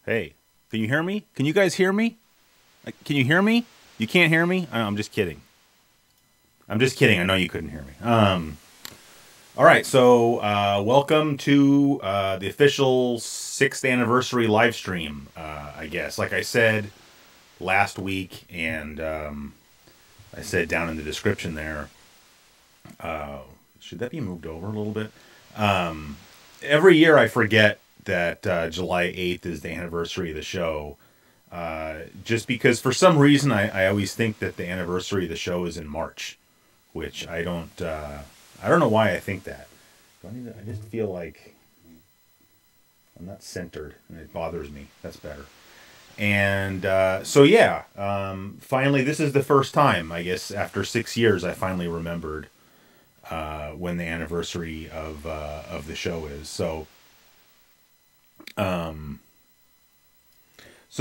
Hey, can you hear me? Can you guys hear me? Can you hear me? You can't hear me? I'm just kidding. I'm just kidding. I know you couldn't hear me. All right, so welcome to the official 6th anniversary live stream, I guess. Like I said last week, and I said down in the description there, should that be moved over a little bit? Every year I forget that July 8th is the anniversary of the show. Just because for some reason I always think that the anniversary of the show is in March, which I don't know why I think that. I just feel like I'm not centered and it bothers me. That's better. And so yeah, finally this is the first time, I guess, after 6 years I finally remembered when the anniversary of the show is. So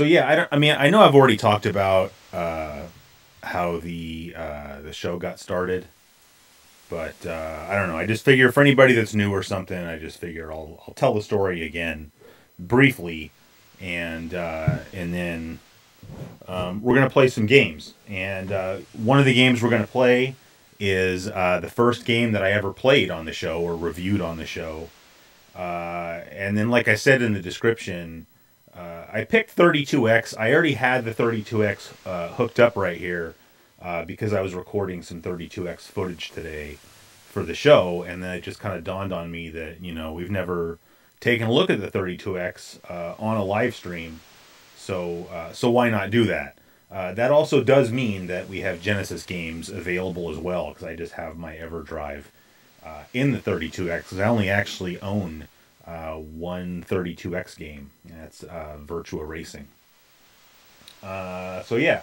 yeah, I know I've already talked about how the show got started, but I don't know. I just figure for anybody that's new or something, I just figure I'll tell the story again briefly, and then we're gonna play some games. And one of the games we're gonna play is the first game that I ever played on the show or reviewed on the show. And then, like I said in the description, I picked 32X. I already had the 32X hooked up right here because I was recording some 32X footage today for the show, and then it just kind of dawned on me that, you know, we've never taken a look at the 32X on a live stream, so why not do that? That also does mean that we have Genesis games available as well, because I just have my EverDrive in the 32X, because I only actually own one 32X game, and that's Virtua Racing. So yeah,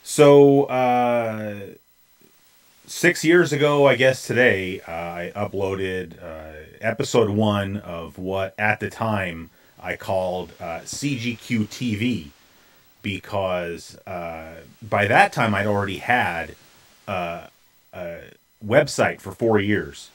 so 6 years ago, I guess today, I uploaded episode 1 of what at the time I called CGQ TV, because by that time I'd already had a website for 4 years,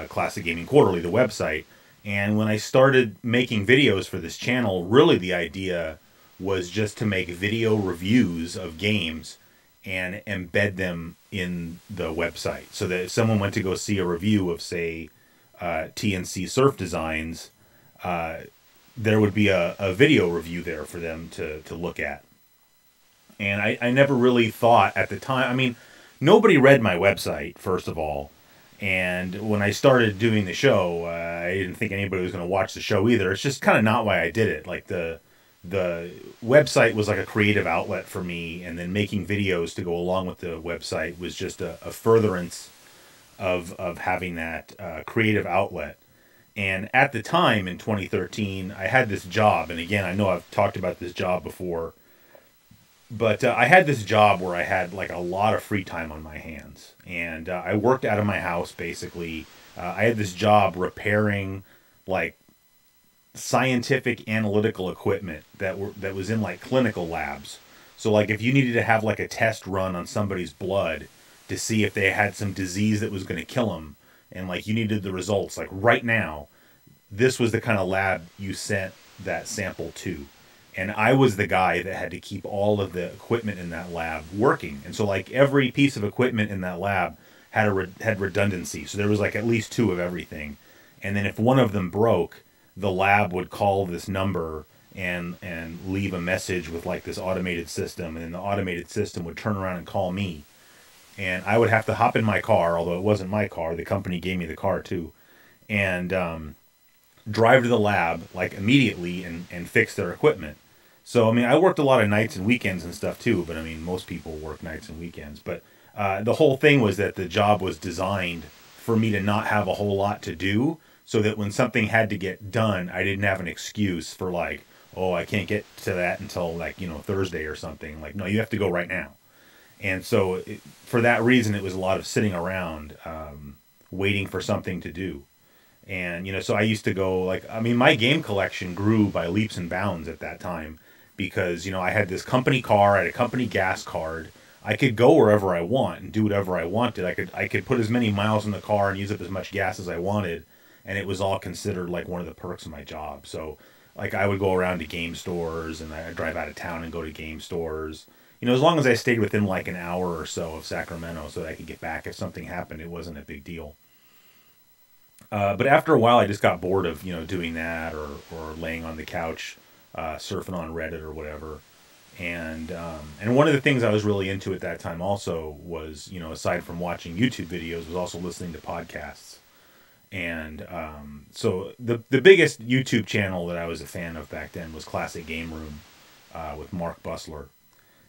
Classic Gaming Quarterly, the website. And when I started making videos for this channel, really the idea was just to make video reviews of games and embed them in the website, so that if someone went to go see a review of, say, T&C Surf Designs, there would be a video review there for them to look at. And I never really thought at the time, I mean, nobody read my website, first of all. And when I started doing the show, I didn't think anybody was going to watch the show either. It's just kind of not why I did it. Like the website was like a creative outlet for me, and then making videos to go along with the website was just a furtherance of having that creative outlet. And at the time in 2013, I had this job, and again, I know I've talked about this job before, but I had this job where I had like a lot of free time on my hands, and I worked out of my house basically. I had this job repairing like scientific analytical equipment that was in like clinical labs. So like if you needed to have like a test run on somebody's blood to see if they had some disease that was going to kill them, and like you needed the results like right now, this was the kind of lab you sent that sample to. And I was the guy that had to keep all of the equipment in that lab working. And so like every piece of equipment in that lab had redundancy. So there was like at least 2 of everything. And then if one of them broke, the lab would call this number and leave a message with like this automated system. And then the automated system would turn around and call me. And I would have to hop in my car, although it wasn't my car. The company gave me the car too. And drive to the lab like immediately and fix their equipment. So, I mean, I worked a lot of nights and weekends and stuff too, but I mean, most people work nights and weekends. But the whole thing was that the job was designed for me to not have a whole lot to do, so that when something had to get done, I didn't have an excuse for like, oh, I can't get to that until like, you know, Thursday or something. Like, no, you have to go right now. And so for that reason, it was a lot of sitting around waiting for something to do. And, you know, so I used to go like, I mean, my game collection grew by leaps and bounds at that time, because, you know, I had this company car, I had a company gas card. I could go wherever I want and do whatever I wanted. I could put as many miles in the car and use up as much gas as I wanted, and it was all considered like one of the perks of my job. So Like I would go around to game stores, and I'd drive out of town and go to game stores. You know, as long as I stayed within like an hour or so of Sacramento so that I could get back if something happened, it wasn't a big deal. But after a while, I just got bored of, you know, doing that or laying on the couch, surfing on Reddit or whatever. And one of the things I was really into at that time also was, you know, aside from watching YouTube videos, was also listening to podcasts. And so the biggest YouTube channel that I was a fan of back then was Classic Game Room with Mark Busler.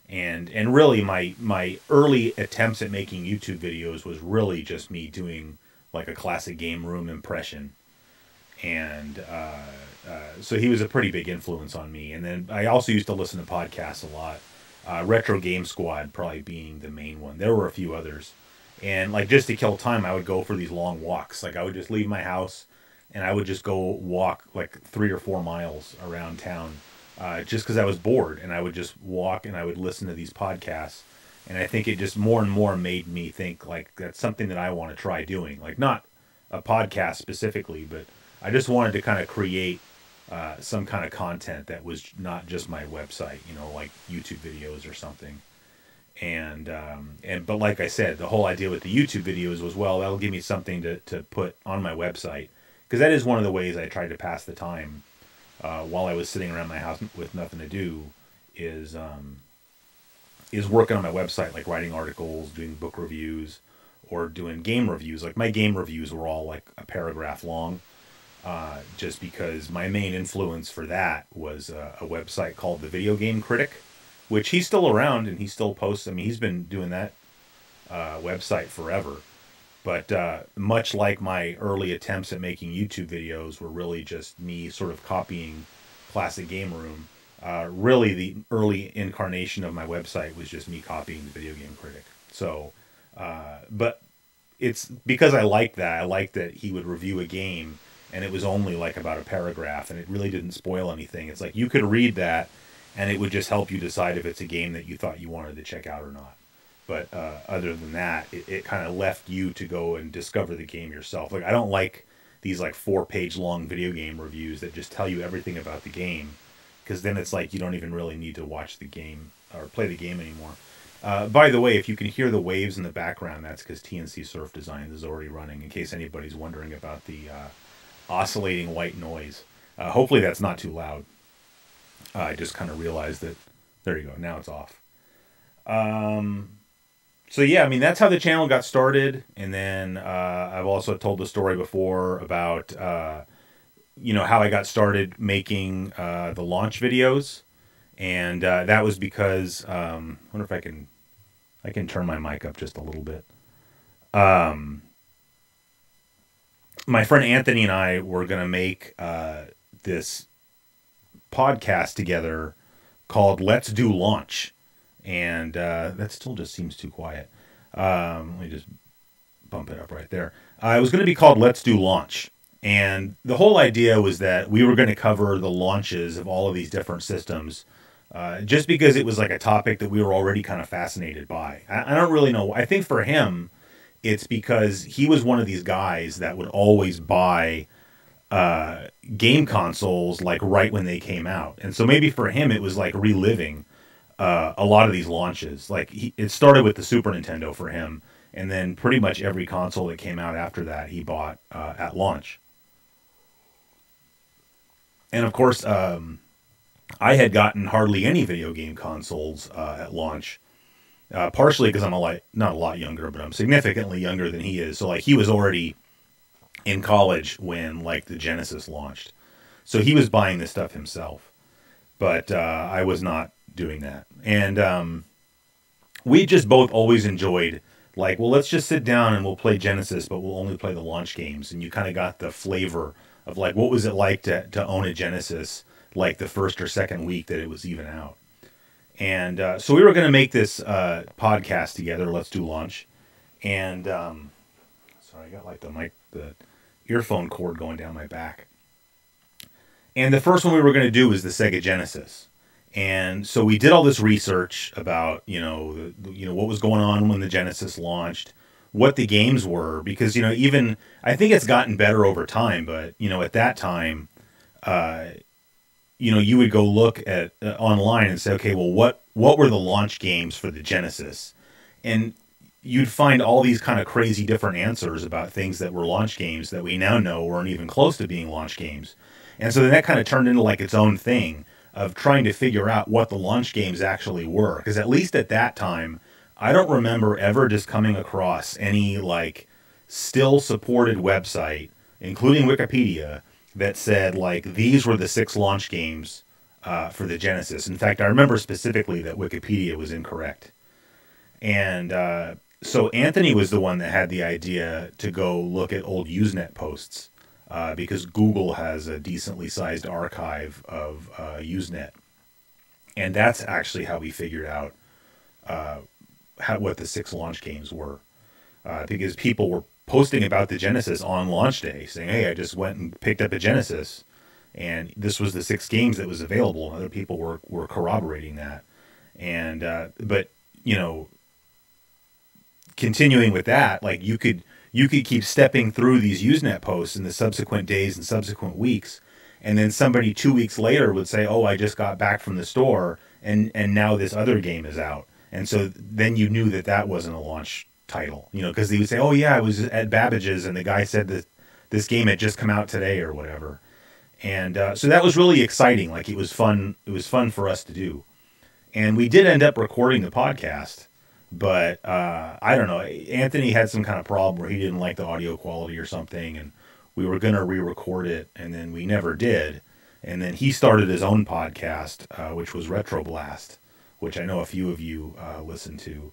And really my early attempts at making YouTube videos was really just me doing like a Classic Game Room impression. And so he was a pretty big influence on me. And then I also used to listen to podcasts a lot. Retro Game Squad probably being the main one. There were a few others. And like just to kill time, I would go for these long walks. Like I would just leave my house and I would just go walk like 3 or 4 miles around town just because I was bored. And I would just walk and I would listen to these podcasts. And I think it just more and more made me think like that's something that I want to try doing. Like not a podcast specifically, but I just wanted to kind of create some kind of content that was not just my website, you know, like YouTube videos or something. But like I said, the whole idea with the YouTube videos was, well, that'll give me something to put on my website. Because that is one of the ways I tried to pass the time while I was sitting around my house with nothing to do is working on my website, like writing articles, doing book reviews, or doing game reviews. Like my game reviews were all like a paragraph long, just because my main influence for that was a website called The Video Game Critic, which he's still around and he still posts. I mean, he's been doing that website forever. But much like my early attempts at making YouTube videos were really just me sort of copying Classic Game Room, really the early incarnation of my website was just me copying The Video Game Critic. So, but it's because I liked that. I liked that he would review a game and it was only like about a paragraph and it really didn't spoil anything. It's like you could read that and it would just help you decide if it's a game that you thought you wanted to check out or not. But other than that, it kind of left you to go and discover the game yourself. Like I don't like these like 4-page long video game reviews that just tell you everything about the game, because then it's like you don't even really need to watch the game or play the game anymore. By the way, if you can hear the waves in the background, that's because T&C Surf Designs is already running, in case anybody's wondering about the oscillating white noise. Hopefully that's not too loud. I just kind of realized that. There you go. Now it's off. So yeah, I mean, that's how the channel got started. And then I've also told the story before about, you know, how I got started making the launch videos. And that was because, I wonder if I can turn my mic up just a little bit. My friend Anthony and I were going to make this podcast together called Let's Do Launch. And that still just seems too quiet. Let me just bump it up right there. It was going to be called Let's Do Launch. And the whole idea was that we were going to cover the launches of all of these different systems, just because it was like a topic that we were already kind of fascinated by. I don't really know. I think for him, it's because he was one of these guys that would always buy game consoles like right when they came out. And so maybe for him, it was like reliving a lot of these launches. Like it started with the Super Nintendo for him, and then pretty much every console that came out after that he bought at launch. And of course, I had gotten hardly any video game consoles at launch, partially because I'm not a lot younger, but I'm significantly younger than he is. So like he was already in college when like the Genesis launched, so he was buying this stuff himself. But I was not doing that. And we just both always enjoyed, like, well, let's just sit down and we'll play Genesis, but we'll only play the launch games. And you kind of got the flavor of, like, what was it like to own a Genesis, like, the first or second week that it was even out. And so we were going to make this podcast together, Let's Do Launch. And, sorry, I got, like, the earphone cord going down my back. And the first one we were going to do was the Sega Genesis. And so we did all this research about, you know, what was going on when the Genesis launched, what the games were, because, you know, even, I think it's gotten better over time, but, you know, at that time, you know, you would go look at online and say, okay, well, what were the launch games for the Genesis? And you'd find all these kind of crazy different answers about things that were launch games that we now know weren't even close to being launch games. And so then that kind of turned into like its own thing of trying to figure out what the launch games actually were. Because at least at that time, I don't remember ever just coming across any like still supported website, including Wikipedia, that said like these were the 6 launch games for the Genesis. In fact, I remember specifically that Wikipedia was incorrect. And so Anthony was the one that had the idea to go look at old Usenet posts because Google has a decently sized archive of Usenet. And that's actually how we figured out what the 6 launch games were. Because people were posting about the Genesis on launch day, saying, hey, I just went and picked up a Genesis, and this was the 6 games that was available, and other people were corroborating that. And but, you know, continuing with that, like you could keep stepping through these Usenet posts in the subsequent days and subsequent weeks, and then somebody 2 weeks later would say, oh, I just got back from the store, and now this other game is out. And so then you knew that that wasn't a launch title, you know, because they would say, oh yeah, I was at Babbage's and the guy said that this game had just come out today or whatever. And so that was really exciting. Like it was fun for us to do. And we did end up recording the podcast, but I don't know, Anthony had some kind of problem where he didn't like the audio quality or something, and we were going to re-record it, and then we never did. And then he started his own podcast, which was Retro Blast, which I know a few of you listen to.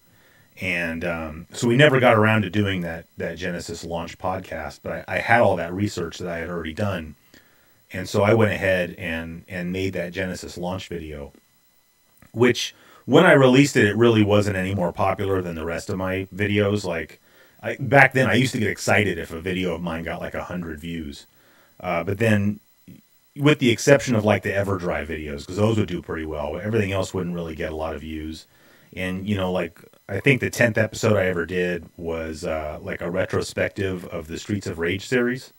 And so we never got around to doing that Genesis launch podcast, but I had all that research that I had already done. And so I went ahead and made that Genesis launch video, which when I released it, it really wasn't any more popular than the rest of my videos. Like back then I used to get excited if a video of mine got like 100 views. But then with the exception of like the EverDrive videos, because those would do pretty well, everything else wouldn't really get a lot of views. And, you know, like I think the 10th episode I ever did was like a retrospective of the Streets of Rage series,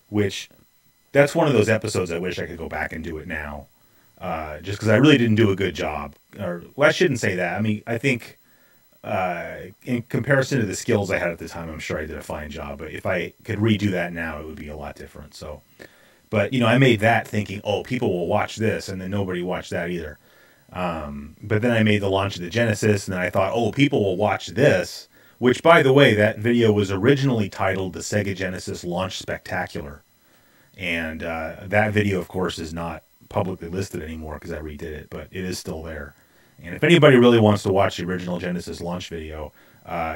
which that's one of those episodes I wish I could go back and do it now, just because I really didn't do a good job. Or, well, I shouldn't say that. I mean, I think in comparison to the skills I had at the time, I'm sure I did a fine job. But if I could redo that now, it would be a lot different. So, but, you know, I made that thinking, oh, people will watch this, and then nobody watched that either. But then I made the launch of the Genesis, and then I thought, oh, people will watch this, which, by the way, that video was originally titled the Sega Genesis Launch Spectacular. And that video, of course, is not publicly listed anymore because I redid it, but it is still there. And if anybody really wants to watch the original Genesis launch video,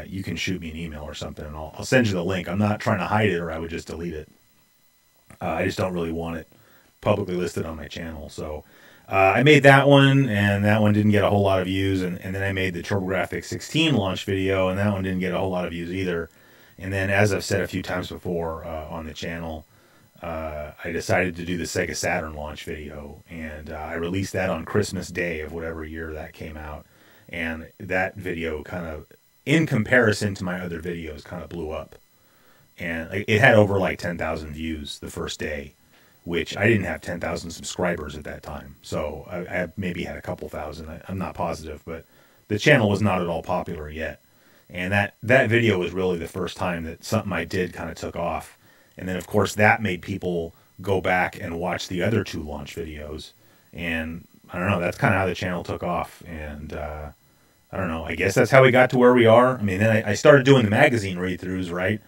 you can shoot me an email or something, and I'll send you the link. I'm not trying to hide it, or I would just delete it. I just don't really want it publicly listed on my channel, so... I made that one, and that one didn't get a whole lot of views, and then I made the TurboGrafx 16 launch video, and that one didn't get a whole lot of views either. And then, as I've said a few times before on the channel, I decided to do the Sega Saturn launch video, and I released that on Christmas Day of whatever year that came out. And that video kind of, in comparison to my other videos, kind of blew up. And it had over like 10,000 views the first day, which I didn't have 10,000 subscribers at that time. So I maybe had a couple thousand. I'm not positive, but the channel was not at all popular yet. And that video was really the first time that something I did kind of took off. And then, of course, that made people go back and watch the other 2 launch videos. And I don't know, that's kind of how the channel took off. And I don't know, I guess that's how we got to where we are. I mean, then I started doing the magazine read-throughs, right?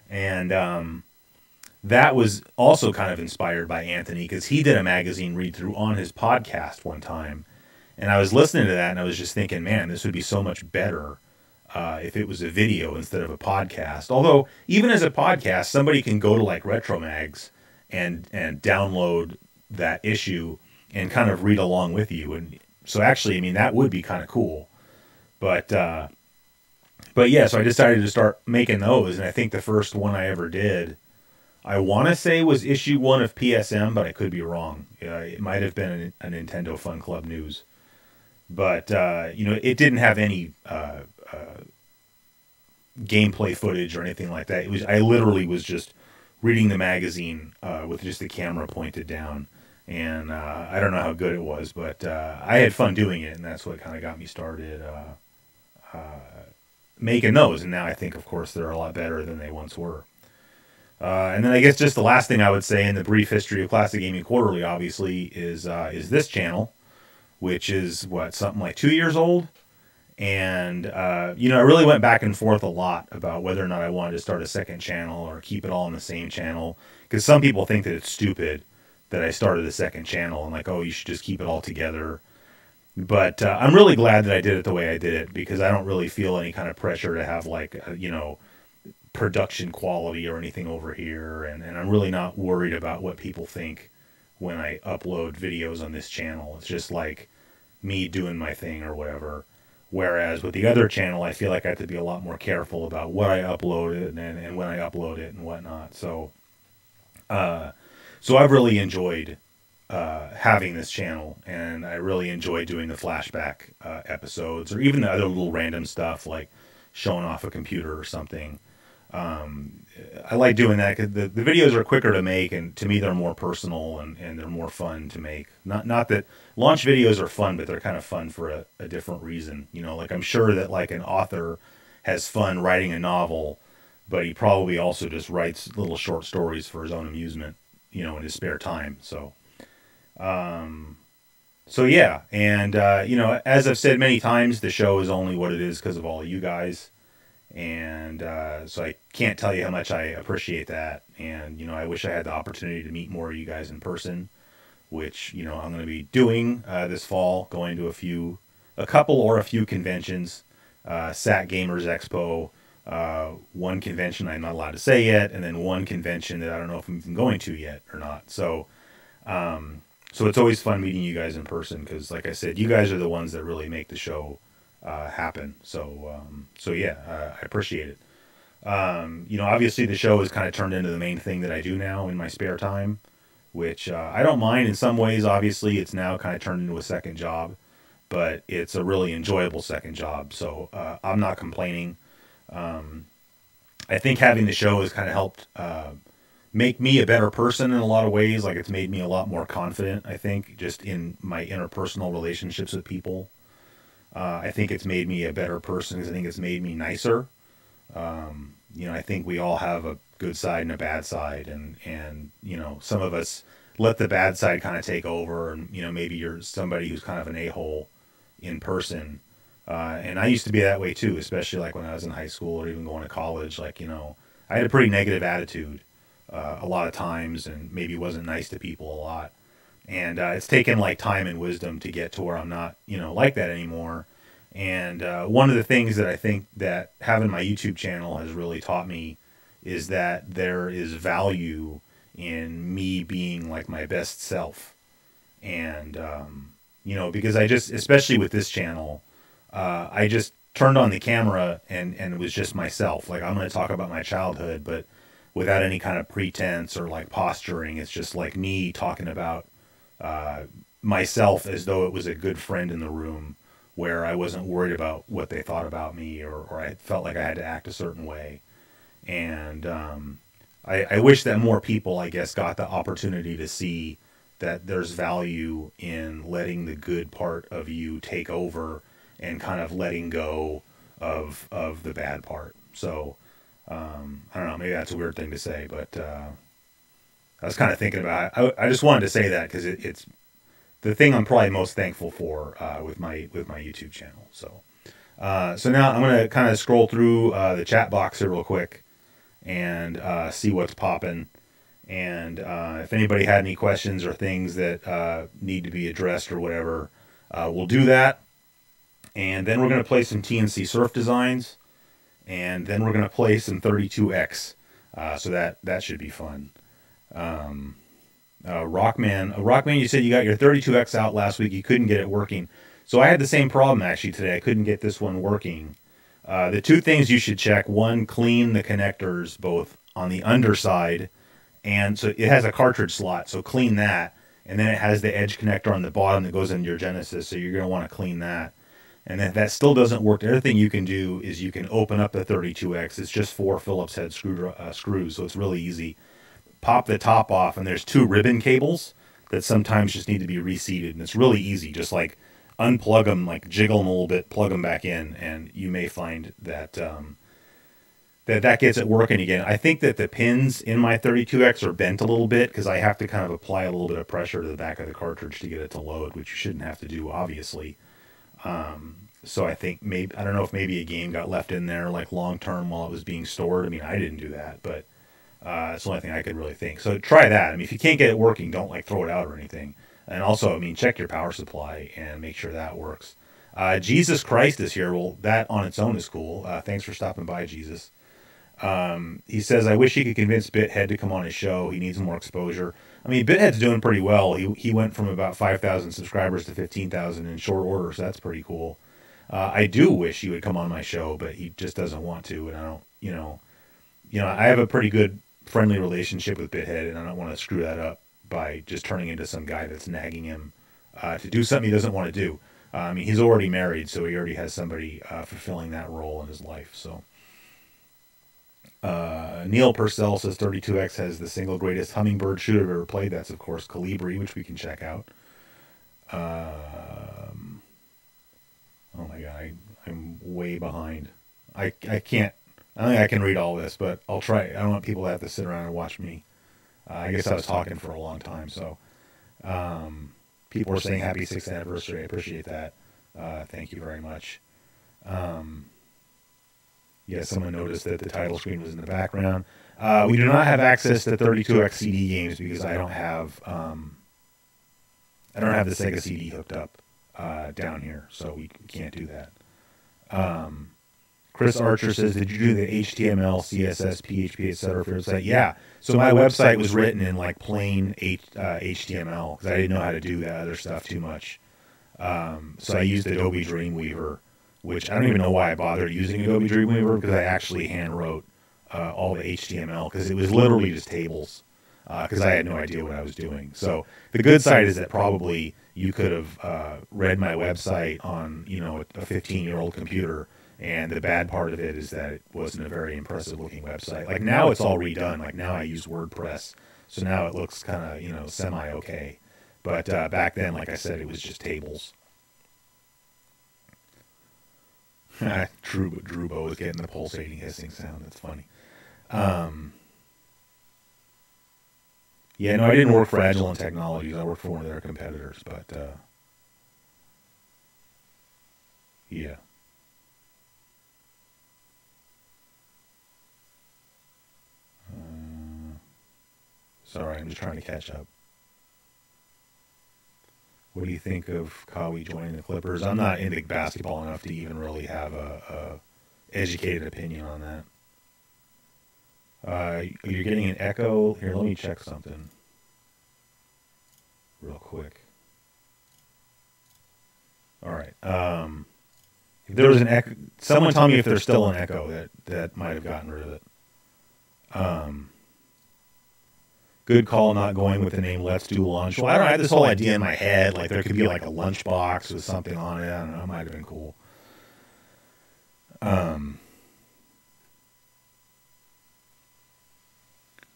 And that was also kind of inspired by Anthony, because he did a magazine read-through on his podcast one time. And I was listening to that, and I was just thinking, man, this would be so much better if it was a video instead of a podcast. Although, even as a podcast, somebody can go to like Retromags and download that issue and kind of read along with you. And so actually, I mean, that would be kind of cool. But yeah, so I decided to start making those, and I think the first one I ever did, I want to say was issue 1 of PSM, but I could be wrong. It might have been a Nintendo Fun Club News. But, you know, it didn't have any gameplay footage or anything like that. I literally was just reading the magazine with just the camera pointed down. And I don't know how good it was, but I had fun doing it, and that's what kind of got me started making those. And now I think, of course, they're a lot better than they once were. And then I guess just the last thing I would say in the brief history of Classic Gaming Quarterly, obviously, is this channel, which is, what, something like 2 years old? And, you know, I really went back and forth a lot about whether or not I wanted to start a second channel or keep it all in the same channel. Because some people think that it's stupid that I started a second channel and like, oh, you should just keep it all together. But I'm really glad that I did it the way I did it, because I don't really feel any kind of pressure to have, like, you know, production quality or anything over here. And I'm really not worried about what people think when I upload videos on this channel. It's just like me doing my thing or whatever. Whereas with the other channel, I feel like I have to be a lot more careful about what I upload and when I upload it and whatnot. So, so I've really enjoyed having this channel, and I really enjoy doing the flashback episodes, or even the other little random stuff like showing off a computer or something. I like doing that because the videos are quicker to make, and to me they're more personal and they're more fun to make. Not that launch videos are fun, but they're kind of fun for a different reason. You know, like I'm sure that like an author has fun writing a novel, but he probably also just writes little short stories for his own amusement, you know, in his spare time. So, so yeah, and you know, as I've said many times, the show is only what it is because of all of you guys. And so I can't tell you how much I appreciate that. And, you know, I wish I had the opportunity to meet more of you guys in person, which, you know, I'm going to be doing this fall, going to a couple or a few conventions, SAT Gamers Expo, one convention I'm not allowed to say yet, and then one convention that I don't know if I'm even going to yet or not. So, so it's always fun meeting you guys in person, because like I said, you guys are the ones that really make the show happen. So, so yeah, I appreciate it. You know, obviously the show has kind of turned into the main thing that I do now in my spare time, which I don't mind in some ways. Obviously, it's now kind of turned into a second job, but it's a really enjoyable second job. So I'm not complaining. I think having the show has kind of helped make me a better person in a lot of ways. Like, it's made me a lot more confident, I think, just in my interpersonal relationships with people. I think it's made me a better person because I think it's made me nicer. You know, I think we all have a good side and a bad side, and you know, some of us let the bad side kind of take over, and you know, maybe you're somebody who's kind of an a-hole in person. And I used to be that way too, especially like when I was in high school or even going to college. Like, you know, I had a pretty negative attitude a lot of times, and maybe wasn't nice to people a lot. And it's taken like time and wisdom to get to where I'm not, you know, like that anymore. And one of the things that I think that having my YouTube channel has really taught me is that there is value in me being like my best self. And, you know, because I just, especially with this channel, I just turned on the camera and it was just myself. Like, I'm going to talk about my childhood, but without any kind of pretense or like posturing. It's just like me talking about myself as though it was a good friend in the room, where I wasn't worried about what they thought about me, or I felt like I had to act a certain way. And I wish that more people, I guess, got the opportunity to see that there's value in letting the good part of you take over and kind of letting go of the bad part. So I don't know, maybe that's a weird thing to say, but I was kind of thinking about it. I just wanted to say that because it's the thing I'm probably most thankful for with my YouTube channel. So so now I'm going to kind of scroll through the chat box here real quick and see what's popping. And if anybody had any questions or things that need to be addressed or whatever, we'll do that. And then we're going to play some T&C Surf Designs. And then we're going to play some 32X. So that should be fun. Rockman, you said you got your 32X out last week. You couldn't get it working. So I had the same problem actually today. I couldn't get this one working. The two things you should check: one, clean the connectors both on the underside, and so it has a cartridge slot, so clean that. And then it has the edge connector on the bottom that goes into your Genesis, so you're going to want to clean that. And then if that still doesn't work, the other thing you can do is you can open up the 32X. It's just 4 Phillips head screws, so it's really easy. Pop the top off, and there's 2 ribbon cables that sometimes just need to be reseated, and it's really easy. Just like unplug them, like jiggle them a little bit, plug them back in, and you may find that that gets it working again. I think that the pins in my 32X are bent a little bit because I have to kind of apply a little bit of pressure to the back of the cartridge to get it to load, which you shouldn't have to do, obviously. So I think maybe, I don't know if maybe a game got left in there like long term while it was being stored. I mean, I didn't do that, but it's the only thing I could really think. So try that. I mean, if you can't get it working, don't like throw it out or anything. And also, I mean, check your power supply and make sure that works. Jesus Christ is here. Well, that on its own is cool. Thanks for stopping by, Jesus. He says, I wish he could convince Bithead to come on his show. He needs more exposure. I mean, Bithead's doing pretty well. He went from about 5,000 subscribers to 15,000 in short order, so that's pretty cool. I do wish he would come on my show, but he just doesn't want to, and I don't, you know, I have a pretty good friendly relationship with Bithead, and I don't want to screw that up by just turning into some guy that's nagging him to do something he doesn't want to do. I mean, he's already married, so he already has somebody fulfilling that role in his life, so... Neil Purcell says 32X has the single greatest Hummingbird shooter I've ever played. That's, of course, Calibri, which we can check out. Oh my god, I'm way behind. I can't... I don't think I can read all this, but I'll try. I don't want people to have to sit around and watch me. I guess I was talking for a long time, so... people are saying happy 6th anniversary. I appreciate that. Thank you very much. Yeah, someone noticed that the title screen was in the background. We do not have access to 32X CD games because I don't have the Sega CD hooked up down here, so we can't do that. Chris Archer says, did you do the HTML, CSS, PHP, etc. for your site? Yeah. So my website was written in like plain HTML because I didn't know how to do that other stuff too much. So I used Adobe Dreamweaver, which I don't even know why I bothered using Adobe Dreamweaver because I actually hand wrote all the HTML because it was literally just tables because I had no idea what I was doing. So the good side is that probably you could have read my website on, you know, a 15-year-old computer, and the bad part of it is that it wasn't a very impressive looking website. Like now it's all redone. Like now I use WordPress, so now it looks kind of, you know, semi-okay. But back then, like I said, it was just tables. Drubo is getting the pulsating hissing sound. That's funny. Yeah, no, I didn't work for Agilent Technologies. I worked for one of their competitors, but yeah. Sorry, I'm just trying to catch up. What do you think of Kawhi joining the Clippers? I'm not into basketball enough to even really have a educated opinion on that. You're getting an echo. Here, let me check something real quick. All right. If there was an echo, someone tell me if there's still an echo. That might have gotten rid of it. Good call not going with the name Let's Do Lunch. Well, I don't have this whole idea in my head. Like there could be like a lunch box with something on it. I don't know. It might have been cool.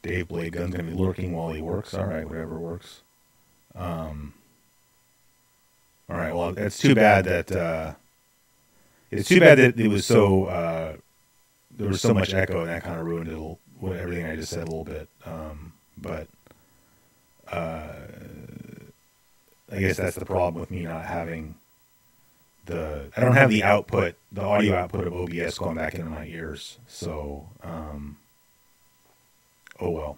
Dave Blade Gun's going to be lurking while he works. All right, whatever works. All right, well, it's too bad that it was so there was so much echo and that kind of ruined it, everything I just said a little bit. But I guess that's the problem with me not having I don't have the audio output of OBS going back into my ears. So, oh well.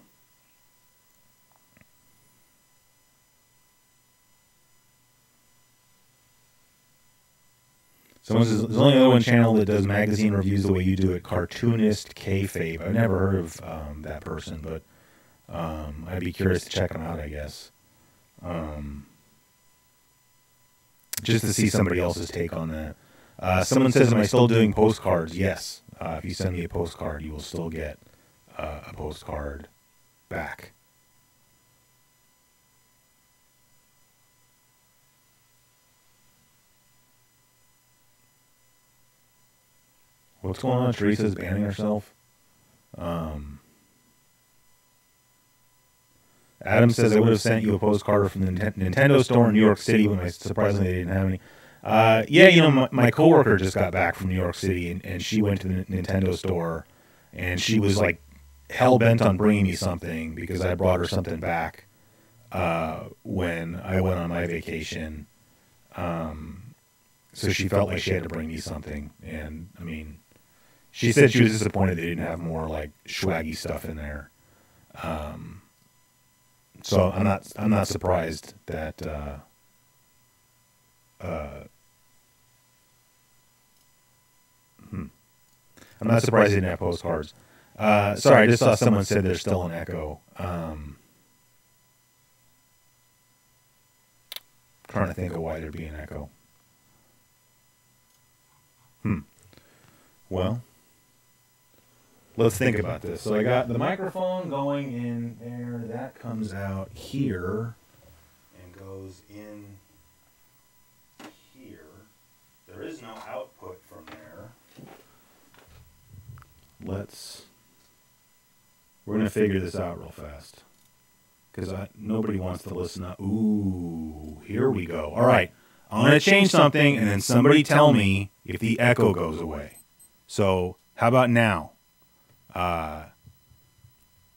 Someone says, there's only one channel that does magazine reviews the way you do it, Cartoonist Kayfabe. I've never heard of that person, but I'd be curious to check them out, I guess. Just to see somebody else's take on that. Someone says, am I still doing postcards? Yes. If you send me a postcard, you will still get a postcard back. What's going on? Teresa's banning herself. Adam says I would have sent you a postcard from the Nintendo store in New York City when I surprisingly didn't have any. Yeah, you know, my coworker just got back from New York City, and she went to the Nintendo store, and she was like hell bent on bringing me something because I brought her something back when I went on my vacation. So she felt like she had to bring me something, and I mean, she said she was disappointed they didn't have more like swaggy stuff in there. So I'm not surprised that I'm not surprised they didn't have postcards. Sorry, I just saw someone said there's still an echo. Trying to think of why there'd be an echo. Well, let's think about this. So I got the microphone going in there. That comes out here and goes in here. There is no output from there. We're going to figure this out real fast. Because nobody wants to listen up. Ooh, here we go. All right. I'm going to change something, and then somebody tell me if the echo goes away. So, how about now?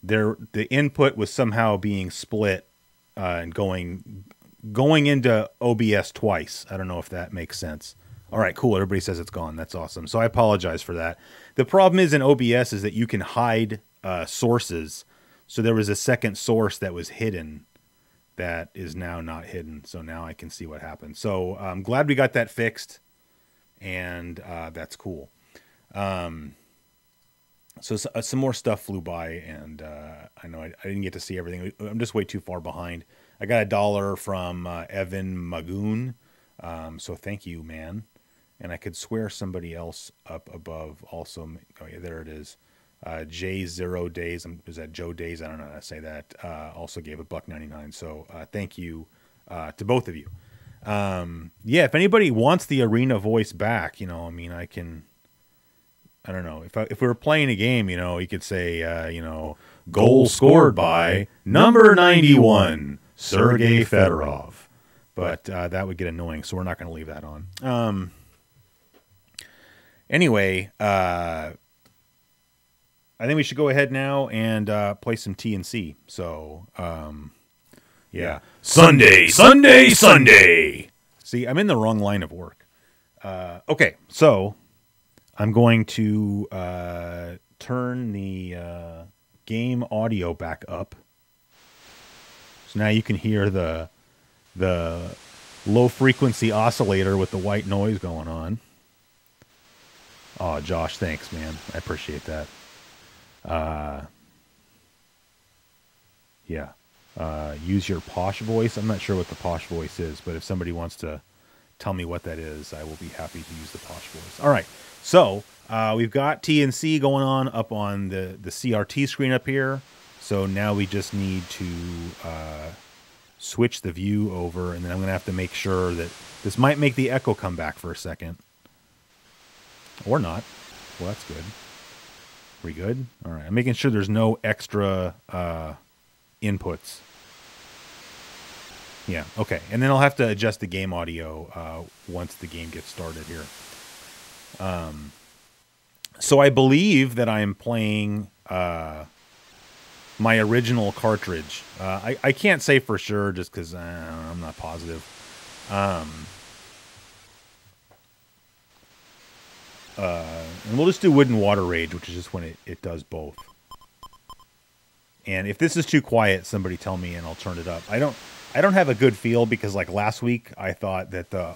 The input was somehow being split and going into OBS twice. I don't know if that makes sense. All right, cool. Everybody says it's gone. That's awesome. So I apologize for that. The problem is in OBS is that you can hide sources. So there was a second source that was hidden that is now not hidden. So now I can see what happened. So I'm glad we got that fixed, and that's cool. So some more stuff flew by, and I know I didn't get to see everything. I'm just way too far behind. I got $1 from Evan Magoon, so thank you, man. And I could swear somebody else up above also. Oh yeah, there it is. J0 Days. Is that Joe Days? I don't know how to say that. Also gave $1.99. So thank you to both of you. Yeah, if anybody wants the arena voice back, you know, I mean, I don't know. If we were playing a game, you know, you could say, you know, goal scored by number 91, Sergei Fedorov. But that would get annoying, so we're not going to leave that on. Anyway, I think we should go ahead now and play some T&C. So, yeah. Sunday! See, I'm in the wrong line of work. Okay, so I'm going to turn the game audio back up. So now you can hear the low-frequency oscillator with the white noise going on. Oh, Josh, thanks, man. I appreciate that. Yeah. Use your posh voice. I'm not sure what the posh voice is, but if somebody wants to tell me what that is, I will be happy to use the posh voice. All right. So we've got T&C going on up on the CRT screen up here. So now we just need to switch the view over, and then I'm going to have to make sure that this might make the echo come back for a second. Or not. Well, that's good. We good? All right. I'm making sure there's no extra inputs. Yeah, okay. And then I'll have to adjust the game audio once the game gets started here. So I believe that I'm playing my original cartridge. I can't say for sure just because I'm not positive. And we'll just do Wood and Water Rage, which is just when it does both. And if this is too quiet, somebody tell me and I'll turn it up. I don't have a good feel because like last week I thought that the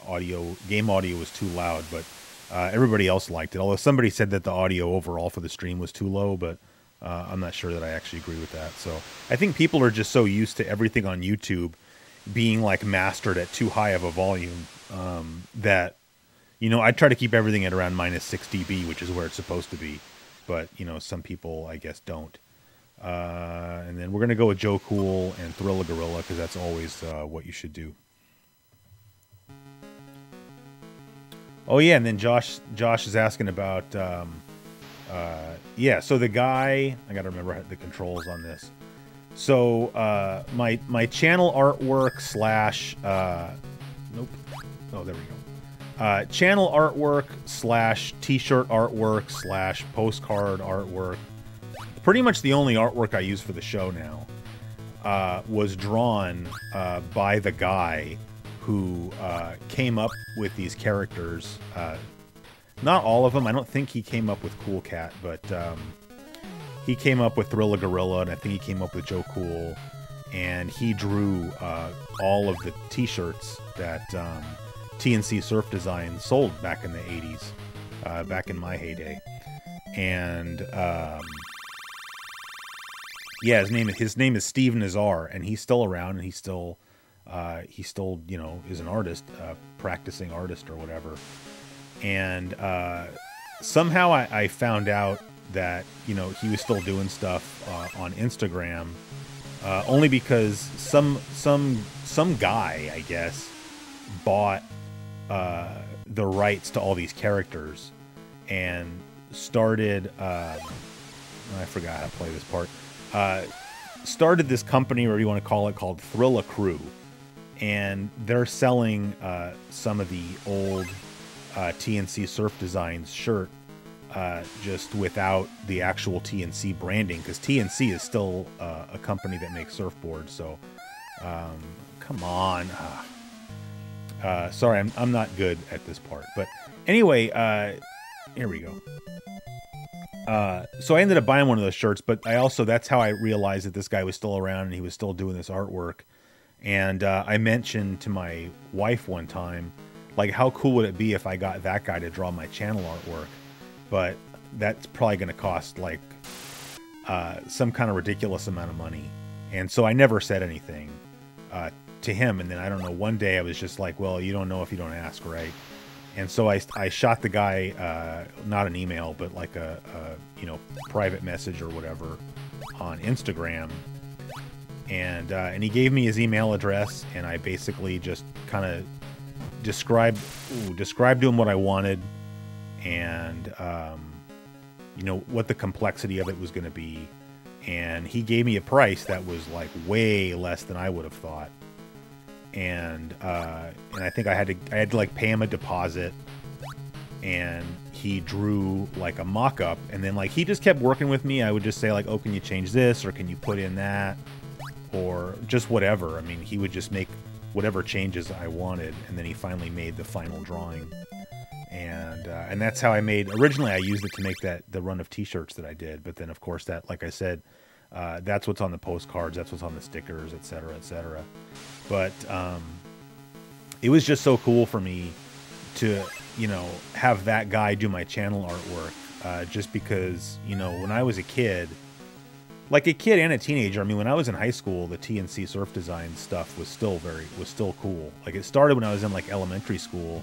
game audio was too loud, but everybody else liked it. Although somebody said that the audio overall for the stream was too low, but I'm not sure that I actually agree with that. So I think people are just so used to everything on YouTube being like mastered at too high of a volume that, you know, I try to keep everything at around minus 6 dB, which is where it's supposed to be. But, you know, some people, I guess, don't. And then we're going to go with Joe Cool and Thrill a Gorilla, because that's always what you should do. Oh, yeah, and then Josh is asking about... yeah, so the guy... I got to remember the controls on this. So my channel artwork slash nope. Oh, there we go. Channel artwork slash t-shirt artwork slash postcard artwork. Pretty much the only artwork I use for the show now was drawn by the guy who came up with these characters. Not all of them. I don't think he came up with Cool Cat, but he came up with Thrilla Gorilla, and I think he came up with Joe Cool, and he drew all of the t-shirts that T&C Surf Designs sold back in the 80s, back in my heyday. And yeah, his name is Steve Nazar, and he's still around, and he still you know, is an artist, practicing artist or whatever. And somehow I found out that, you know, he was still doing stuff on Instagram, only because some guy, I guess, bought the rights to all these characters and started I forgot how to play this part. Started this company, or you want to call it, called Thrilla Crew, and they're selling some of the old T&C Surf Designs shirt, just without the actual T&C branding, because T&C is still a company that makes surfboards. So come on. Sorry, I'm not good at this part, but anyway, here we go. So I ended up buying one of those shirts, but that's how I realized that this guy was still around and he was still doing this artwork. And I mentioned to my wife one time, like, how cool would it be if I got that guy to draw my channel artwork? But that's probably going to cost like some kind of ridiculous amount of money. And so I never said anything to him. And then I don't know, one day I was just like, well, you don't know if you don't ask, right? And so I shot the guy, not an email, but like a you know, private message or whatever on Instagram. And he gave me his email address, and I basically just kind of described to him what I wanted, and you know, what the complexity of it was going to be. And he gave me a price that was like way less than I would have thought. And I think I had to like pay him a deposit, and he drew like a mock-up, and then like he just kept working with me. I would just say like, oh, can you change this, or can you put in that, or just whatever. I mean, he would just make whatever changes I wanted, and then he finally made the final drawing. And that's how I made. Originally, I used it to make the run of T-shirts that I did, but then of course that, like I said, that's what's on the postcards, that's what's on the stickers, etc., etc. But it was just so cool for me to, you know, have that guy do my channel artwork, just because, you know, when I was a kid, like a kid and a teenager, I mean, when I was in high school, the T&C Surf Design stuff was still cool. Like, it started when I was in like elementary school,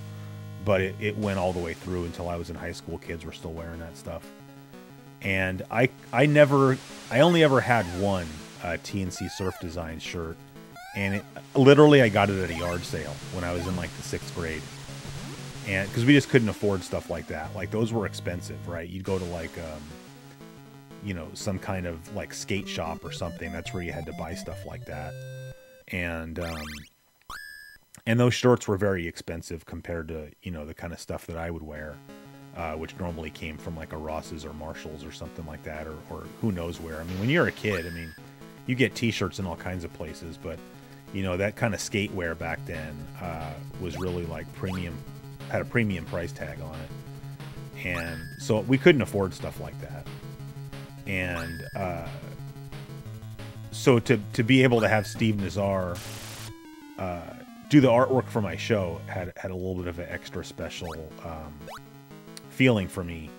but it went all the way through until I was in high school. Kids were still wearing that stuff. And I only ever had one T&C Surf Design shirt, and literally I got it at a yard sale when I was in like the 6th grade. And because we just couldn't afford stuff like that. Like, those were expensive, right? You'd go to like you know, some kind of like skate shop or something. That's where you had to buy stuff like that. And those shorts were very expensive compared to, you know, the kind of stuff that I would wear, which normally came from like a Ross's or Marshall's or something like that, or who knows where. I mean, when you're a kid, I mean, you get T-shirts in all kinds of places, but, you know, that kind of skate wear back then was really like premium, had a premium price tag on it. And so we couldn't afford stuff like that. And so to be able to have Steve Nazar do the artwork for my show had a little bit of an extra special feeling for me.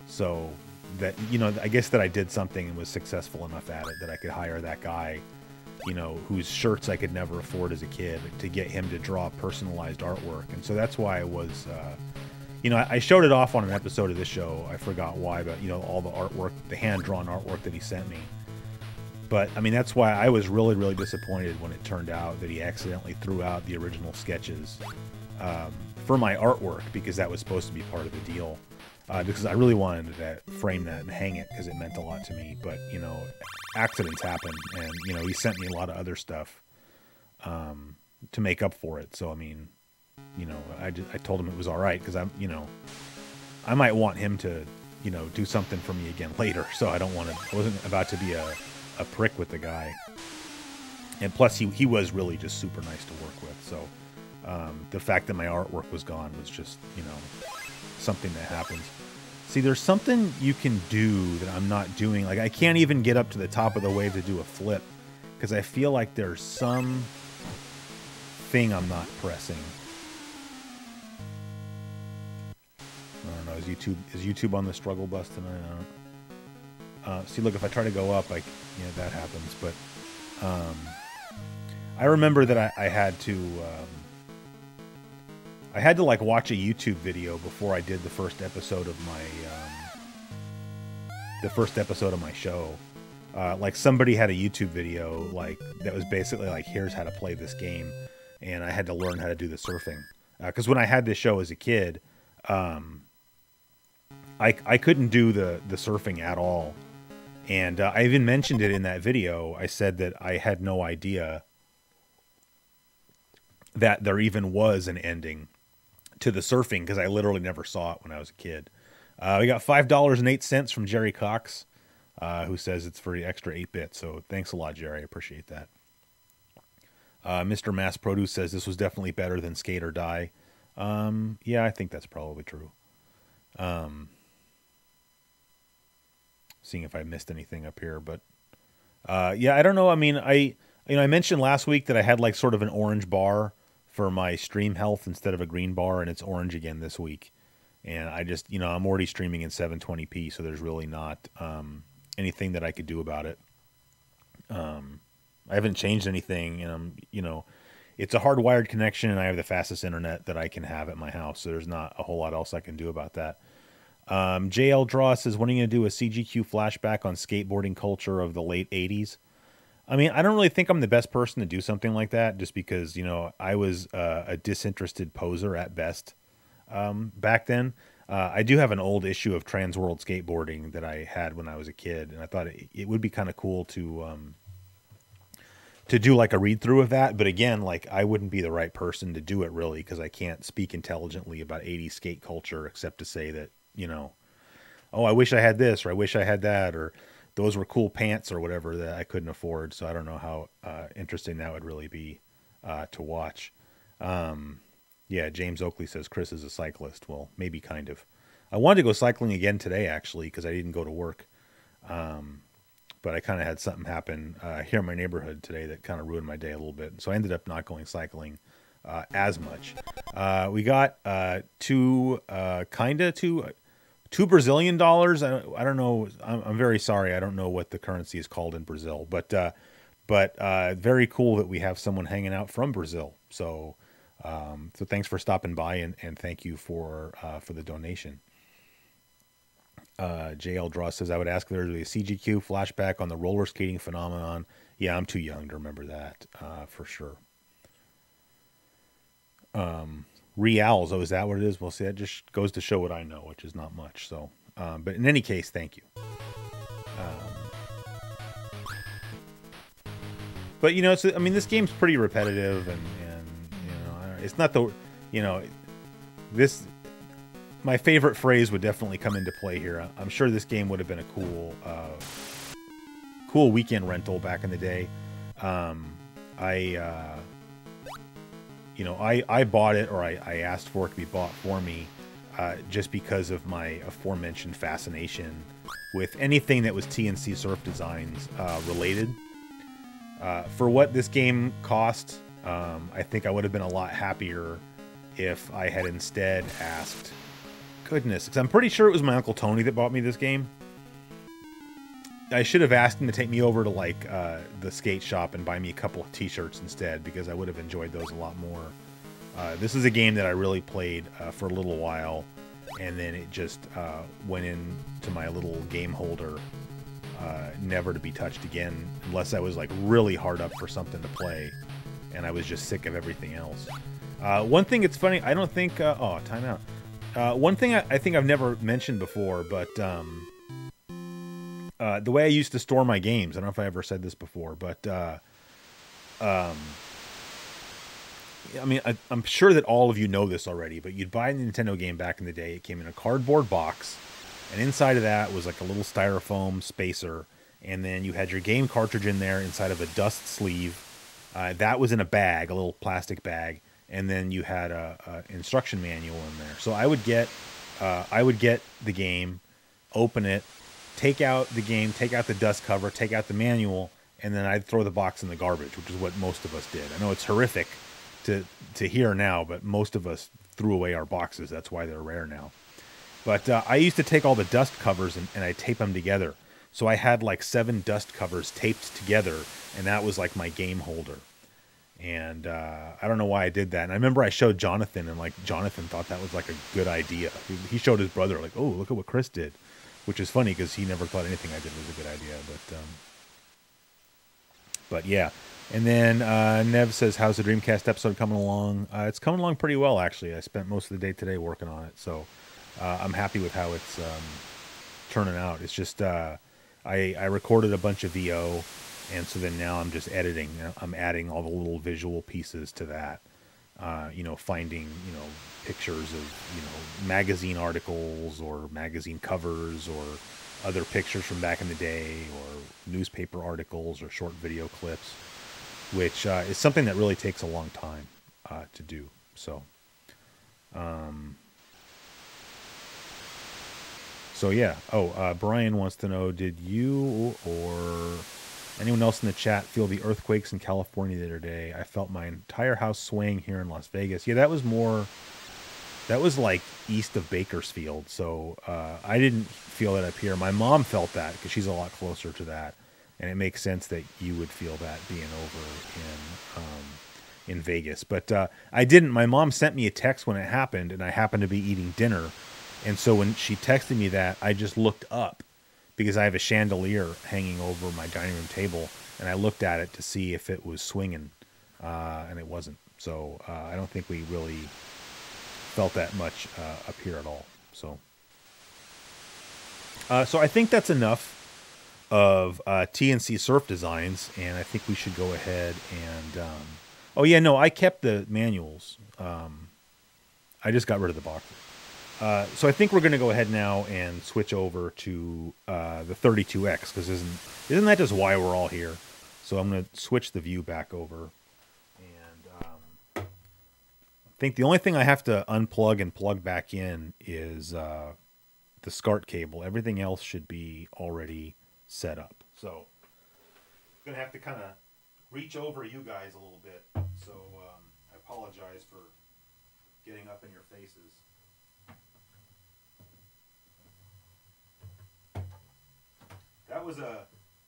So that, you know, I guess that I did something and was successful enough at it that I could hire that guy, you know, whose shirts I could never afford as a kid, to get him to draw personalized artwork. And so that's why I was, you know, I showed it off on an episode of this show. I forgot why, but, you know, all the artwork, the hand-drawn artwork that he sent me. But, I mean, that's why I was really, really disappointed when it turned out that he accidentally threw out the original sketches for my artwork, because that was supposed to be part of the deal. because I really wanted to frame that and hang it because it meant a lot to me. But, you know, accidents happen, and, you know, he sent me a lot of other stuff to make up for it. So, I mean, you know, I told him it was all right because I'm, you know, I might want him to, you know, do something for me again later. So I wasn't about to be a prick with the guy. And plus, he was really just super nice to work with. So the fact that my artwork was gone was just, you know, something that happens. See, there's something you can do that I'm not doing. Like, I can't even get up to the top of the wave to do a flip because I feel like there's some thing I'm not pressing. I don't know. Is YouTube on the struggle bus tonight? I don't know. See, look, if I try to go up, that happens. But I remember that I had to like watch a YouTube video before I did the first episode of my show. Like, somebody had a YouTube video like that was basically like, here's how to play this game, and I had to learn how to do the surfing. Because when I had this show as a kid, I couldn't do the surfing at all. And I even mentioned it in that video. I said that I had no idea that there even was an ending to the surfing because I literally never saw it when I was a kid. We got $5.08 from Jerry Cox, who says it's for the extra 8-bit. So thanks a lot, Jerry. I appreciate that. Mr. Mass Produce says this was definitely better than Skate or Die. Yeah, I think that's probably true. Seeing if I missed anything up here, but yeah, I don't know. I mean, I mentioned last week that I had like sort of an orange bar for my stream health instead of a green bar, and it's orange again this week. And I just, I'm already streaming in 720p, so there's really not anything that I could do about it. I haven't changed anything, and it's a hardwired connection, and I have the fastest internet that I can have at my house, so there's not a whole lot else I can do about that. JL Draw says, when are you going to do a CGQ flashback on skateboarding culture of the late 80s? I mean, I don't really think I'm the best person to do something like that, just because, I was a disinterested poser at best back then. I do have an old issue of Trans World Skateboarding that I had when I was a kid, and I thought it would be kind of cool to do like a read through of that. But again, like, I wouldn't be the right person to do it really, because I can't speak intelligently about 80s skate culture except to say that, oh, I wish I had this, or I wish I had that, or those were cool pants or whatever that I couldn't afford. So I don't know how interesting that would really be to watch. Yeah, James Oakley says Chris is a cyclist. Well, maybe kind of. I wanted to go cycling again today, actually, because I didn't go to work. But I kind of had something happen here in my neighborhood today that kind of ruined my day a little bit. So I ended up not going cycling as much. We got two Brazilian dollars. I don't know. I'm very sorry. I don't know what the currency is called in Brazil, but very cool that we have someone hanging out from Brazil. So thanks for stopping by, and thank you for the donation. JL Draw says, I would ask if there would be a CGQ flashback on the roller skating phenomenon. Yeah, I'm too young to remember that for sure. Reals, oh, is that what it is? Well, see, that just goes to show what I know, which is not much. So, but in any case, thank you. But this game's pretty repetitive, and it's not the, my favorite phrase would definitely come into play here. I'm sure this game would have been a cool weekend rental back in the day. I bought it, or I asked for it to be bought for me, just because of my aforementioned fascination with anything that was T&C Surf Designs related. For what this game cost, I think I would have been a lot happier if I had instead asked, goodness, because I'm pretty sure it was my Uncle Tony that bought me this game. I should have asked him to take me over to like the skate shop and buy me a couple of t-shirts instead, because I would have enjoyed those a lot more. This is a game that I really played for a little while, and then it just went into my little game holder, never to be touched again, unless I was like really hard up for something to play, and I was just sick of everything else. One thing, it's funny, I don't think, oh, timeout. One thing I think I've never mentioned before, but the way I used to store my games, I don't know if I ever said this before, but I mean, I'm sure that all of you know this already, but you'd buy a Nintendo game back in the day. It came in a cardboard box, and inside of that was like a little styrofoam spacer, and then you had your game cartridge in there inside of a dust sleeve. That was in a bag, a little plastic bag, and then you had a instruction manual in there. So I would get the game, open it, take out the game, take out the dust cover, take out the manual, and then I'd throw the box in the garbage, which is what most of us did. I know it's horrific to hear now, but most of us threw away our boxes. That's why they're rare now. But I used to take all the dust covers and I tape them together. So I had like 7 dust covers taped together, and that was like my game holder. And I don't know why I did that. And I remember I showed Jonathan, and like Jonathan thought that was like a good idea. He showed his brother like, "Oh, look at what Chris did," which is funny because he never thought anything I did was a good idea. But yeah. And then Nev says, "How's the Dreamcast episode coming along?" It's coming along pretty well, actually. I spent most of the day today working on it, so I'm happy with how it's turning out. It's just I recorded a bunch of VO. And so then now I'm just editing. I'm adding all the little visual pieces to that. Finding, pictures of, magazine articles or magazine covers or other pictures from back in the day or newspaper articles or short video clips, which is something that really takes a long time to do. So, yeah. Brian wants to know, did you or anyone else in the chat feel the earthquakes in California the other day? I felt my entire house swaying here in Las Vegas. Yeah, that was like east of Bakersfield. So I didn't feel that up here. My mom felt that because she's a lot closer to that. And it makes sense that you would feel that being over in Vegas. But I didn't. My mom sent me a text when it happened, and I happened to be eating dinner. And so when she texted me that, I just looked up, because I have a chandelier hanging over my dining room table, and I looked at it to see if it was swinging, and it wasn't. So I don't think we really felt that much up here at all. So I think that's enough of T&C Surf Designs, and I think we should go ahead and... I kept the manuals. I just got rid of the boxes. So I think we're going to go ahead now and switch over to the 32X, because isn't that just why we're all here? So I'm going to switch the view back over. And I think the only thing I have to unplug and plug back in is the SCART cable. Everything else should be already set up. So I'm going to have to kind of reach over you guys a little bit. So I apologize for getting up in your faces. That was a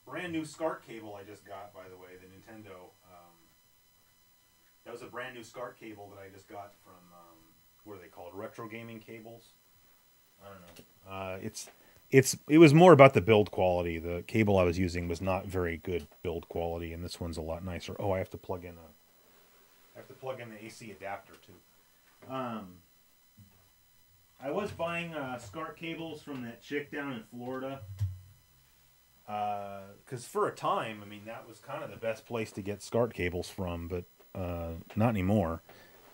brand new SCART cable I just got, by the way, the Nintendo. That was a brand new SCART cable that I just got from, what are they called? Retro gaming cables? I don't know. It was more about the build quality. The cable I was using was not very good build quality, and this one's a lot nicer. Oh, I have to plug in the AC adapter too. I was buying SCART cables from that chick down in Florida. Because for a time, I mean, that was kind of the best place to get SCART cables from, but not anymore.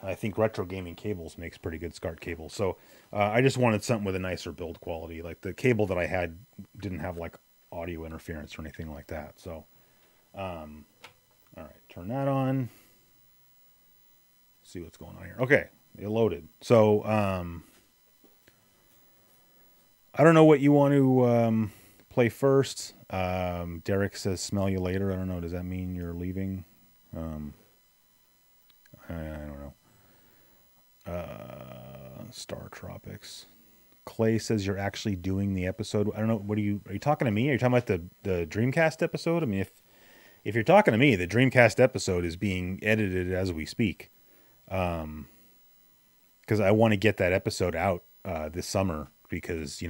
I think Retro Gaming Cables makes pretty good SCART cables. So I just wanted something with a nicer build quality. Like the cable that I had didn't have like audio interference or anything like that. So, all right, turn that on. See what's going on here. Okay, it loaded. So I don't know what you want to play first. Derek says, "Smell you later." I don't know. Does that mean you're leaving? I don't know. Star Tropics. Clay says you're actually doing the episode. I don't know. Are you talking to me? Are you talking about the Dreamcast episode? I mean, if you're talking to me, the Dreamcast episode is being edited as we speak. Because I want to get that episode out this summer, because,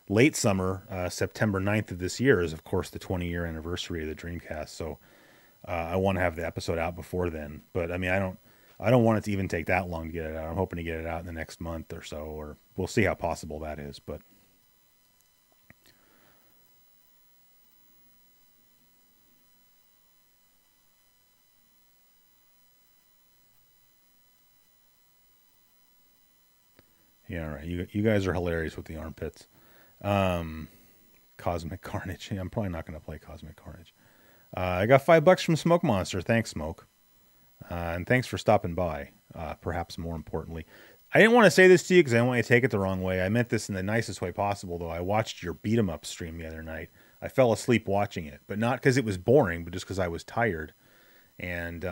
late summer, September 9th of this year is, of course, the 20-year anniversary of the Dreamcast. So I want to have the episode out before then. But, I mean, I don't want it to even take that long to get it out. I'm hoping to get it out in the next month or so, or we'll see how possible that is. But yeah, all right. You guys are hilarious with the armpits. Cosmic Carnage. I'm probably not going to play Cosmic Carnage. I got $5 from Smoke Monster. Thanks, Smoke. And thanks for stopping by, perhaps more importantly. I didn't want to say this to you because I didn't want you to take it the wrong way. I meant this in the nicest way possible, though. I watched your beat 'em up stream the other night. I fell asleep watching it, but not because it was boring, but just because I was tired. And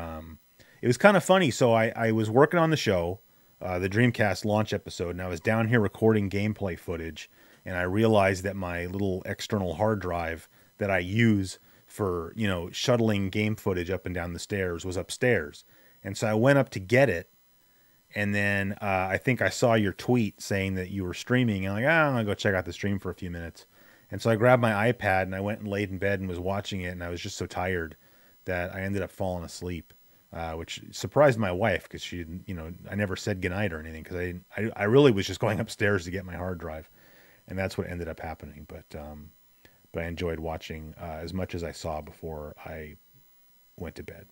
it was kind of funny. So I was working on the show, the Dreamcast launch episode, and I was down here recording gameplay footage, and I realized that my little external hard drive that I use for, you know, shuttling game footage up and down the stairs was upstairs. And so I went up to get it. And then I think I saw your tweet saying that you were streaming. And I'm like, I'm going to go check out the stream for a few minutes. And so I grabbed my iPad and I went and laid in bed and was watching it. And I was just so tired that I ended up falling asleep, which surprised my wife because she didn't, you know, I never said goodnight or anything because I really was just going upstairs to get my hard drive. And that's what ended up happening. But I enjoyed watching as much as I saw before I went to bed.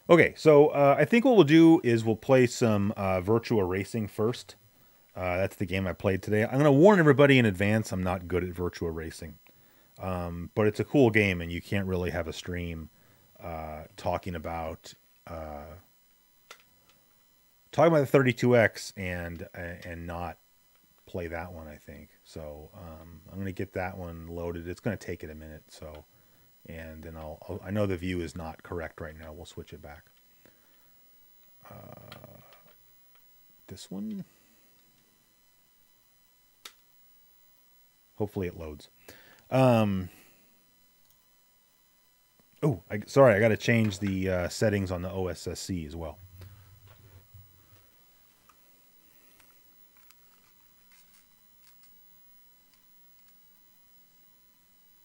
Okay, so I think what we'll do is we'll play some Virtua Racing first. That's the game I played today. I'm going to warn everybody in advance I'm not good at Virtua Racing. But it's a cool game, and you can't really have a stream talking about the 32X and not play that one, I think. So I'm going to get that one loaded. It's going to take it a minute, so... And then I know the view is not correct right now. We'll switch it back. This one. Hopefully it loads. Sorry, I got to change the settings on the OSSC as well.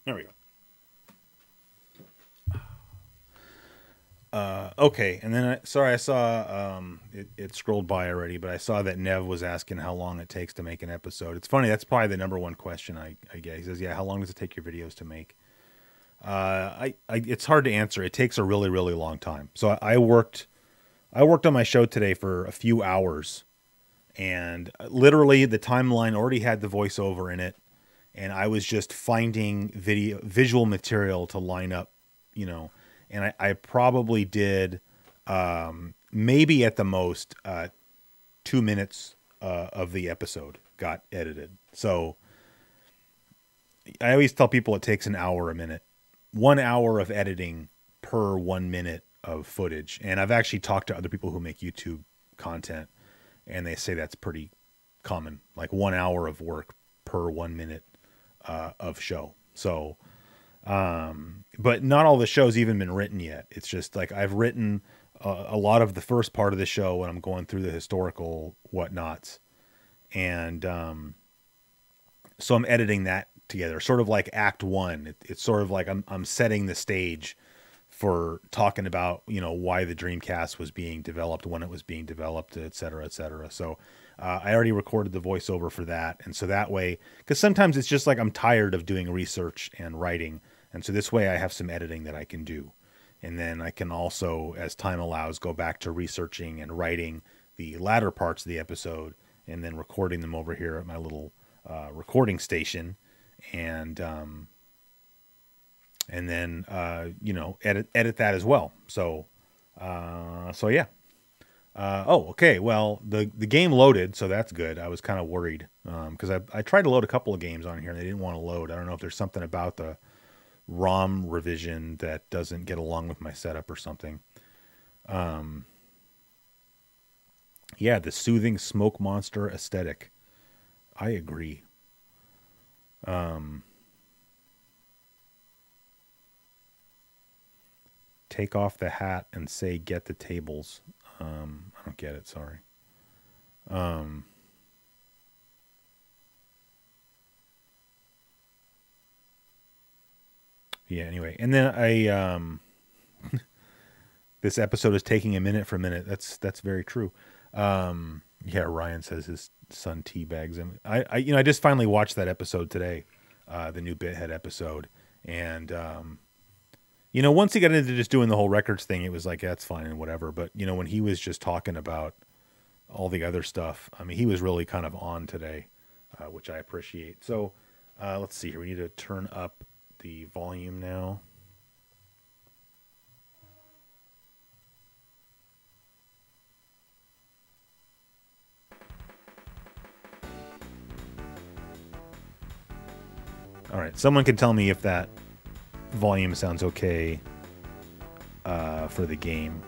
There we go. Okay, and then I saw it scrolled by already, but I saw that Nev was asking how long it takes to make an episode. It's funny, that's probably the number one question I get. He says, "Yeah, how long does it take your videos to make?" It's hard to answer. It takes a really, really long time. So I worked on my show today for a few hours, and literally the timeline already had the voiceover in it, and I was just finding visual material to line up, you know. And I probably did maybe at the most 2 minutes of the episode got edited. So I always tell people it takes an hour a minute. 1 hour of editing per 1 minute of footage. And I've actually talked to other people who make YouTube content, and they say that's pretty common. Like 1 hour of work per 1 minute of show. So... but not all the show's even been written yet. It's just like I've written a lot of the first part of the show when I'm going through the historical whatnots. And so I'm editing that together, sort of like Act 1. It's sort of like I'm setting the stage for talking about, you know, why the Dreamcast was being developed, when it was being developed, et cetera, et cetera. So I already recorded the voiceover for that. And so that way, because sometimes it's just like I'm tired of doing research and writing. And so this way I have some editing that I can do. And then I can also, as time allows, go back to researching and writing the latter parts of the episode and then recording them over here at my little recording station. And then, you know, edit that as well. So yeah. Okay. Well, the game loaded, so that's good. I was kind of worried because I tried to load a couple of games on here and they didn't want to load. I don't know if there's something about the ROM revision that doesn't get along with my setup or something. Yeah, the soothing smoke monster aesthetic. I agree. Take off the hat and say, get the tables. I don't get it. Sorry. Yeah, anyway. And then this episode is taking a minute for minute. That's very true. Yeah, Ryan says his son teabags him. I just finally watched that episode today, the new Bithead episode. And, once he got into just doing the whole records thing, it was like, yeah, that's fine and whatever. But, when he was just talking about all the other stuff, I mean, he was really kind of on today, which I appreciate. So let's see here. We need to turn up the volume now. All right, someone can tell me if that volume sounds okay for the game.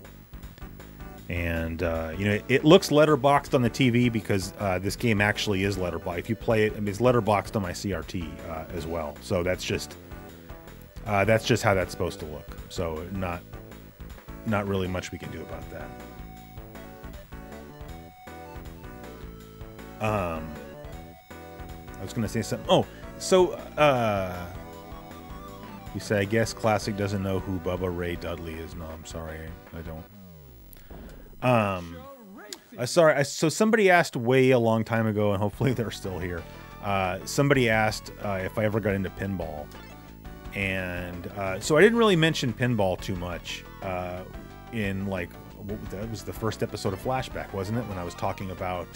And, it looks letterboxed on the TV because this game actually is letterboxed. If you play it, I mean, it's letterboxed on my CRT as well. So that's just how that's supposed to look. So not really much we can do about that. I was going to say something. Oh, so, you say, I guess Classic doesn't know who Bubba Ray Dudley is. No, I'm sorry. I don't. Sorry. So somebody asked way a long time ago, and hopefully they're still here. Somebody asked if I ever got into pinball. And so I didn't really mention pinball too much in, like, that was the first episode of Flashback, wasn't it? When I was talking about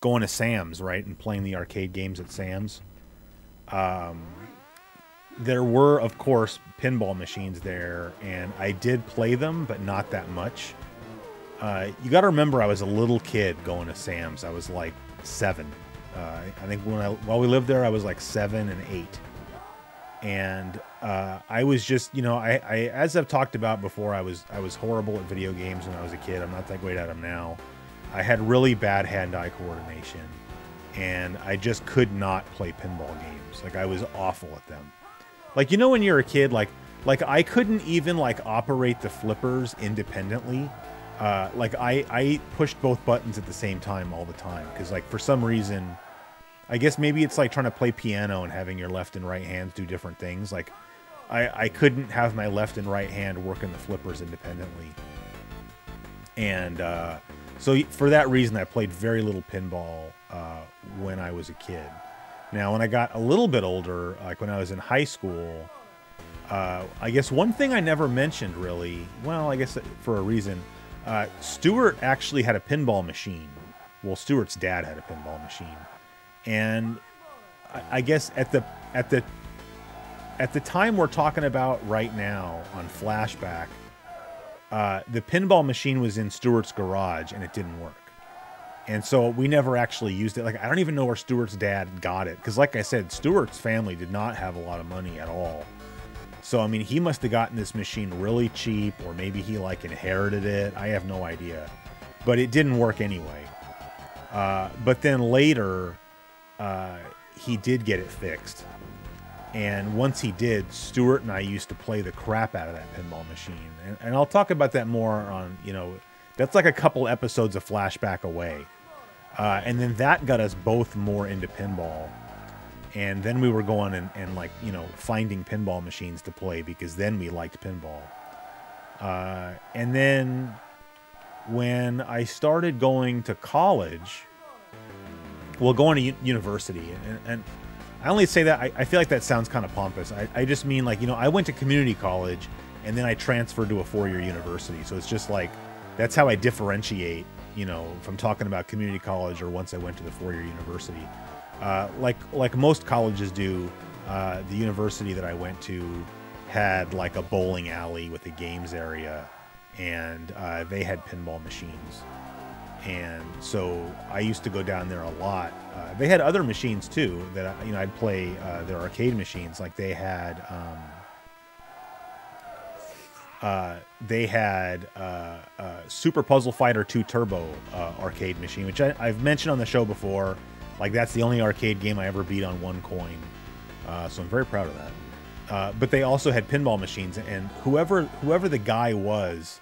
going to Sam's, right, and playing the arcade games at Sam's. There were, of course, pinball machines there, and I did play them, but not that much. You got to remember, I was a little kid going to Sam's. I was like 7. I think while we lived there, I was like 7 and 8. And I was just, I as I've talked about before, I was horrible at video games when I was a kid. I'm not that great at them now. I had really bad hand-eye coordination, and I just could not play pinball games. Like, I was awful at them. Like, when you're a kid, like I couldn't even, like, operate the flippers independently. Like, I pushed both buttons at the same time all the time. Because, like, for some reason, I guess maybe it's like trying to play piano and having your left and right hands do different things. Like, I couldn't have my left and right hand working the flippers independently. And, so for that reason, I played very little pinball when I was a kid. Now, when I got a little bit older, like when I was in high school, I guess one thing I never mentioned really, well, I guess for a reason, Stuart actually had a pinball machine. Well, Stuart's dad had a pinball machine. And I guess at the time we're talking about right now on Flashback, the pinball machine was in Stuart's garage and it didn't work. And so we never actually used it. Like, I don't even know where Stuart's dad got it. Because like I said, Stuart's family did not have a lot of money at all. So, I mean, he must have gotten this machine really cheap, or maybe he, like, inherited it. I have no idea. But it didn't work anyway. But then later, he did get it fixed. And once he did, Stuart and I used to play the crap out of that pinball machine. And I'll talk about that more on, that's like a couple episodes of Flashback away. And then that got us both more into pinball. And then we were going and like, finding pinball machines to play because then we liked pinball. And then when I started going to college, going to university, and I only say that, I feel like that sounds kind of pompous. I just mean, like, I went to community college and then I transferred to a 4-year university. So it's just like, that's how I differentiate, from talking about community college or once I went to the 4-year university. Like most colleges do, the university that I went to had like a bowling alley with a games area, and they had pinball machines. And so I used to go down there a lot. They had other machines too that I'd play their arcade machines. Like they had Super Puzzle Fighter 2 Turbo arcade machine, which I've mentioned on the show before. Like that's the only arcade game I ever beat on one coin. So I'm very proud of that. But they also had pinball machines, and whoever the guy was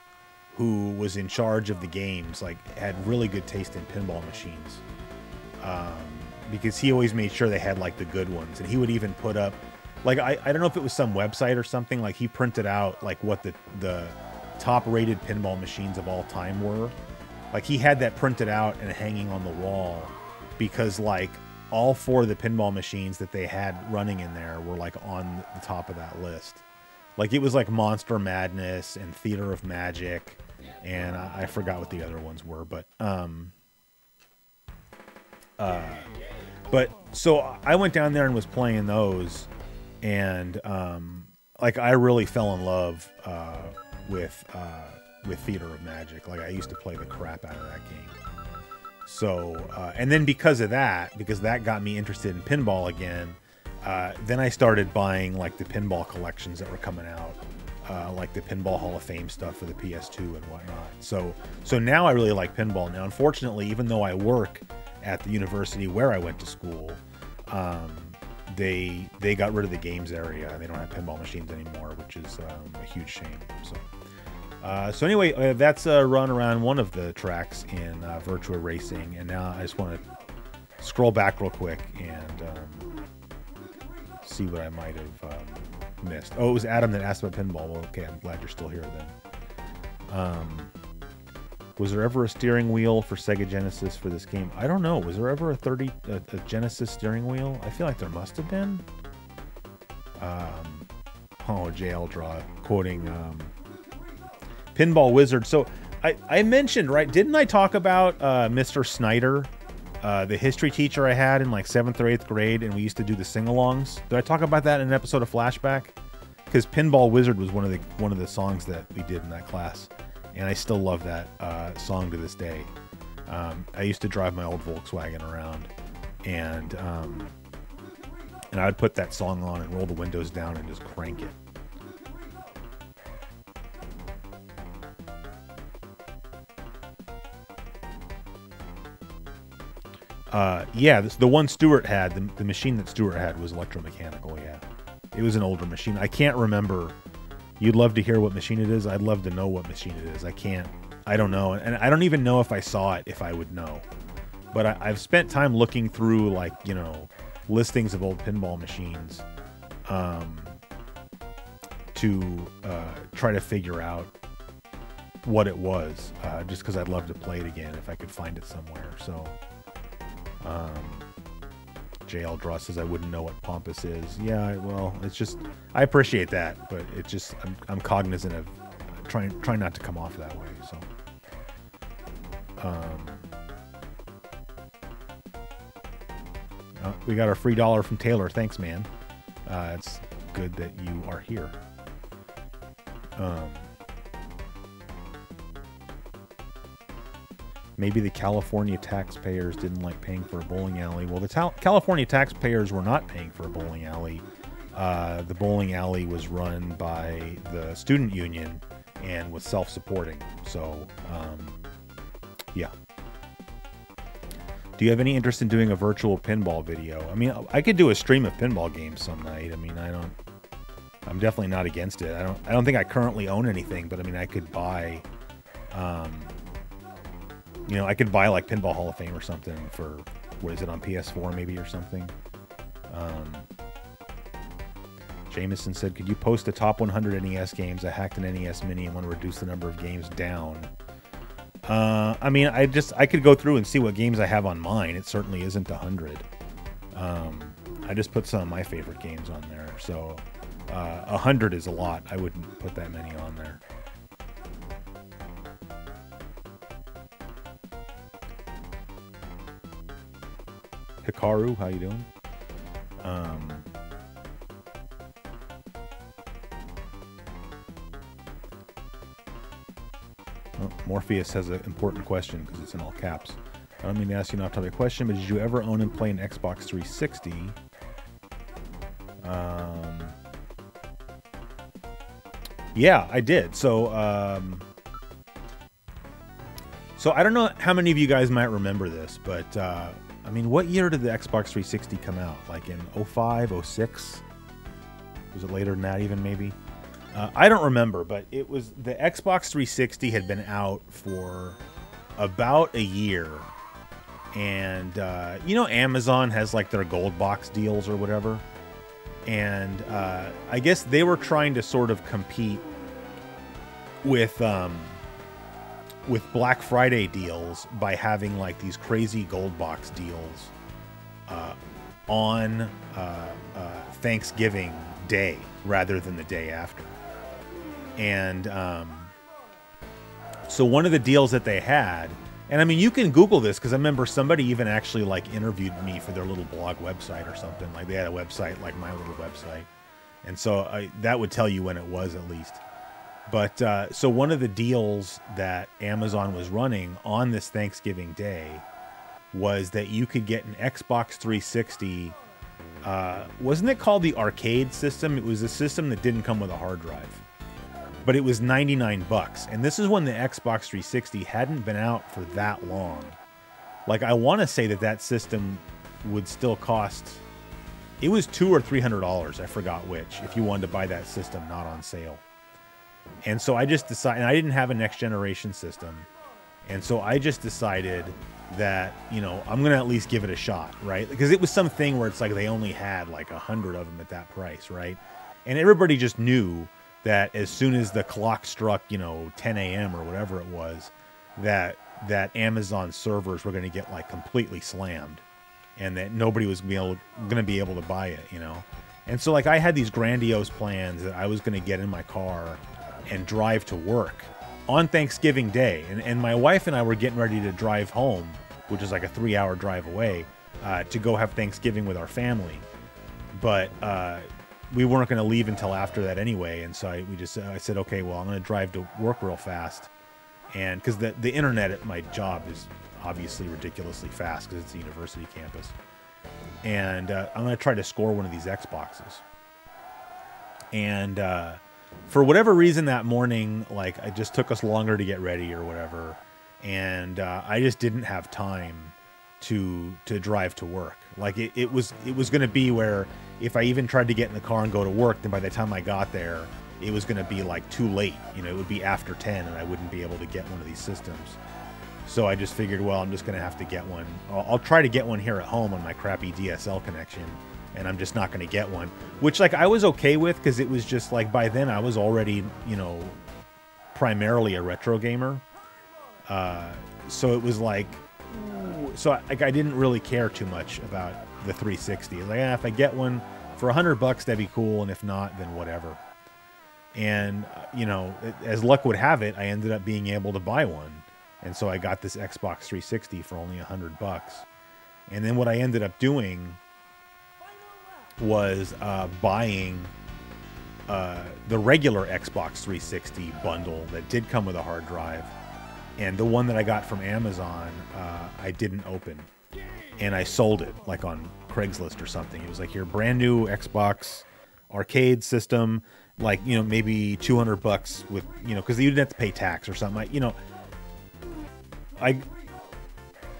who was in charge of the games, like, had really good taste in pinball machines. Because he always made sure they had like the good ones, and he would even put up like I don't know if it was some website or something. Like he printed out like what the top rated pinball machines of all time were. Like he had that printed out and hanging on the wall because like all 4 of the pinball machines that they had running in there were like on the top of that list. Like it was like Monster Madness and Theater of Magic, and I forgot what the other ones were, but so I went down there and was playing those, and like I really fell in love with Theater of Magic. Like I used to play the crap out of that game. So and then because that got me interested in pinball again. Then I started buying like the pinball collections that were coming out, like the Pinball Hall of Fame stuff for the PS2 and whatnot. So now I really like pinball. Now, unfortunately, even though I work at the university where I went to school, they got rid of the games area. They don't have pinball machines anymore, which is a huge shame. So anyway, that's a run around one of the tracks in Virtua Racing, and now I just want to scroll back real quick and see what I might have missed. Oh, it was Adam that asked about pinball. Well, okay, I'm glad you're still here then. Was there ever a steering wheel for Sega Genesis for this game? I don't know. Was there ever a Genesis steering wheel? I feel like there must have been. Oh, JL Draw quoting Pinball Wizard. So I mentioned, right? Didn't I talk about Mr. Snyder? The history teacher I had in like 7th or 8th grade, and we used to do the sing-alongs. Did I talk about that in an episode of Flashback? Because Pinball Wizard was one of the songs that we did in that class, and I still love that song to this day. I used to drive my old Volkswagen around, and I would put that song on and roll the windows down and just crank it. Yeah, the one Stuart had, the machine that Stuart had was electromechanical, yeah. It was an older machine. I can't remember. You'd love to hear what machine it is? I'd love to know what machine it is. I don't know. And I don't even know if I saw it, if I would know. But I've spent time looking through, like, you know, listings of old pinball machines to try to figure out what it was, just because I'd love to play it again if I could find it somewhere, so... JL Draw says I wouldn't know what Pompous is. Yeah, well, it's just, I appreciate that, but it's just, I'm cognizant of trying not to come off that way, so. We got our free $1 from Taylor. Thanks, man. It's good that you are here. Maybe the California taxpayers didn't like paying for a bowling alley. Well, the California taxpayers were not paying for a bowling alley. The bowling alley was run by the student union and was self-supporting. So, yeah. Do you have any interest in doing a virtual pinball video? I mean, I could do a stream of pinball games some night. I mean, I'm definitely not against it. I don't think I currently own anything, but I mean, I could buy, you know, I could buy like Pinball Hall of Fame or something for, what is it, on PS4 maybe or something. Jameson said, could you post the top 100 NES games? I hacked an NES Mini and want to reduce the number of games down. I mean, I could go through and see what games I have on mine. It certainly isn't 100. I just put some of my favorite games on there. So 100 is a lot. I wouldn't put that many on there. Hikaru, how you doing? Morpheus has an important question because it's in all caps. I don't mean to ask you an off-topic question, but did you ever own and play an Xbox 360? Yeah, I did. So I don't know how many of you guys might remember this, but I mean, what year did the Xbox 360 come out? Like in 05, 06? Was it later than that even, maybe? I don't remember, but it was, the Xbox 360 had been out for about a year. And, you know, Amazon has like their gold box deals or whatever. And I guess they were trying to sort of compete with Black Friday deals by having like these crazy gold box deals on Thanksgiving Day rather than the day after. And so one of the deals that they had, and I mean, you can Google this because I remember somebody even actually like interviewed me for their little blog website or something. Like they had a website like my little website. And so that would tell you when it was at least. But so one of the deals that Amazon was running on this Thanksgiving Day was that you could get an Xbox 360. Wasn't it called the arcade system? It was a system that didn't come with a hard drive. But it was $99. And this is when the Xbox 360 hadn't been out for that long. Like, I want to say that that system would still cost... It was $200 or $300, I forgot which, if you wanted to buy that system not on sale. And so I just decided... And I didn't have a next-generation system. And so I just decided that, you know, I'm going to at least give it a shot, right? Because it was something where it's like they only had like 100 of them at that price, right? And everybody just knew that as soon as the clock struck, you know, 10 a.m. or whatever it was, that Amazon servers were going to get like completely slammed, and that nobody was going to be able to buy it, you know. And so like I had these grandiose plans that I was going to get in my car and drive to work on Thanksgiving Day, and my wife and I were getting ready to drive home, which is like a 3-hour drive away, to go have Thanksgiving with our family, but we weren't going to leave until after that anyway. And so I said, okay, well, I'm going to drive to work real fast. And because the internet at my job is obviously ridiculously fast because it's a university campus. And I'm going to try to score one of these Xboxes. And for whatever reason that morning, like it just took us longer to get ready or whatever. And I just didn't have time to drive to work. Like it was going to be where if I even tried to get in the car and go to work, then by the time I got there, it was going to be like too late. You know, it would be after 10 and I wouldn't be able to get one of these systems. So I just figured, well, I'm just going to have to get one. I'll try to get one here at home on my crappy DSL connection, and I'm just not going to get one, which like I was okay with because it was just like by then I was already, you know, primarily a retro gamer. So it was like, so I didn't really care too much about the 360. Like, if I get one for $100, that'd be cool, and if not, then whatever. And you know, as luck would have it, I ended up being able to buy one, and so I got this Xbox 360 for only $100. And then what I ended up doing was buying the regular Xbox 360 bundle that did come with a hard drive. And the one that I got from Amazon, I didn't open. And I sold it, like on Craigslist or something. It was like your brand new Xbox arcade system, like, you know, maybe $200 with, you know, because you didn't have to pay tax or something. You know, I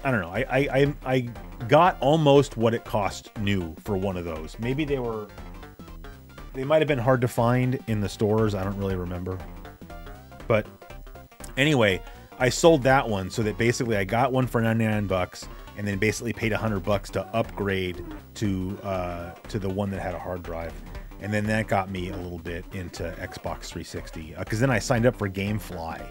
don't know. I got almost what it cost new for one of those. Maybe they might have been hard to find in the stores. I don't really remember. But anyway, I sold that one so that basically I got one for $99 and then basically paid $100 to upgrade to the one that had a hard drive. And then that got me a little bit into Xbox 360 because then I signed up for GameFly,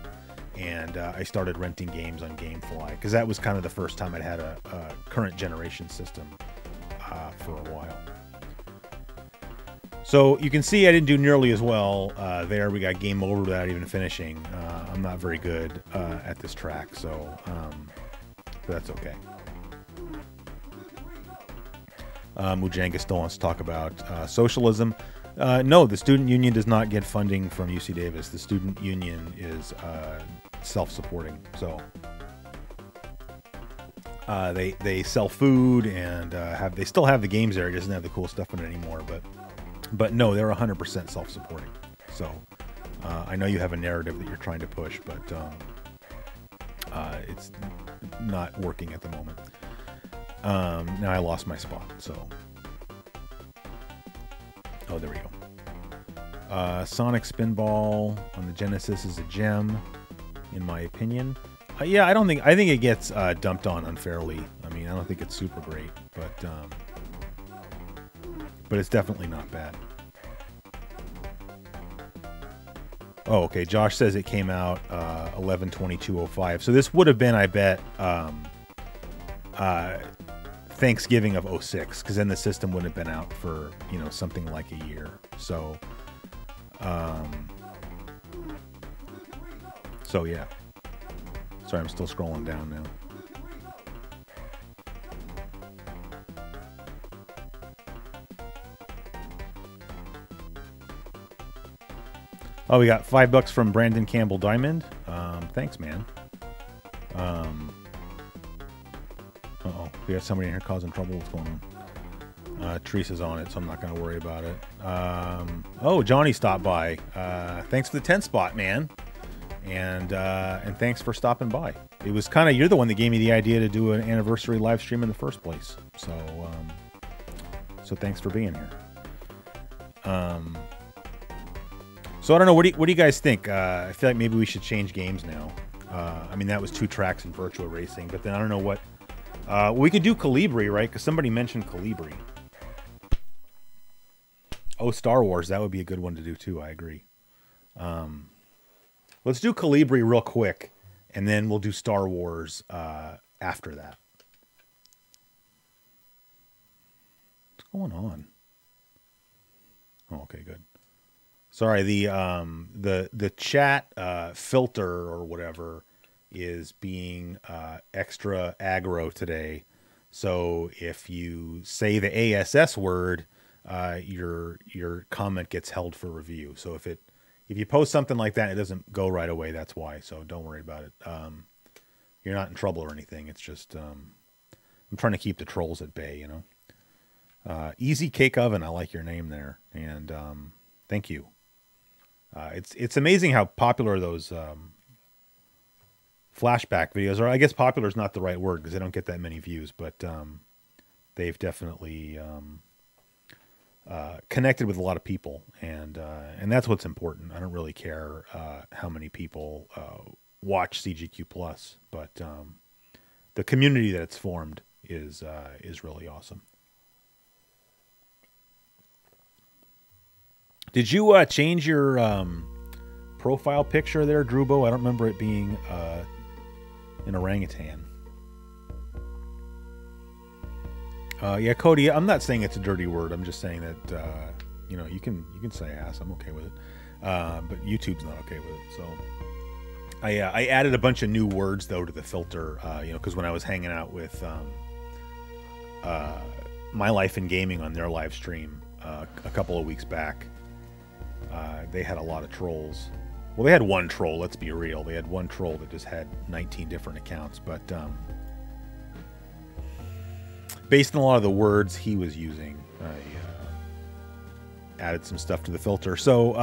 and I started renting games on GameFly because that was kind of the first time I'd had a current generation system for a while. So you can see I didn't do nearly as well there. We got game over without even finishing. I'm not very good at this track, so but that's okay. Mujanga still wants to talk about socialism. No, the student union does not get funding from UC Davis. The student union is self-supporting. So they sell food and they still have the games there. It doesn't have the cool stuff in it anymore, but no, they're 100% self-supporting. So I know you have a narrative that you're trying to push, but it's not working at the moment. Now I lost my spot, so... Oh, there we go. Sonic Spinball on the Genesis is a gem, in my opinion. Yeah, I think it gets but it's definitely not bad. Oh, okay. Josh says it came out 11/22/05. So this would have been, I bet, Thanksgiving of 06, because then the system would have been out for, you know, something like a year. So, yeah. Sorry, I'm still scrolling down now. Oh, we got $5 from Brandon Campbell Diamond. Thanks, man. Uh-oh, we got somebody in here causing trouble. What's going on? Teresa's on it, so I'm not going to worry about it. Oh, Johnny stopped by. Thanks for the 10 spot, man. And thanks for stopping by. It was kind of, you're the one that gave me the idea to do an anniversary live stream in the first place. So, so thanks for being here. So I don't know. What do you guys think? I feel like maybe we should change games now. I mean, that was 2 tracks in Virtua Racing, but then I don't know what. We could do Calibri, right? Because somebody mentioned Calibri. Oh, Star Wars. That would be a good one to do too. I agree. Let's do Calibri real quick, and then we'll do Star Wars after that. What's going on? Oh, okay, good. Sorry, the chat filter or whatever is being extra aggro today. So if you say the ASS word, your comment gets held for review. So if you post something like that, it doesn't go right away. That's why. So don't worry about it. You're not in trouble or anything. It's just I'm trying to keep the trolls at bay. You know. Easy Cake Oven. I like your name there, and thank you. It's amazing how popular those flashback videos are. I guess popular is not the right word because they don't get that many views, but they've definitely connected with a lot of people, and that's what's important. I don't really care how many people watch CGQ Plus, but the community that it's formed is really awesome. Did you change your profile picture there, Drubo? I don't remember it being an orangutan. Yeah, Cody, I'm not saying it's a dirty word. I'm just saying that you know, you can say ass. I'm okay with it, but YouTube's not okay with it. So I added a bunch of new words though to the filter. You know, because when I was hanging out with My Life in Gaming on their live stream a couple of weeks back. They had a lot of trolls. Well, they had one troll, let's be real. They had one troll that just had 19 different accounts. But based on a lot of the words he was using, I added some stuff to the filter. So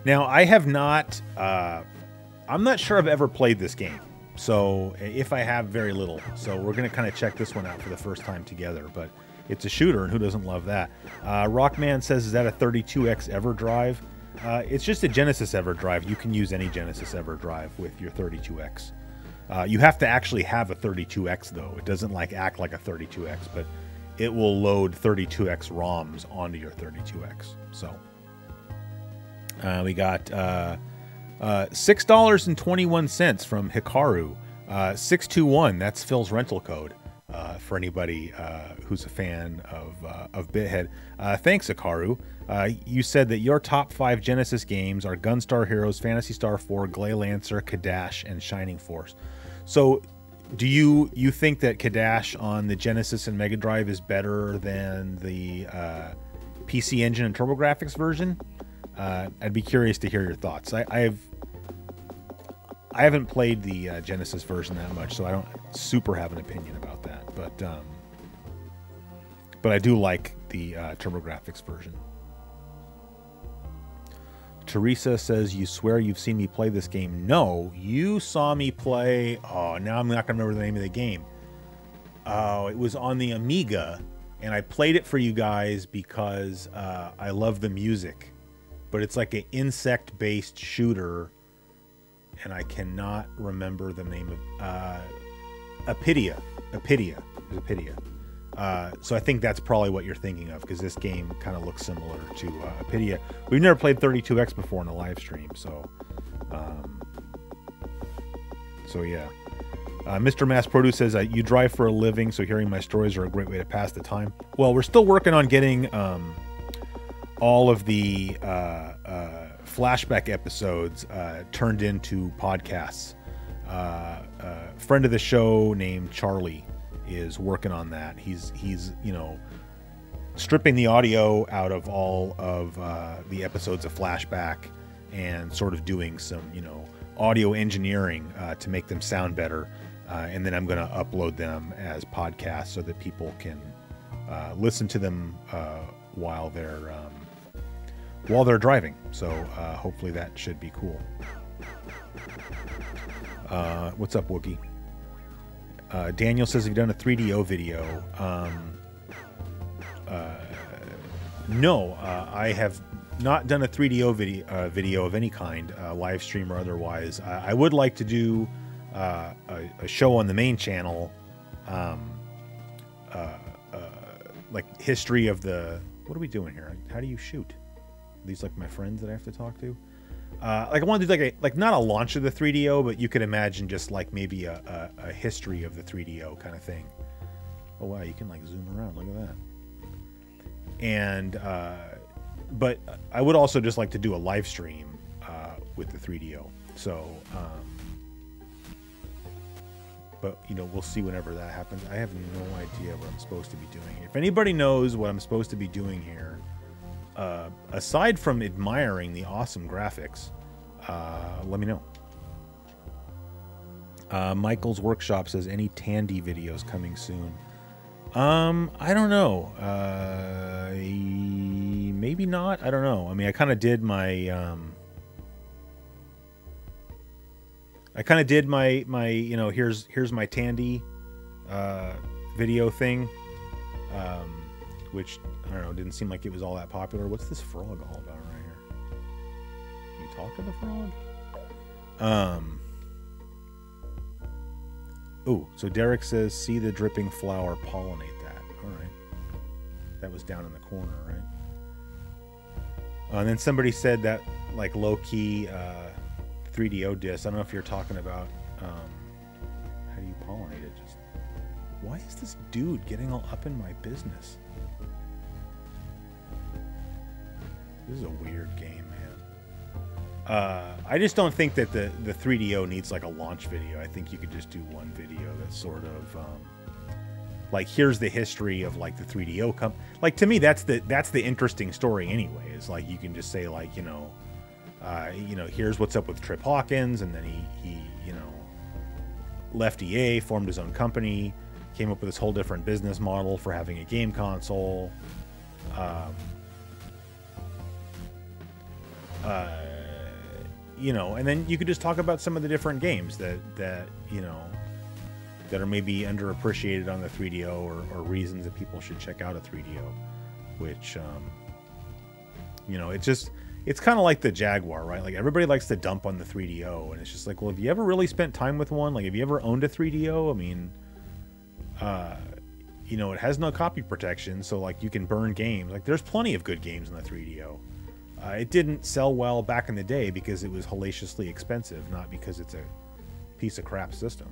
now I have not... I'm not sure I've ever played this game. So if I have, very little. So we're going to kind of check this one out for the first time together. But it's a shooter, and who doesn't love that? Rockman says, is that a 32X EverDrive? It's just a Genesis EverDrive. You can use any Genesis EverDrive with your 32X. You have to actually have a 32X, though. It doesn't act like a 32X, but it will load 32X ROMs onto your 32X. So we got $6.21 from Hikaru. 621, that's Phil's rental code. For anybody who's a fan of Bithead. Thanks, Hikaru. You said that your top 5 Genesis games are Gunstar Heroes, Phantasy Star 4, Glay Lancer, Kadash, and Shining Force. So do you think that Kadash on the Genesis and Mega Drive is better than the PC Engine and TurboGrafx version? I'd be curious to hear your thoughts. I haven't played the Genesis version that much, so I don't super have an opinion about that. But I do like the TurboGrafx version. Teresa says, you swear you've seen me play this game. No, you saw me play... Oh, now I'm not going to remember the name of the game. Oh, it was on the Amiga, and I played it for you guys because I love the music. But it's like an insect-based shooter... and I cannot remember the name of Apidia. Apidia. So I think that's probably what you're thinking of, because this game kind of looks similar to Apidia. We've never played 32X before in a live stream, so yeah. Mr. Mass Produce says, you drive for a living, so hearing my stories are a great way to pass the time. Well, we're still working on getting all of the flashback episodes turned into podcasts. Friend of the show named Charlie is working on that. He's you know, stripping the audio out of all of the episodes of flashback and sort of doing some, you know, audio engineering to make them sound better, and then I'm going to upload them as podcasts so that people can listen to them while they're driving. So hopefully that should be cool. What's up, Wookie? Daniel says, have you done a 3DO video? No, I have not done a 3DO video of any kind, live stream or otherwise. I would like to do a show on the main channel, like history of the... What are we doing here? How do you shoot? Are these like my friends that I have to talk to? Like I want to do like not a launch of the 3DO, but you could imagine just like maybe a history of the 3DO kind of thing. Oh wow, you can like zoom around. Look at that. And but I would also just like to do a live stream with the 3DO. So, but you know, we'll see whenever that happens. I have no idea what I'm supposed to be doing. If anybody knows what I'm supposed to be doing here, aside from admiring the awesome graphics, let me know. Michael's Workshop says, any Tandy videos coming soon? I don't know. Maybe not. I don't know. I mean, I kind of did my, you know, here's my Tandy, video thing, which, I don't know, didn't seem like it was all that popular. What's this frog all about right here? Can you talk to the frog? Oh, so Derek says, see the dripping flower, pollinate that. All right. That was down in the corner, right? And then somebody said that, like, low-key 3DO disc. I don't know if you're talking about how do you pollinate it. Just why is this dude getting all up in my business? This is a weird game, man. I just don't think that the 3DO needs like a launch video. I think you could just do one video that's sort of like, here's the history of like the 3DO like, to me that's the interesting story anyway. Is like, you can just say like, you know, here's what's up with Trip Hawkins, and then he you know, left EA, formed his own company, came up with this whole different business model for having a game console. You know, and then you could just talk about some of the different games that you know, that are maybe underappreciated on the 3DO, or reasons that people should check out a 3DO, which, you know, it's kind of like the Jaguar, right? Like, everybody likes to dump on the 3DO, and it's just like, well, have you ever really spent time with one? Like, have you ever owned a 3DO? I mean, you know, it has no copy protection, so like, you can burn games. Like, there's plenty of good games in the 3DO. It didn't sell well back in the day because it was hellaciously expensive, not because it's a piece of crap system.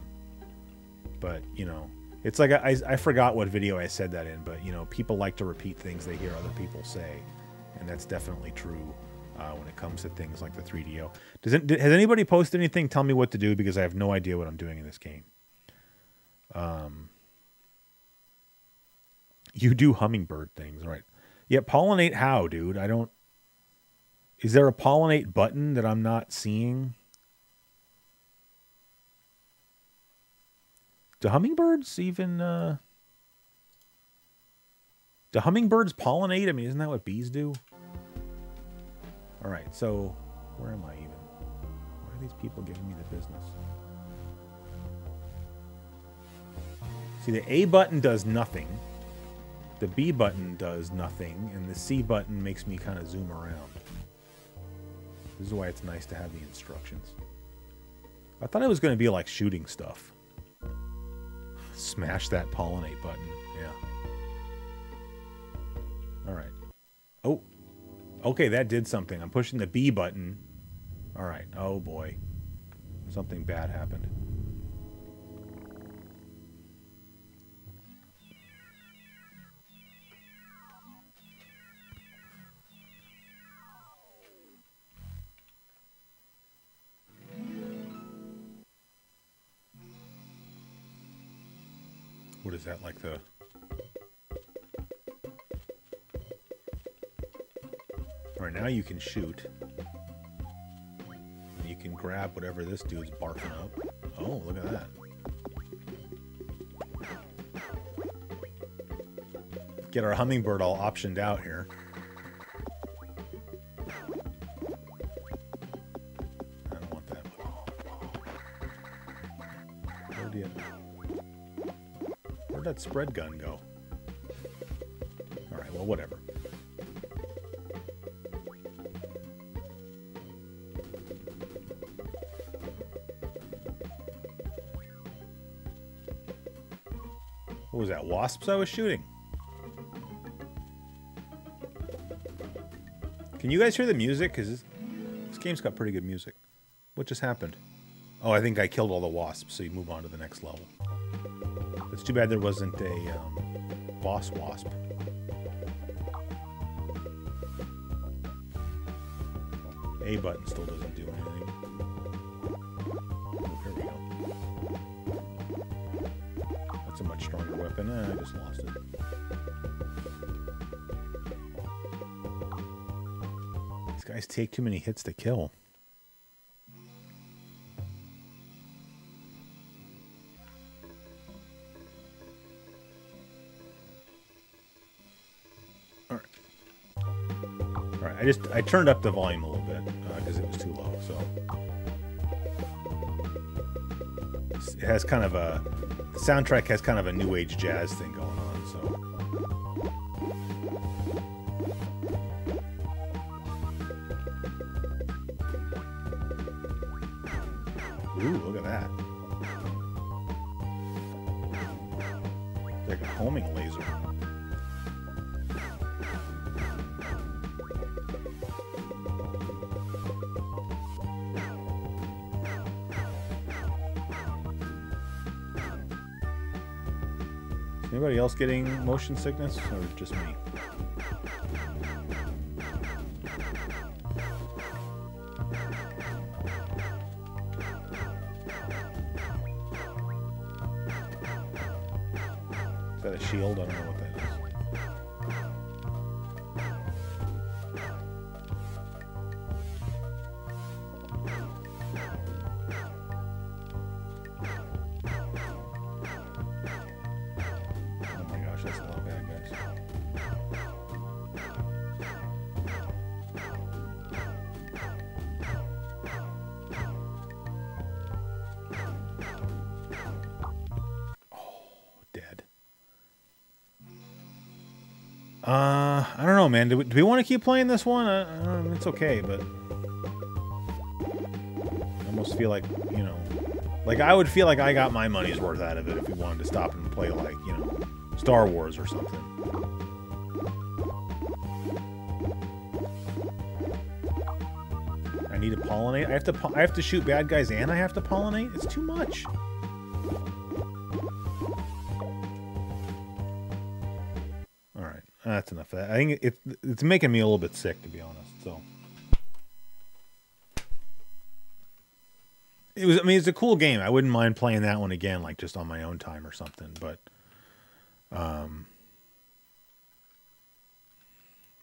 But, you know, it's like, I forgot what video I said that in, but, you know, people like to repeat things they hear other people say, and that's definitely true when it comes to things like the 3DO. Has anybody posted anything? Tell me what to do, because I have no idea what I'm doing in this game. You do Hummingbird things, right? Yeah, pollinate how, dude? I don't... Is there a pollinate button that I'm not seeing? Do hummingbirds even... Do hummingbirds pollinate? I mean, isn't that what bees do? All right, so where am I even? Why are these people giving me the business? See, the A button does nothing. The B button does nothing. And the C button makes me kind of zoom around. This is why it's nice to have the instructions. I thought it was going to be like shooting stuff. Smash that pollinate button. Yeah. All right. Oh, okay, that did something. I'm pushing the B button. All right. Oh, boy. Something bad happened. What is that, like the... All right, now you can shoot. And you can grab whatever this dude's barking up. Oh, look at that. Get our Hummingbird all optioned out here. I don't want that. Where'd that spread gun go? All right, well, whatever. What was that, wasps I was shooting? Can you guys hear the music? Because this game's got pretty good music. What just happened? Oh, I think I killed all the wasps, so you move on to the next level. It's too bad there wasn't a boss wasp. A button still doesn't do anything. Oh, here we go. That's a much stronger weapon. I just lost it. These guys take too many hits to kill. I turned up the volume a little bit because it was too low. So it has kind of a, the soundtrack has kind of a new age jazz thing going on. So, ooh, look at that! It's like a homing laser. Anybody else getting motion sickness, or just me? Is that a shield? I don't know what that is. I don't know, man. Do we want to keep playing this one? It's okay, but I almost feel like, you know, like I would feel like I got my money's worth out of it if we wanted to stop and play, like, you know, Star Wars or something. I need to pollinate. I have to shoot bad guys and I have to pollinate. It's too much. That's enough of that. I think it's making me a little bit sick, to be honest. So it was. I mean, it's a cool game. I wouldn't mind playing that one again, like just on my own time or something. But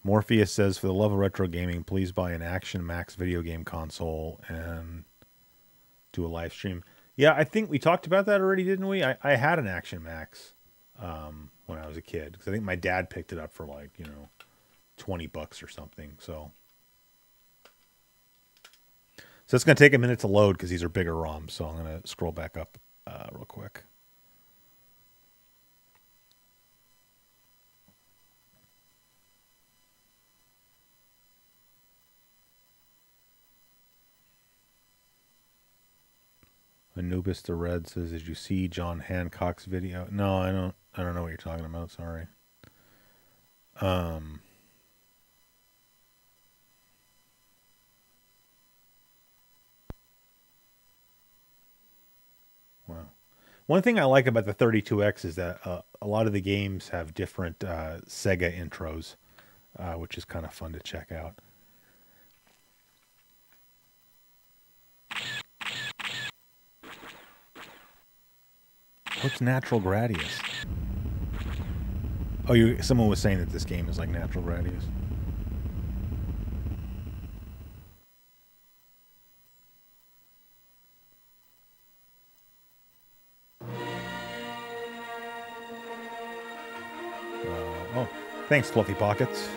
Morpheus says, for the love of retro gaming, please buy an Action Max video game console and do a live stream. Yeah, I think we talked about that already, didn't we? I had an Action Max. When I was a kid, because I think my dad picked it up for, like, you know, $20 or something. So it's going to take a minute to load because these are bigger ROMs. So I'm going to scroll back up real quick. Anubis the Red says, did you see John Hancock's video? No, I don't know what you're talking about. Sorry. One thing I like about the 32X is that a lot of the games have different Sega intros, which is kind of fun to check out. What's Natural Gradius? Oh, someone was saying that this game is like Natural Gradius. Oh, thanks, Fluffy Pockets.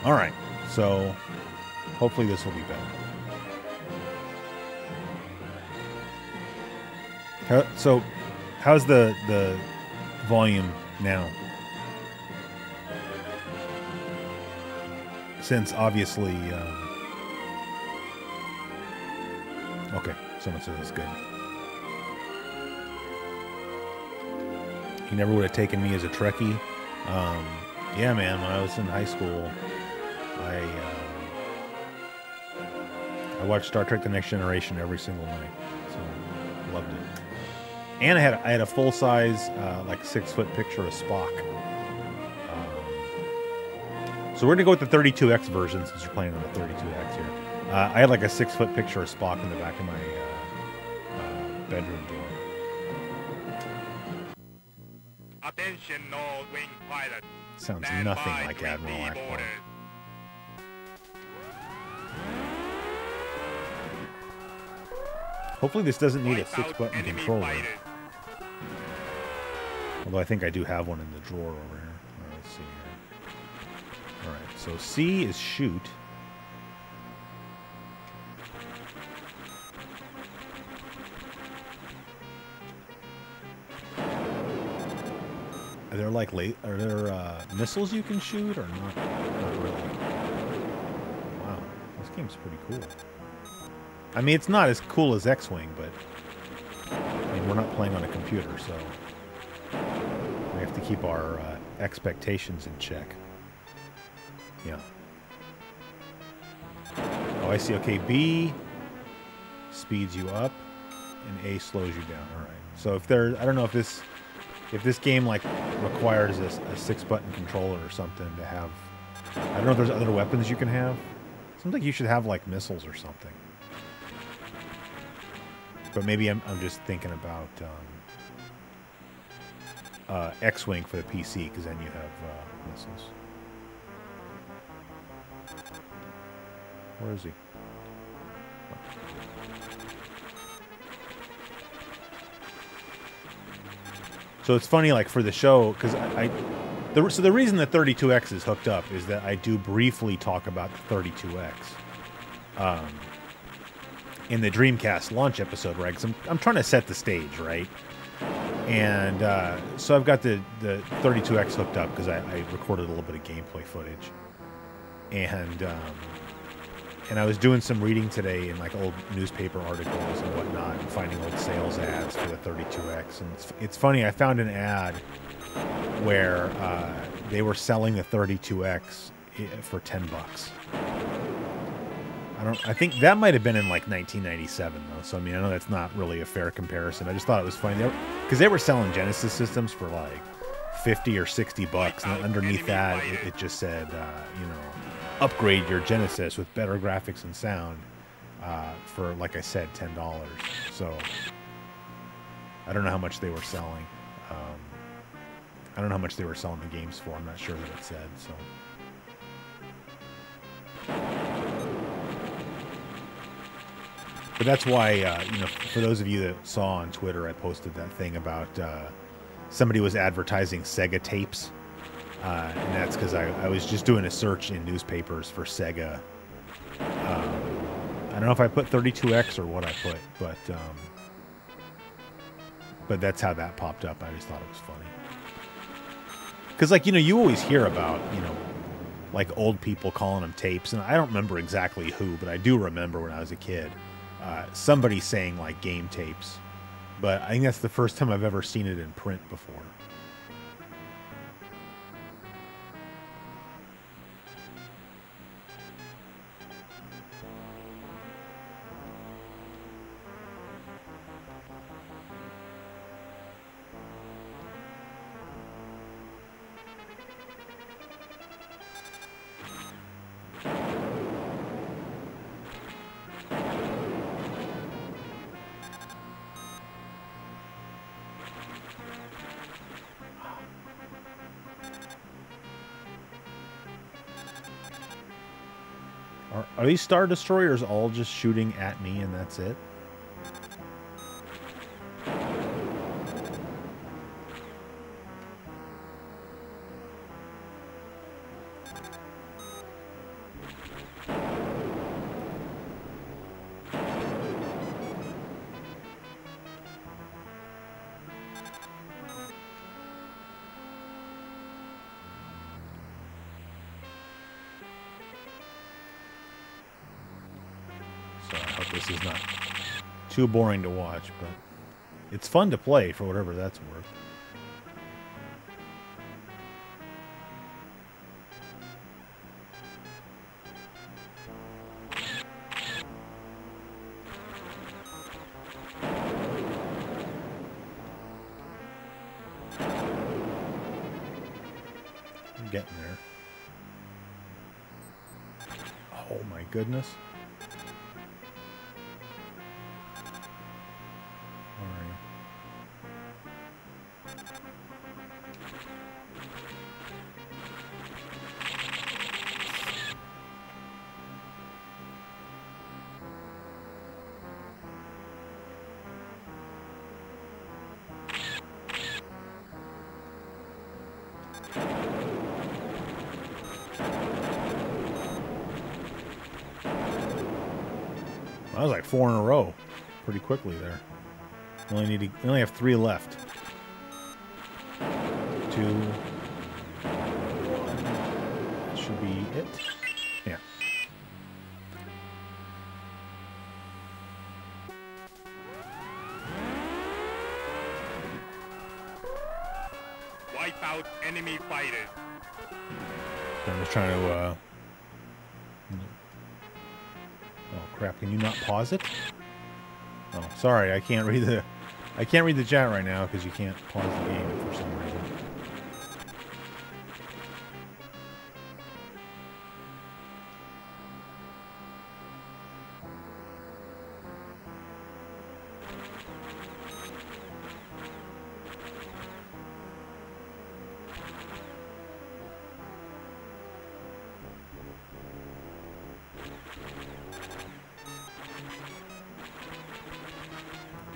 All right, so hopefully this will be better. So, how's the volume now? Since obviously, okay, someone says it's good. He never would have taken me as a Trekkie. Yeah, man, when I was in high school, I watched Star Trek: The Next Generation every single night, so loved it. And I had a full size like 6-foot picture of Spock. So we're gonna go with the 32X version since you're playing on the 32X here. I had like a 6-foot picture of Spock in the back of my bedroom door. Attention, all wing pilots. Sounds nothing like Admiral Akbar. Hopefully this doesn't need a 6-button controller. Although I think I do have one in the drawer over here. Right, let's see here. Alright, so C is shoot. Are there like missiles you can shoot or not? Not really. Wow, this game's pretty cool. I mean, it's not as cool as X-Wing, but I mean, we're not playing on a computer, so we have to keep our expectations in check. Yeah. Oh, I see. Okay, B speeds you up, and A slows you down. All right. So if there, I don't know if this game like requires a 6-button controller or something to have. I don't know if there's other weapons you can have. Seems like you should have like missiles or something. But maybe I'm just thinking about X-Wing for the PC, because then you have missiles. Where is he? So it's funny, like for the show, because so the reason the 32X is hooked up is that I do briefly talk about the 32X. In the Dreamcast launch episode, right? Because I'm trying to set the stage, right? And so I've got the 32X hooked up because I recorded a little bit of gameplay footage. And I was doing some reading today in like old newspaper articles and whatnot, and finding old sales ads for the 32X. And it's funny, I found an ad where they were selling the 32X for $10. I think that might have been in like 1997 though. So I mean, I know that's not really a fair comparison. I just thought it was funny because they were selling Genesis systems for like $50 or $60, and underneath that it just said, you know, upgrade your Genesis with better graphics and sound for, like I said, $10. So I don't know how much they were selling. I don't know how much they were selling the games for. I'm not sure that it said. So. But that's why, you know, for those of you that saw on Twitter, I posted that thing about somebody was advertising Sega tapes. And that's because I was just doing a search in newspapers for Sega. I don't know if I put 32X or what I put, but that's how that popped up. I just thought it was funny. Because, like, you know, you always hear about, you know, like old people calling them tapes. And I don't remember exactly who, but I do remember when I was a kid. Somebody saying like game tapes, but I think that's the first time I've ever seen it in print before. Are these Star Destroyers all just shooting at me and that's it? This is not too boring to watch, but it's fun to play for whatever that's worth. I'm getting there. Oh my goodness. That was like 4 in a row, pretty quickly there. We only have 3 left. 2, 1. That should be it. Yeah. Wipe out enemy fighters. I'm just trying to. Oh crap! Can you not pause it? Oh, sorry, I can't read the chat right now because you can't pause the game for some reason.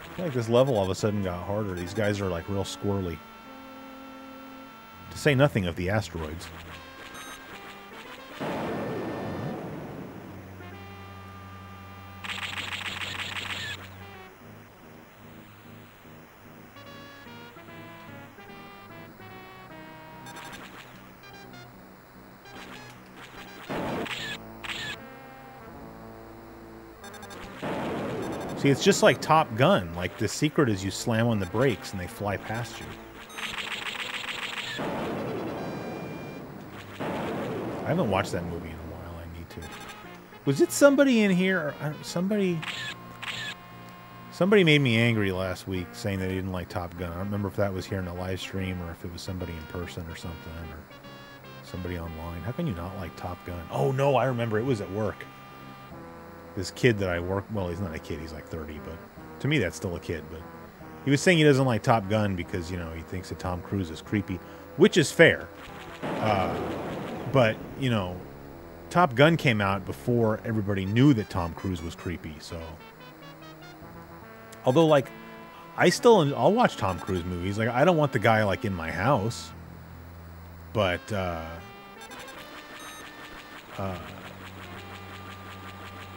I feel like this level all of a sudden got harder. These guys are like real squirrely. To say nothing of the asteroids. See, it's just like Top Gun. Like, the secret is you slam on the brakes and they fly past you. I haven't watched that movie in a while. I need to. Was it somebody in here? Somebody made me angry last week saying they didn't like Top Gun. I don't remember if that was here in the live stream or if it was somebody in person or something, or somebody online. How can you not like Top Gun? Oh, no, I remember. It was at work. This kid that I work, well, he's not a kid, he's like 30, but to me that's still a kid. But he was saying he doesn't like Top Gun because, you know, he thinks that Tom Cruise is creepy, which is fair. But, you know, Top Gun came out before everybody knew that Tom Cruise was creepy, so. Although, like, I'll watch Tom Cruise movies. Like, I don't want the guy, like, in my house. But, I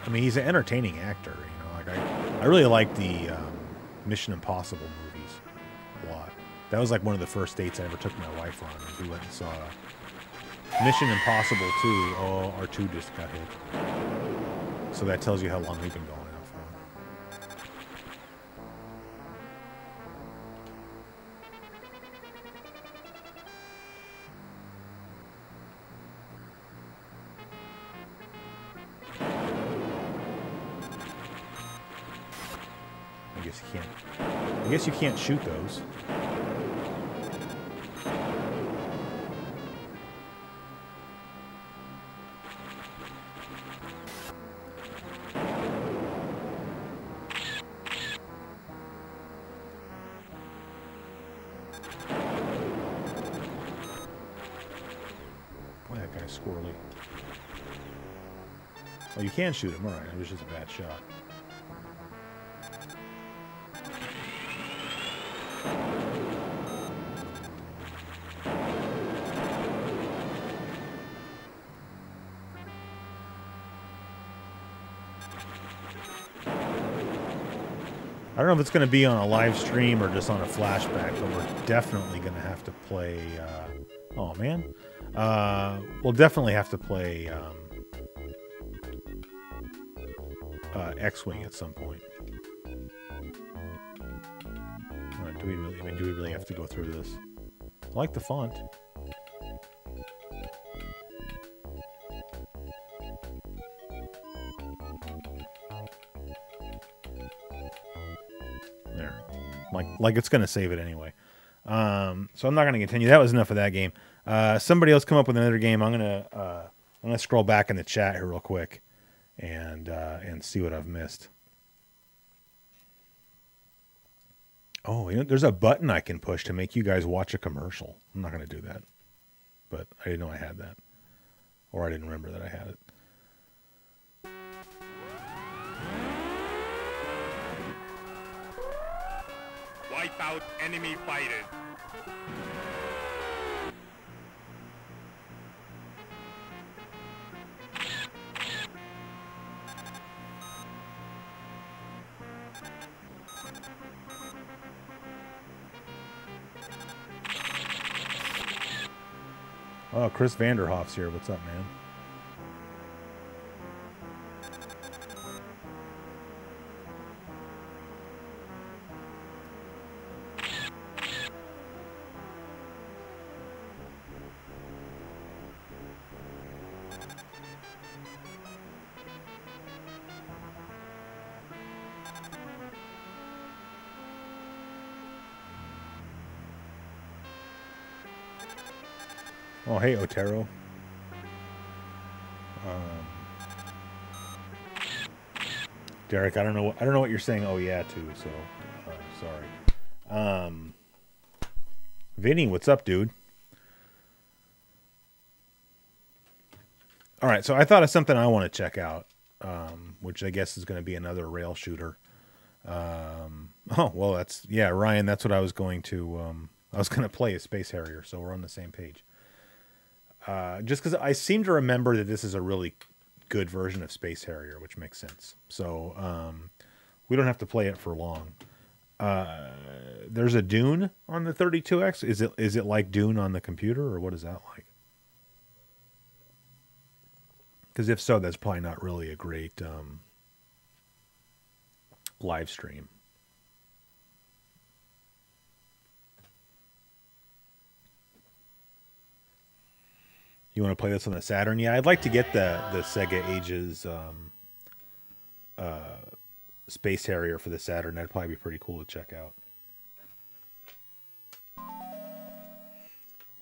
mean, he's an entertaining actor, you know. Like, I really like the Mission Impossible movies a lot. That was like one of the first dates I ever took my wife on. We went and saw Mission Impossible 2. Oh, R2 just got hit. So that tells you how long we've been going out for. I guess you can't shoot those. Boy, that guy's squirrely. Oh, you can shoot him. All right, it was just a bad shot. I don't know if it's going to be on a live stream or just on a flashback, but we're definitely going to have to play... oh, man. We'll definitely have to play X-Wing at some point. All right, do we really have to go through this? I like the font. There. Like it's going to save it anyway. So I'm not going to continue. That was enough of that game. Somebody else come up with another game. I'm gonna scroll back in the chat here real quick and see what I've missed. Oh, you know, there's a button I can push to make you guys watch a commercial. I'm not going to do that, but I didn't know I had that, or I didn't remember that I had it. Wipe out enemy fighters. Oh, Chris Vanderhoff's here. What's up, man? Oh, hey, Otero. Derek, I don't know what you're saying. Oh yeah, to. So sorry. Vinny, what's up, dude? All right, so I thought of something I want to check out, which I guess is going to be another rail shooter. Oh well, Ryan. That's what I was going to. I was going to play a Space Harrier, so we're on the same page. Just because I seem to remember that this is a really good version of Space Harrier, which makes sense. So we don't have to play it for long. There's a Dune on the 32X. Is it like Dune on the computer, or what is that like? Because if so, that's probably not really a great live stream. You want to play this on the Saturn? Yeah, I'd like to get the Sega Ages Space Harrier for the Saturn. That'd probably be pretty cool to check out.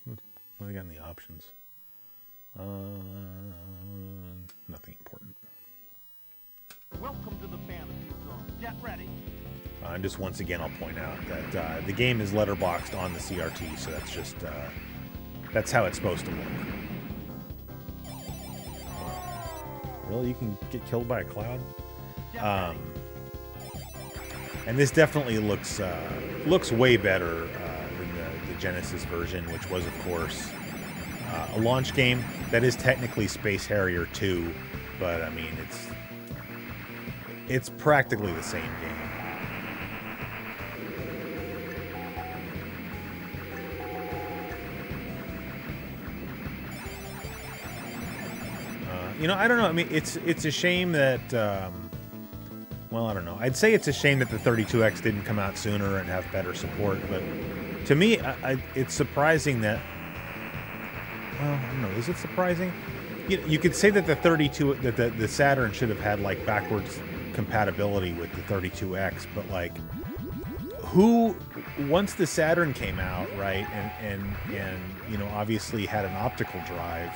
What do they got in the options? Nothing important. Welcome to the fantasy zone. Get ready. And just once again, I'll point out that the game is letterboxed on the CRT, so that's just that's how it's supposed to look. Really, you can get killed by a cloud? And this definitely looks way better than the Genesis version, which was, of course, a launch game. That is technically Space Harrier 2, but I mean, it's practically the same game. You know, I don't know. I mean, it's a shame that, well, I don't know. I'd say it's a shame that the 32X didn't come out sooner and have better support. But to me, it's surprising that, well, I don't know. Is it surprising? You could say that the Saturn should have had like backwards compatibility with the 32X, but like, once the Saturn came out, right, and you know, obviously had an optical drive,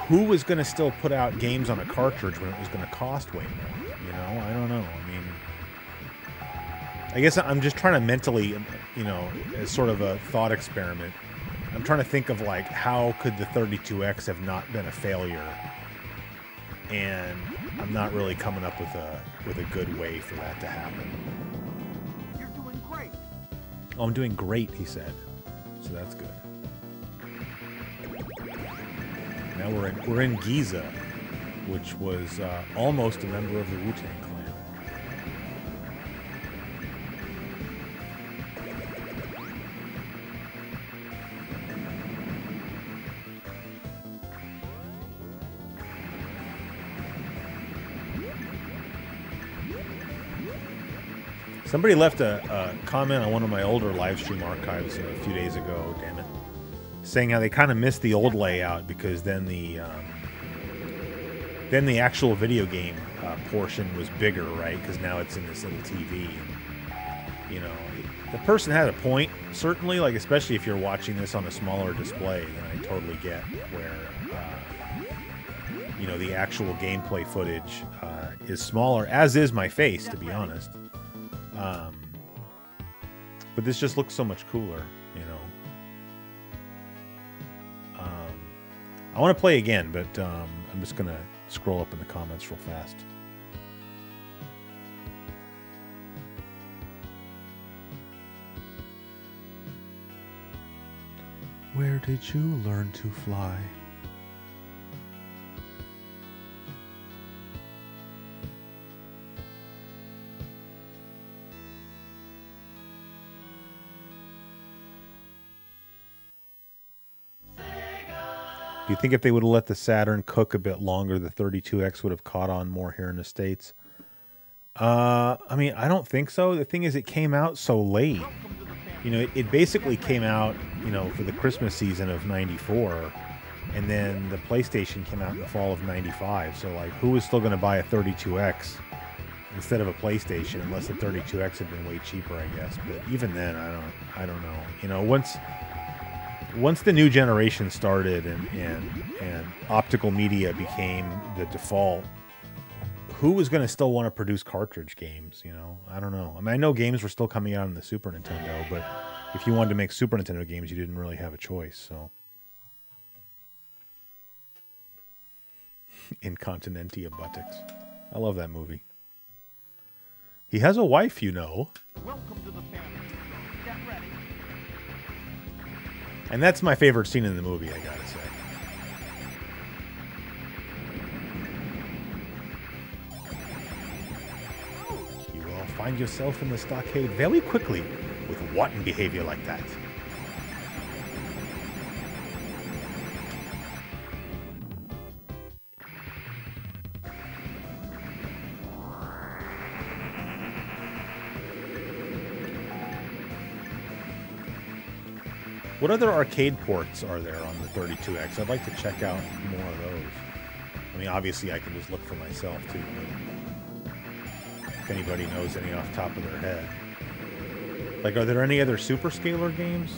who was going to still put out games on a cartridge when it was going to cost way more? You know, I don't know. I mean, I guess I'm just trying to mentally, you know, as sort of a thought experiment, I'm trying to think of like, how could the 32X have not been a failure? and I'm not really coming up with a good way for that to happen. You're doing great. Oh, I'm doing great, he said. So that's good. Now we're in Giza, which was almost a member of the Wu-Tang Clan. Somebody left a comment on one of my older live stream archives a few days ago, damn it, saying how they kind of missed the old layout because then the actual video game portion was bigger, right? Because now it's in this little TV. And, you know, the person had a point, certainly, like especially if you're watching this on a smaller display, then I totally get where, you know, the actual gameplay footage is smaller, as is my face, to be honest. But this just looks so much cooler, you know. I want to play again, but I'm just going to scroll up in the comments real fast. Where did you learn to fly? Do you think if they would have let the Saturn cook a bit longer, the 32X would have caught on more here in the States? I mean, I don't think so. The thing is, it came out so late. You know, it basically came out, you know, for the Christmas season of '94, and then the PlayStation came out in the fall of '95. So, like, who was still going to buy a 32X instead of a PlayStation, unless the 32X had been way cheaper, I guess. But even then, I don't know. You know, once the new generation started and optical media became the default, who was going to still want to produce cartridge games, you know? I don't know. I mean, I know games were still coming out on the Super Nintendo, but if you wanted to make Super Nintendo games, you didn't really have a choice, so. Incontinentia buttocks. I love that movie. He has a wife, you know. Welcome to the family. Get ready. And that's my favorite scene in the movie, I gotta say. You will find yourself in the stockade very quickly with wanton behavior like that. What other arcade ports are there on the 32X? I'd like to check out more of those. I mean, obviously I can just look for myself too, but if anybody knows any off the top of their head. Like, are there any other super scalar games?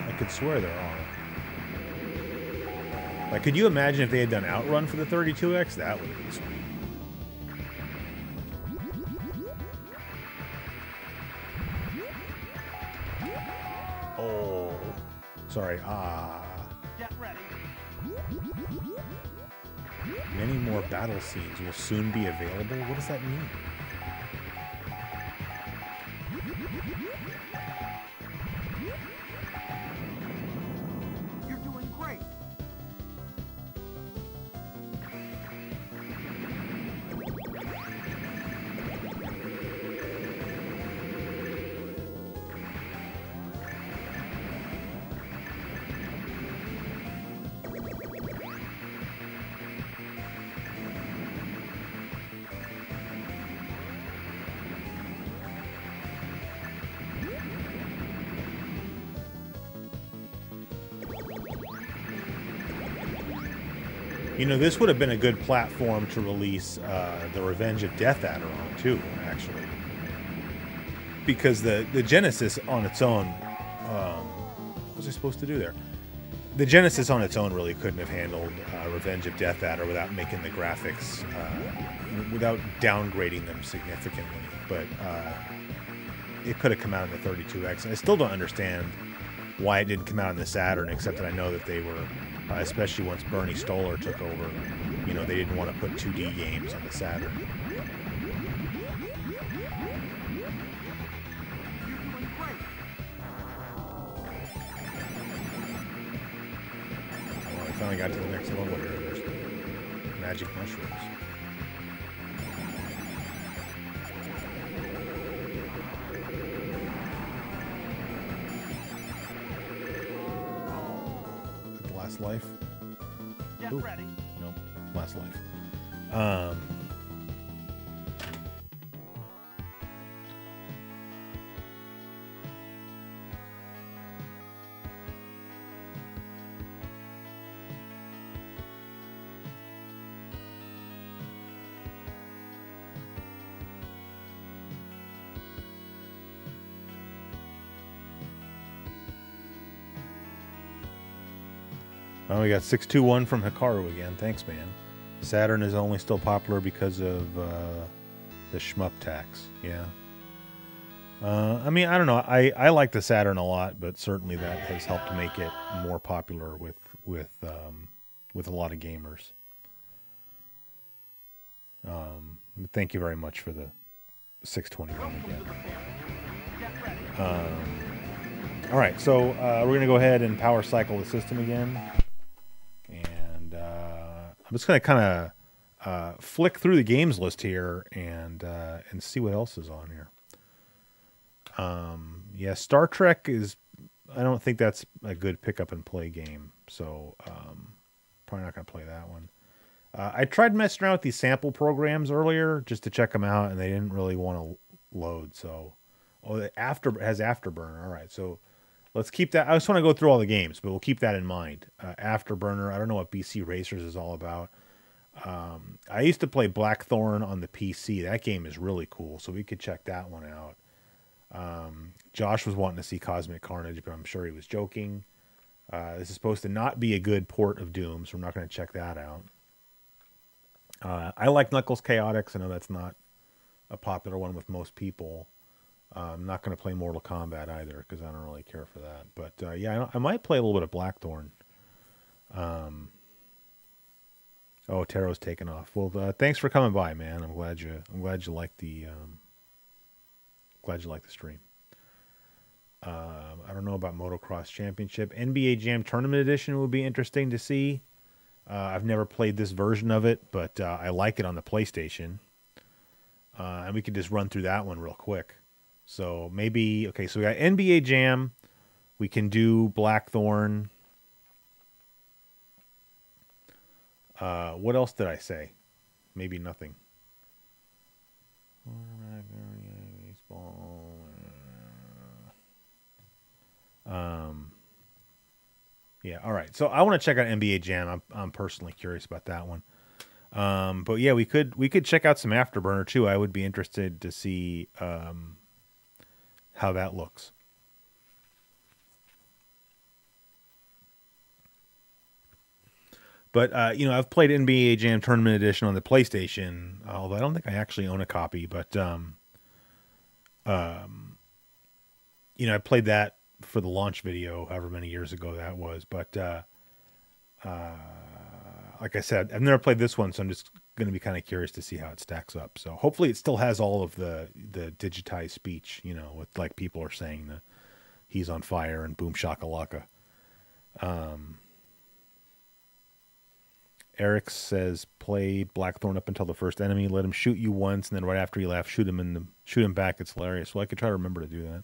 I could swear there are. Like, could you imagine if they had done Outrun for the 32X? That would have been sweet. Oh, sorry. Get ready. Many more battle scenes will soon be available. What does that mean? You're doing great. You know, this would have been a good platform to release the Revenge of Death Adder on, too, actually. Because the Genesis on its own... what was I supposed to do there? The Genesis on its own really couldn't have handled Revenge of Death Adder without making the graphics... without downgrading them significantly. But it could have come out in the 32X. And I still don't understand why it didn't come out in the Saturn, except that I know that they were... especially once Bernie Stolar took over, you know, they didn't want to put 2D games on the Saturn. Oh, I finally got to the next level here. There's magic mushrooms. Last life. Get Ooh. ready. Nope. Last life. Oh, we got 621 from Hikaru again. Thanks, man. Saturn is only still popular because of the shmup tax. Yeah. I mean, I don't know. I like the Saturn a lot, but certainly that has helped make it more popular with a lot of gamers. Thank you very much for the 621 again. All right, so we're going to go ahead and power cycle the system again. And I'm just going to kind of flick through the games list here and see what else is on here. Yeah, Star Trek is, I don't think that's a good pick up and play game. So probably not going to play that one. I tried messing around with these sample programs earlier just to check them out, and they didn't really want to load. So, oh, it has Afterburner. All right, so let's keep that. I just want to go through all the games, but we'll keep that in mind. Afterburner, I don't know what BC Racers is all about. I used to play Blackthorne on the PC. That game is really cool, so we could check that one out. Josh was wanting to see Cosmic Carnage, but I'm sure he was joking. This is supposed to not be a good port of Doom, so we're not going to check that out. I like Knuckles Chaotix. I know that's not a popular one with most people. I'm not going to play Mortal Kombat either because I don't really care for that. But yeah, I might play a little bit of Blackthorne. Oh, Taro's taken off. Well, thanks for coming by, man. I'm glad you like the stream. I don't know about Motocross Championship. NBA Jam Tournament Edition would be interesting to see. I've never played this version of it, but I like it on the PlayStation. And we could just run through that one real quick. So maybe, okay, so we got NBA Jam. We can do Blackthorne. What else did I say? Maybe nothing. Yeah, all right. So I want to check out NBA Jam. I'm personally curious about that one. But yeah, we could check out some Afterburner too. I would be interested to see how that looks. But you know, I've played NBA Jam Tournament Edition on the PlayStation, although I don't think I actually own a copy. But you know, I played that for the launch video, however many years ago that was. But like I said, I've never played this one, so I'm just going to be kind of curious to see how it stacks up. So hopefully it still has all of the digitized speech, you know, with like people are saying the he's on fire and boom shakalaka. Eric says play Blackthorne up until the first enemy, let him shoot you once, and then right after you laugh, shoot him back. It's hilarious. Well, I could try to remember to do that.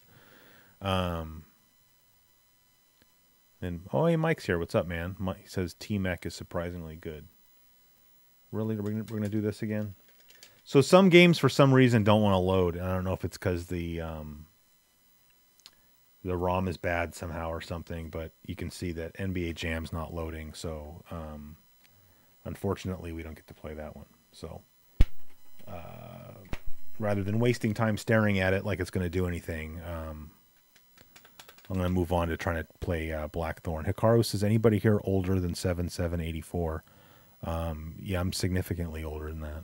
And oh, hey, Mike's here. What's up, man? Mike, he says T-Mech is surprisingly good. Really, we're gonna do this again? So some games for some reason don't want to load. I don't know if it's because the ROM is bad somehow or something, but you can see that NBA Jam's not loading. So unfortunately, we don't get to play that one. So rather than wasting time staring at it like it's going to do anything, I'm going to move on to trying to play Blackthorne. Hikaru says, anybody here older than 7784? Yeah, I'm significantly older than that.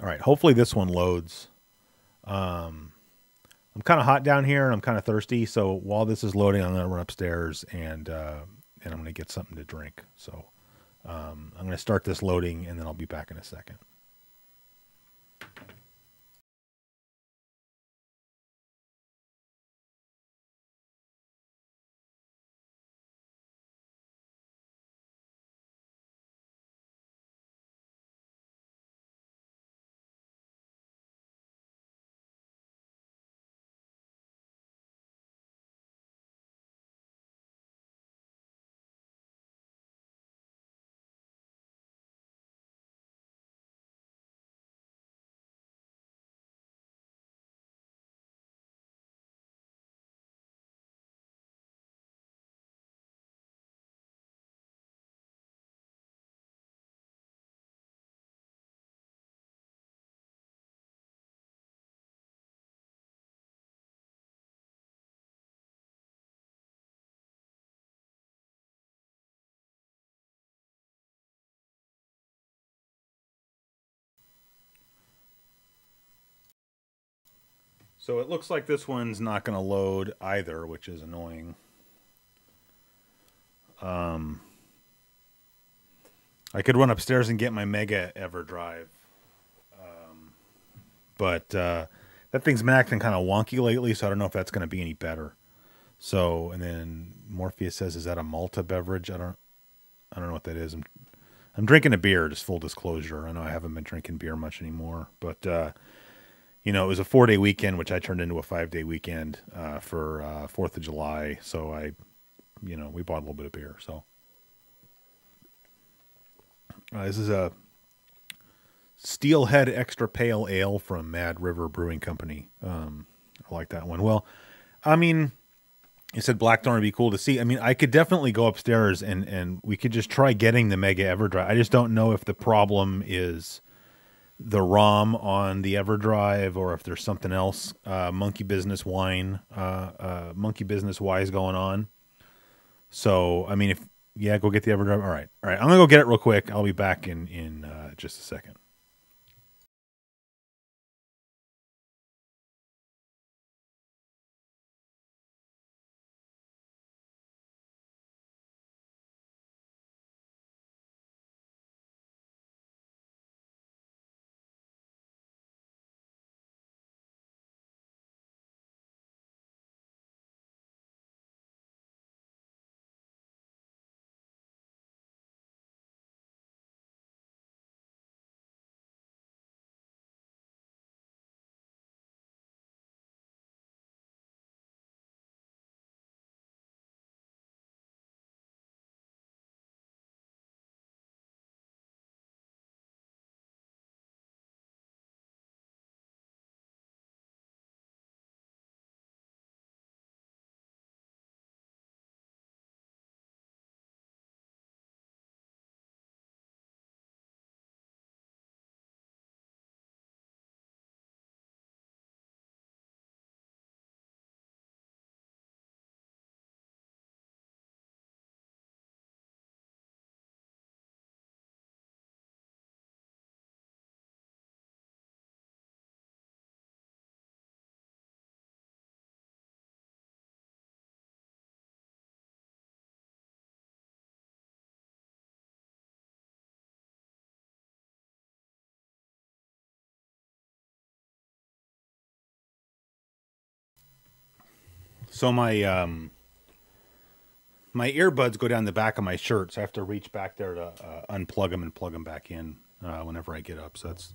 All right, hopefully this one loads. I'm kind of hot down here and I'm kind of thirsty. So while this is loading, I'm going to run upstairs and I'm going to get something to drink. So I'm going to start this loading and then I'll be back in a second. So it looks like this one's not going to load either, which is annoying. I could run upstairs and get my Mega EverDrive. But that thing's been acting kind of wonky lately, so I don't know if that's going to be any better. So, and then Morpheus says, "Is that a Malta beverage?" I don't know what that is. I'm drinking a beer, just full disclosure. I know I haven't been drinking beer much anymore, but you know, it was a 4-day weekend, which I turned into a 5-day weekend for 4th of July. So we bought a little bit of beer. So this is a Steelhead Extra Pale Ale from Mad River Brewing Company. I like that one. Well, I mean, you said Blackthorne would be cool to see. I mean, I could definitely go upstairs and we could just try getting the Mega EverDrive. I just don't know if the problem is the ROM on the EverDrive or if there's something else monkey business wise going on. So, I mean, go get the EverDrive. All right. I'm going to go get it real quick. I'll be back in just a second. So my earbuds go down the back of my shirt, so I have to reach back there to unplug them and plug them back in whenever I get up. So that's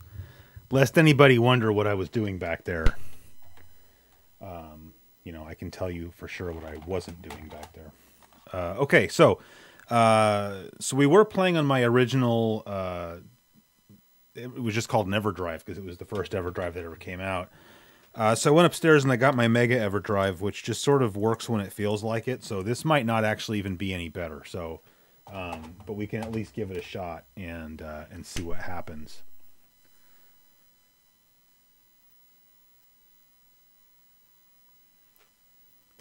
lest anybody wonder what I was doing back there. I can tell you for sure what I wasn't doing back there. Okay, so we were playing on my original. It was just called an EverDrive because it was the first EverDrive that ever came out. So I went upstairs and I got my Mega EverDrive, which just sort of works when it feels like it. So this might not actually even be any better. So, but we can at least give it a shot and see what happens.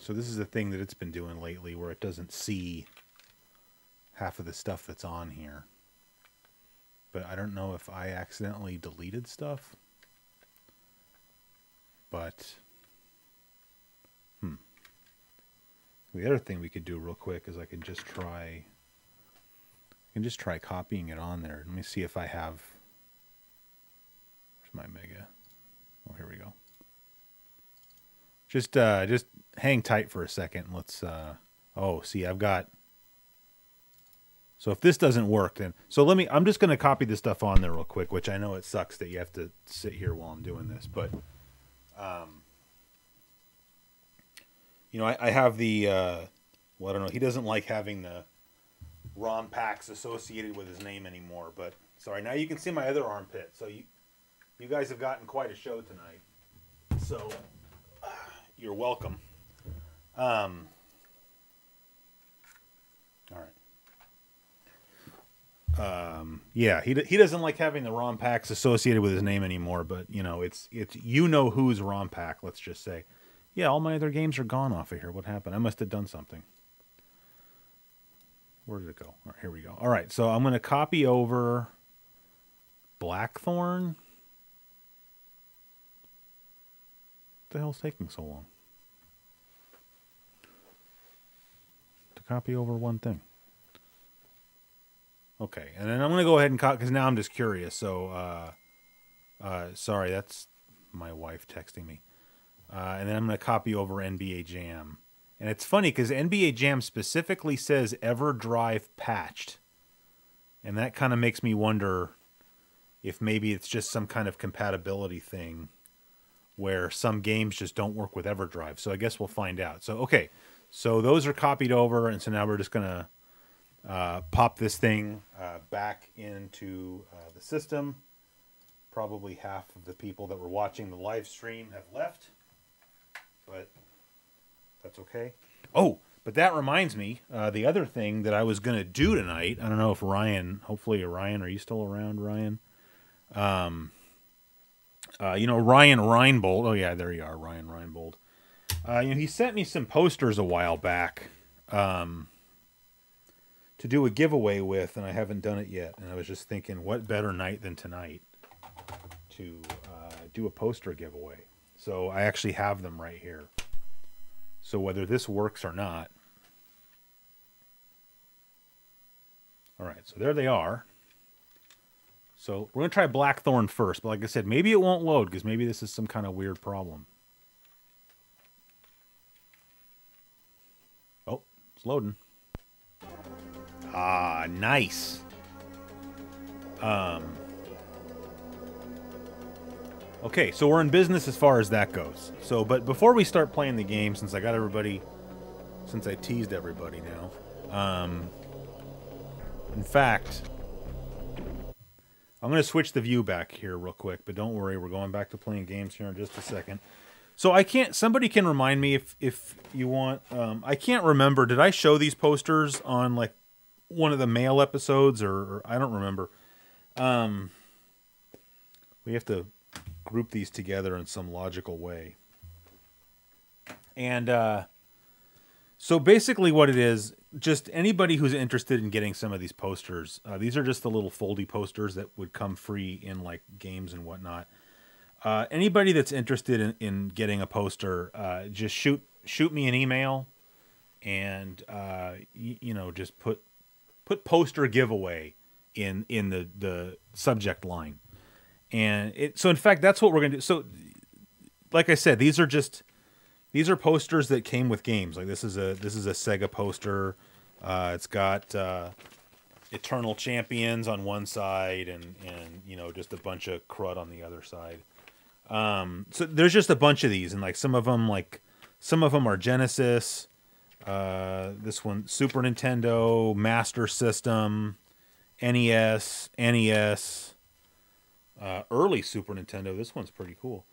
So this is the thing that it's been doing lately, where it doesn't see half of the stuff that's on here. But I don't know if I accidentally deleted stuff. But The other thing we could do real quick is I can just try copying it on there. Let me see if I have. Where's my mega? Oh, here we go. Just hang tight for a second. Let's oh, see, I've got. So if this doesn't work, then I'm just going to copy this stuff on there real quick, which I know it sucks that you have to sit here while I'm doing this, but you know, I have the well, I don't know, he doesn't like having the ROM packs associated with his name anymore, but sorry, now you can see my other armpit. So you guys have gotten quite a show tonight. So you're welcome. All right. Yeah, he doesn't like having the ROM packs associated with his name anymore, but you know, it's you know whose ROM pack, let's just say. Yeah, all my other games are gone off of here. What happened? I must have done something. Where did it go? All right, here we go. All right, so I'm going to copy over Blackthorne. What the hell's taking so long? To copy over one thing. Okay, and then I'm going to go ahead and copy, because now I'm just curious. So, sorry, that's my wife texting me. And then I'm going to copy over NBA Jam. And it's funny, because NBA Jam specifically says EverDrive patched. And that kind of makes me wonder if maybe it's just some kind of compatibility thing where some games just don't work with EverDrive. So I guess we'll find out. So, okay, so those are copied over, and so now we're just going to pop this thing back into the system. Probably half of the people that were watching the live stream have left, but that's okay. Oh, but that reminds me, the other thing that I was going to do tonight, I don't know if Ryan, hopefully Ryan, are you still around, Ryan? You know, Ryan Reinbold. Oh yeah, there you are, Ryan Reinbold. You know, he sent me some posters a while back, to do a giveaway with, and I haven't done it yet. And I was just thinking, what better night than tonight to do a poster giveaway? So I actually have them right here. So whether this works or not. All right, so there they are. So we're going to try Blackthorne first. But like I said, maybe it won't load, because maybe this is some kind of weird problem. Oh, it's loading. Ah, nice. Okay, so we're in business as far as that goes. So, but before we start playing the game, since I teased everybody now, in fact, I'm going to switch the view back here real quick, but don't worry, we're going back to playing games here in just a second. So somebody can remind me if you want, I can't remember, did I show these posters on like one of the mail episodes, or I don't remember. We have to group these together in some logical way. And so basically what it is, just anybody who's interested in getting some of these posters, these are just the little foldy posters that would come free in like games and whatnot. Anybody that's interested in getting a poster, just shoot me an email, and you know, just put poster giveaway in the subject line. And so in fact, that's what we're going to do. So like I said, these are posters that came with games. Like this is a Sega poster. It's got Eternal Champions on one side, and you know, just a bunch of crud on the other side. So there's just a bunch of these, and like some of them are Genesis. This one, Super Nintendo, Master System, NES, early Super Nintendo. This one's pretty cool.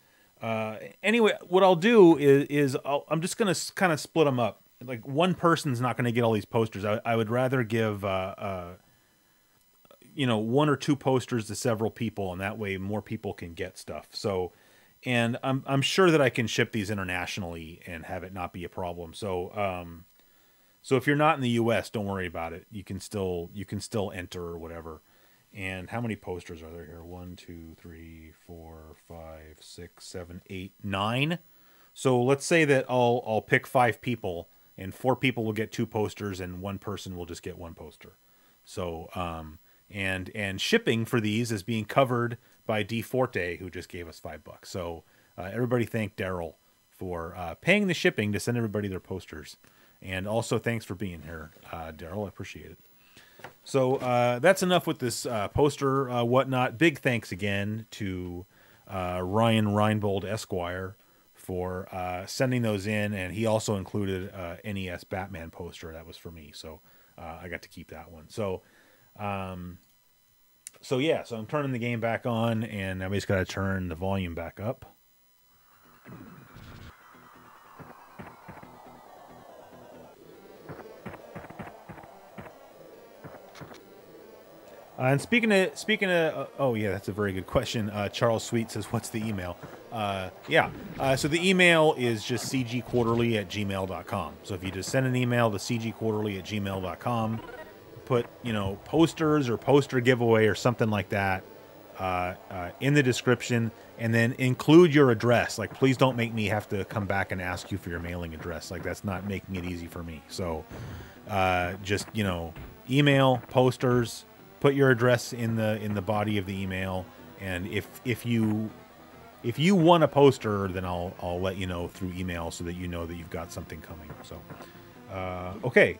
Anyway, what I'll do is I'm just going to kind of split them up. Like one person's not going to get all these posters. I would rather give, you know, one or two posters to several people, and that way more people can get stuff. So, and I'm sure that I can ship these internationally and have it not be a problem. So, so if you're not in the U.S., don't worry about it. You can still enter or whatever. And how many posters are there here? 1, 2, 3, 4, 5, 6, 7, 8, 9. So let's say that I'll pick 5 people and 4 people will get 2 posters, and 1 person will just get 1 poster. So, and shipping for these is being covered by D Forte, who just gave us $5. So, everybody thank Daryl for paying the shipping to send everybody their posters. And also thanks for being here, Daryl. I appreciate it. So that's enough with this poster whatnot. Big thanks again to Ryan Reinbold Esquire for sending those in, and he also included NES Batman poster. That was for me, so I got to keep that one. So yeah, so I'm turning the game back on, and I just got to turn the volume back up. And speaking of, oh yeah, that's a very good question. Charles Sweet says, "What's the email?" So the email is just cgquarterly@gmail.com. So if you just send an email to cgquarterly@gmail.com, put posters or poster giveaway or something like that in the description, and then include your address. Like, please don't make me have to come back and ask you for your mailing address. Like, that's not making it easy for me. So just email, posters. Put your address in the body of the email, and if you want a poster, then I'll let you know through email so that you know that you've got something coming. So, okay.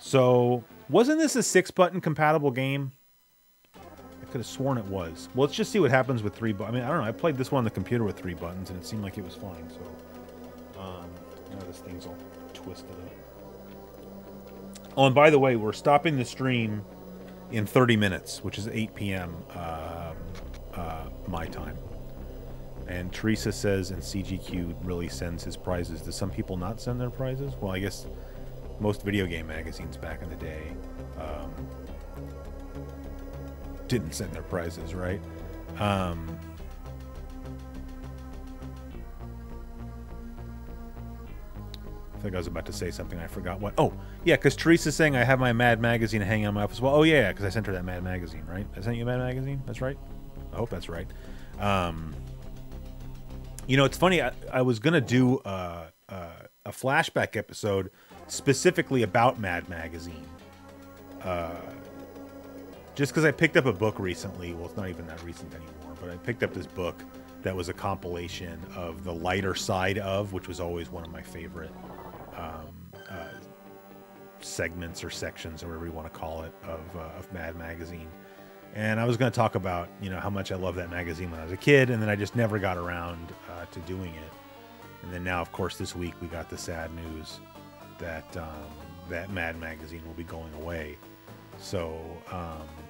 So wasn't this a 6-button compatible game? I could have sworn it was. Well, let's just see what happens with 3 buttons. I mean, I don't know. I played this one on the computer with 3 buttons, and it seemed like it was fine. So, this thing's all twisted up. Oh, and by the way, we're stopping the stream in 30 minutes, which is 8 p.m. My time. And Teresa says, and CGQ really sends his prizes. Do some people not send their prizes? Well, I guess most video game magazines back in the day didn't send their prizes, right? I think I was about to say something. I forgot what. Oh, yeah, because Teresa's saying I have my Mad Magazine hanging on my office wall. Oh, yeah, because I sent her that Mad Magazine, right? I sent you a Mad Magazine? That's right? I hope that's right. It's funny. I was going to do a flashback episode specifically about Mad Magazine. Just because I picked up a book recently. Well, it's not even that recent anymore, but I picked up this book that was a compilation of the lighter side of, which was always one of my favorite segments or sections, or whatever you want to call it, of Mad Magazine. And I was going to talk about how much I loved that magazine when I was a kid, and then I just never got around to doing it. And then now, of course, this week we got the sad news that that Mad Magazine will be going away. So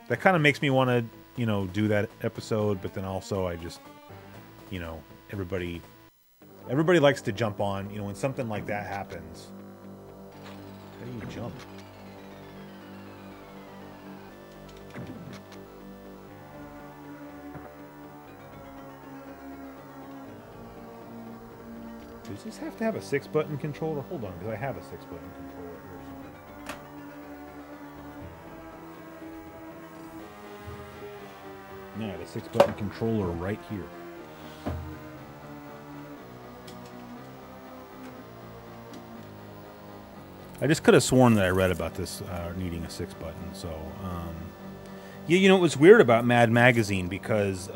that kind of makes me want to do that episode, but then also I just everybody likes to jump on when something like that happens. How do you jump? Does this have to have a 6-button controller? Hold on, because I have a 6-button controller here somewhere. Yeah, the 6-button controller right here. I just could have sworn that I read about this needing a 6-button. So, yeah, it was weird about Mad Magazine because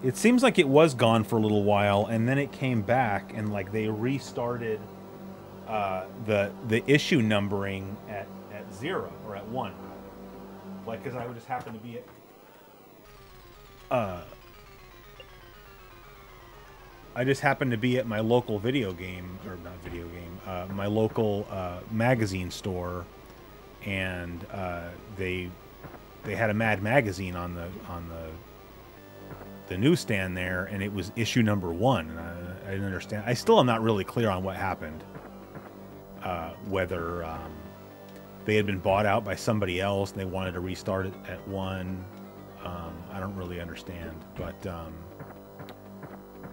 it seems like it was gone for a little while, and then it came back, and like they restarted the issue numbering at 0 or at 1. Like, because I would just happen to be at I just happened to be at my local video game, or not video game, my local magazine store, and they had a Mad Magazine on the newsstand there, and it was issue number 1. And I didn't understand. I still am not really clear on what happened. Whether they had been bought out by somebody else and they wanted to restart it at 1. I don't really understand, but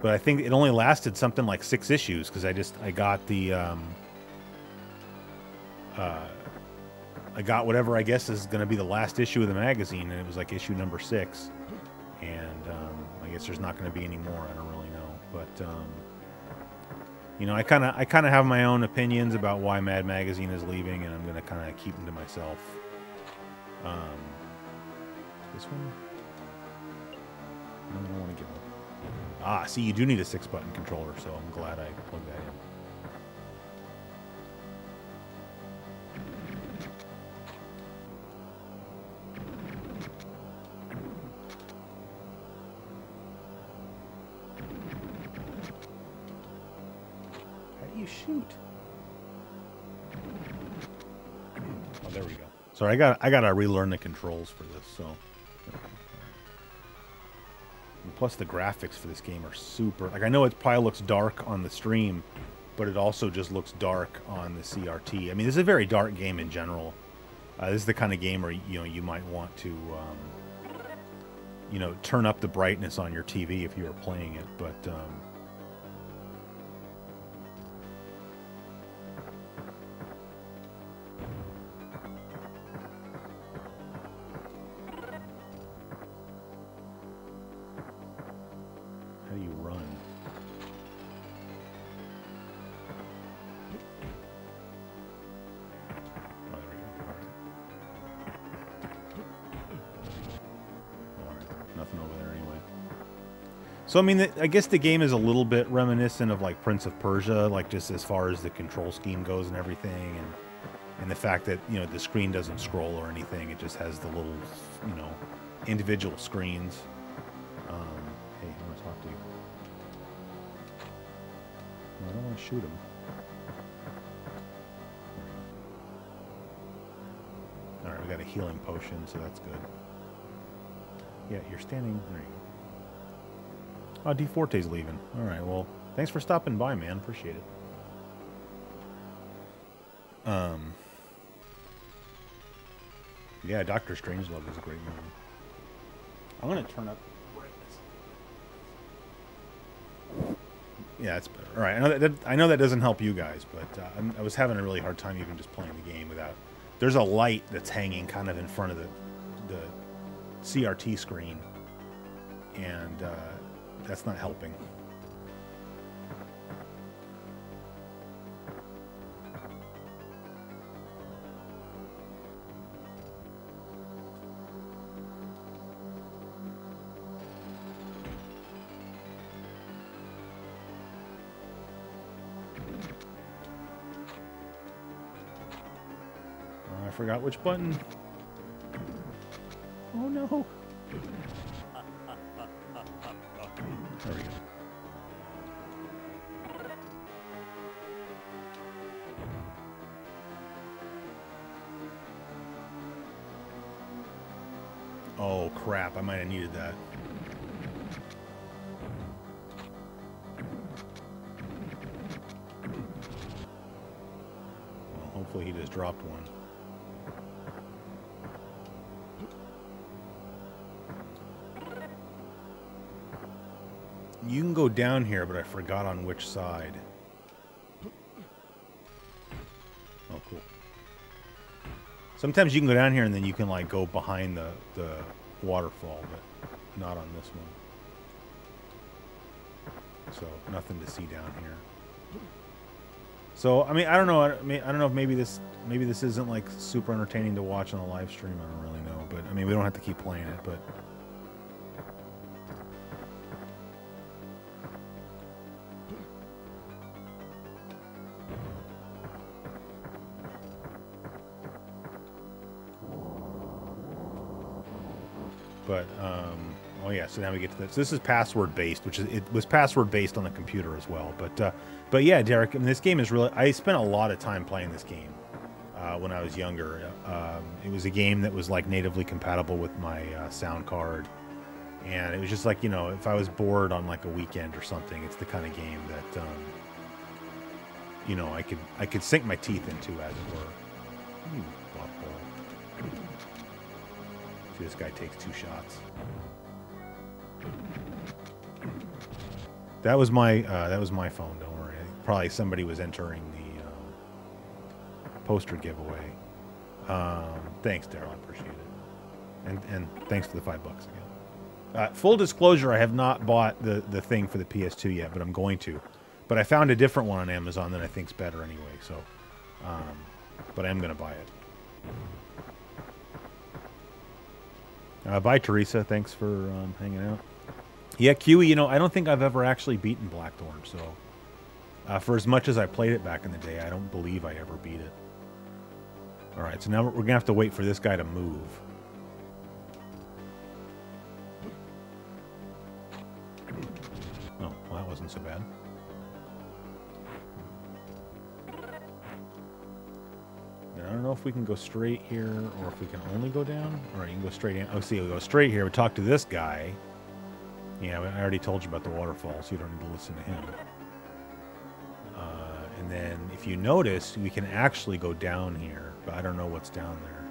I think it only lasted something like 6 issues, because I got the I got whatever I guess is going to be the last issue of the magazine, and it was like issue number 6, and I guess there's not going to be any more. I don't really know, but You know, I kind of have my own opinions about why Mad Magazine is leaving, and I'm going to kind of keep them to myself. This one? No, I don't want to give up. Ah, see, you do need a 6-button controller, so I'm glad I plugged that in. How do you shoot? Oh, there we go. Sorry, I gotta relearn the controls for this, so. And plus the graphics for this game are super, like I know it probably looks dark on the stream, but it also just looks dark on the CRT. I mean, this is a very dark game in general. This is the kind of game where, you know, you might want to, you know, turn up the brightness on your TV if you were playing it, but, how do you run? Oh, there we go. All right. Nothing over there anyway. So, I mean, I guess the game is a little bit reminiscent of, like, Prince of Persia, like, just as far as the control scheme goes and everything, and the fact that, you know, the screen doesn't scroll or anything. It just has the little, you know, individual screens. Hey, I want to talk to you. No, I don't want to shoot him. Alright, we got a healing potion, so that's good. Yeah, you're standing... There you go. Oh, D-Forte's leaving. Alright, well, thanks for stopping by, man. Appreciate it. Yeah, Doctor Strangelove is a great movie. I'm going to turn up brightness. Yeah, it's better. All right, I know that doesn't help you guys, but I was having a really hard time even just playing the game without... There's a light that's hanging kind of in front of the CRT screen, and that's not helping. I forgot which button. Oh no. There we go. Oh crap, I might have needed that. Well, hopefully he just dropped one. You can go down here, but I forgot on which side. Oh, cool. Sometimes you can go down here and then you can, like, go behind the waterfall, but not on this one. So, nothing to see down here. So, I mean, I don't know. I don't know if maybe this isn't, like, super entertaining to watch on a live stream. I don't really know. But, I mean, we don't have to keep playing it, but... oh yeah, so now we get to this. So this is password based, which is, it was password based on the computer as well. But yeah, Derek, I mean, this game is really, I spent a lot of time playing this game when I was younger. It was a game that was like natively compatible with my sound card. And it was just like, you know, if I was bored on like a weekend or something, it's the kind of game that, you know, I could sink my teeth into, as it were. Ooh, butthole. See, this guy takes 2 shots. That was my phone. Don't worry. Probably somebody was entering the poster giveaway. Thanks, Daryl. I appreciate it. And thanks for the $5 again. Full disclosure: I have not bought the thing for the PS2 yet, but I'm going to. But I found a different one on Amazon that I think's better anyway. So, but I am gonna buy it. Bye, Teresa. Thanks for hanging out. Yeah, Kiwi. You know, I don't think I've ever actually beaten Blackthorne. So, for as much as I played it back in the day, I don't believe I ever beat it. All right, so now we're gonna have to wait for this guy to move. Oh, well, that wasn't so bad. I don't know if we can go straight here or if we can only go down. All right, you can go straight in. Oh, see, we go straight here. We talk to this guy. Yeah, I already told you about the waterfall, so you don't need to listen to him. And then, if you notice, we can actually go down here, but I don't know what's down there.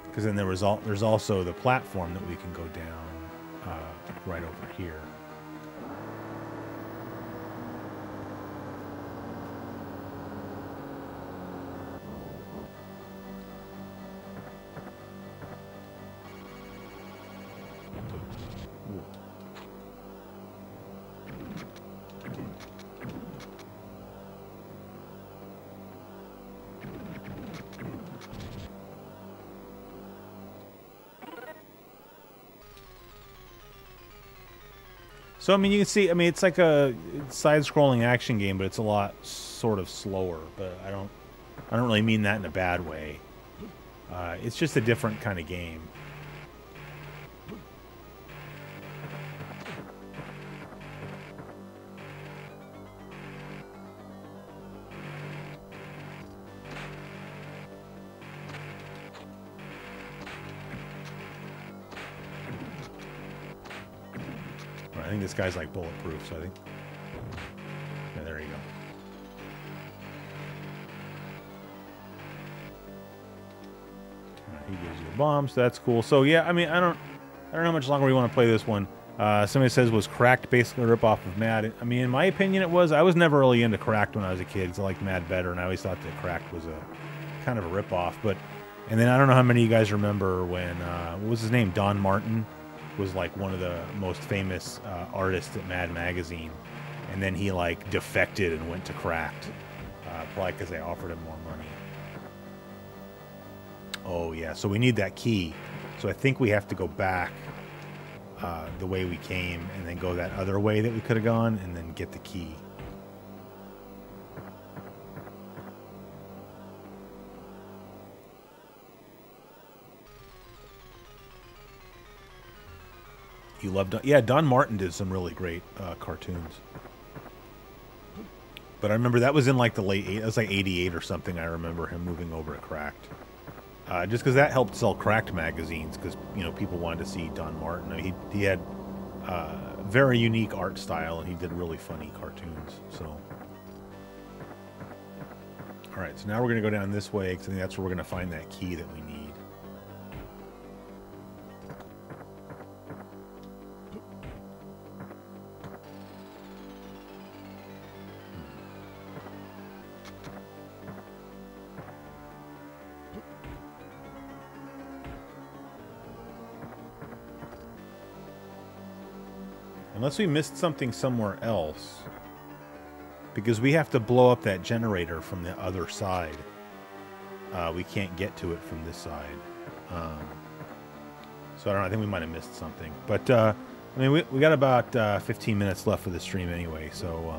Because then there's also the platform that we can go down right over here. So, I mean, you can see, I mean, it's like a side-scrolling action game, but it's a lot sort of slower. But I don't really mean that in a bad way. It's just a different kind of game. I think this guy's like bulletproof, so I think... Yeah, there you go. He gives you a bomb, so that's cool. So yeah, I mean, I don't know how much longer we want to play this one. Somebody says was Cracked basically a ripoff of Mad. I mean, in my opinion, it was. I was never really into Cracked when I was a kid, because I liked Mad better, and I always thought that Cracked was a kind of a ripoff. But, and then I don't know how many of you guys remember when what was his name? Don Martin was like one of the most famous artists at Mad Magazine, and then he like defected and went to Cracked, probably because they offered him more money. Oh yeah, so we need that key. So I think we have to go back the way we came, and then go that other way that we could have gone, and then get the key. You love Don... Yeah, Don Martin did some really great cartoons. But I remember that was in like the late... It was like 88 or something. I remember him moving over to Cracked. Just because that helped sell Cracked magazines, because, you know, people wanted to see Don Martin. I mean, he had very unique art style, and he did really funny cartoons. So, all right, so now we're going to go down this way, because I think that's where we're going to find that key that we need. Unless we missed something somewhere else. Because we have to blow up that generator from the other side. We can't get to it from this side. So I don't know, I think we might have missed something. But, I mean, we got about 15 minutes left for the stream anyway, so...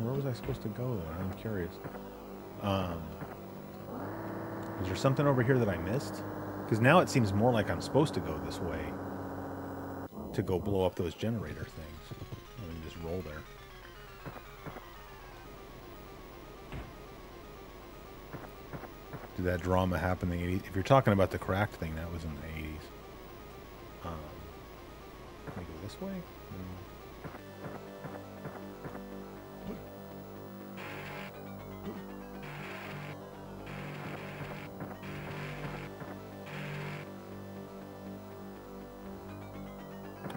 where was I supposed to go, though? I'm curious. Is there something over here that I missed? Because now it seems more like I'm supposed to go this way to go blow up those generator things. Let me just roll there. Did that drama happen in the 80s? If you're talking about the Cracked thing, that was in the 80s. Can we go this way?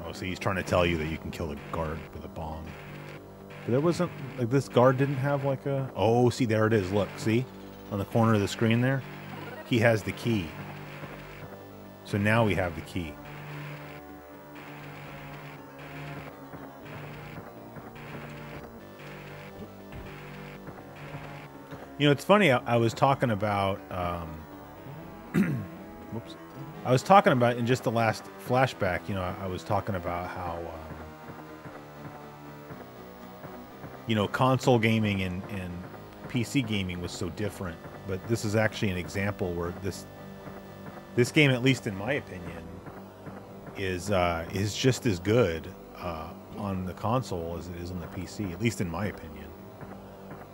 Oh, see, he's trying to tell you that you can kill the guard with a bomb. But there wasn't, like, this guard didn't have, like, a... Oh, see, there it is. Look, see? on the corner of the screen there, he has the key. So now we have the key. You know, it's funny. I was talking about, whoops. I was talking about in just the last flashback. You know, I was talking about how, you know, console gaming and PC gaming was so different. But this is actually an example where this game, at least in my opinion, is just as good on the console as it is on the PC. At least in my opinion.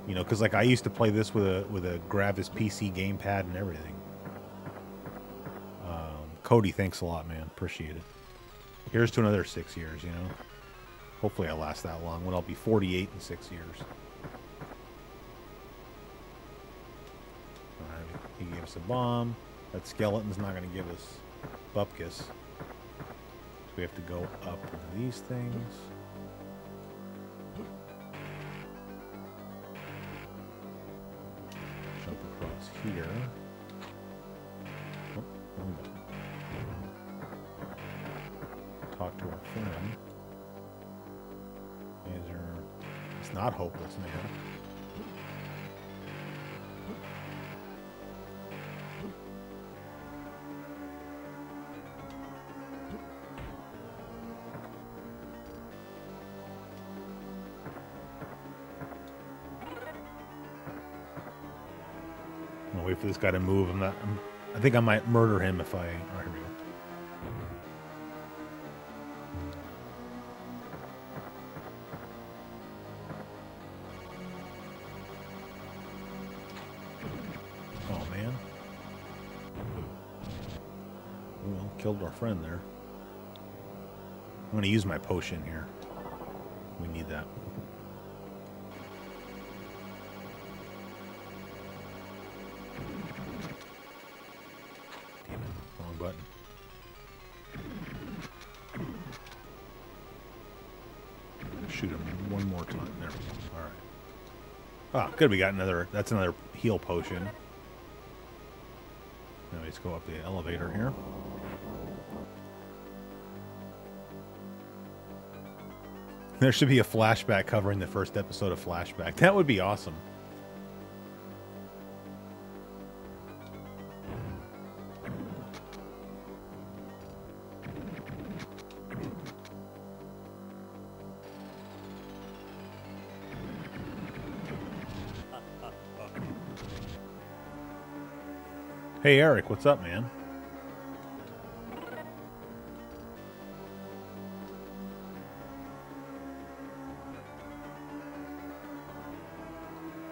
You know, because like I used to play this with a Gravis PC gamepad and everything. Cody, thanks a lot, man. Appreciate it. Here's to another 6 years, you know. Hopefully I last that long when I'll be 48 in 6 years. Alright, he gave us a bomb. That skeleton's not going to give us bupkis. So we have to go up with these things. Jump across here. Oh, wrong button. Talk to our friend. It's not hopeless, man. I'm gonna wait for this guy to move. I think I might murder him if I. Oh, here we go. Oh man. Well, killed our friend there. I'm gonna use my potion here. We need that. Button. Shoot him one more time. There we go. Alright. Ah, good. We got another. That's another heal potion. Now let's go up the elevator here. There should be a flashback covering the first episode of Flashback. That would be awesome. Hey Eric, what's up, man?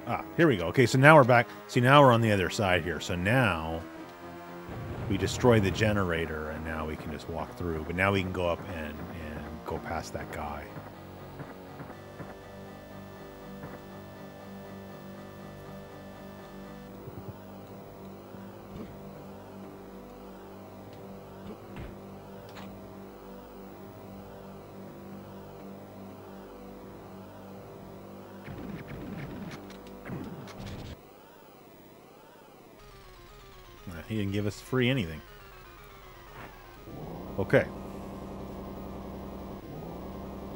Ah, here we go. Okay, so now we're back. See, now we're on the other side here. So now we destroy the generator, and now we can just walk through. But now we can go up and go past that guy. He didn't give us free anything. Okay.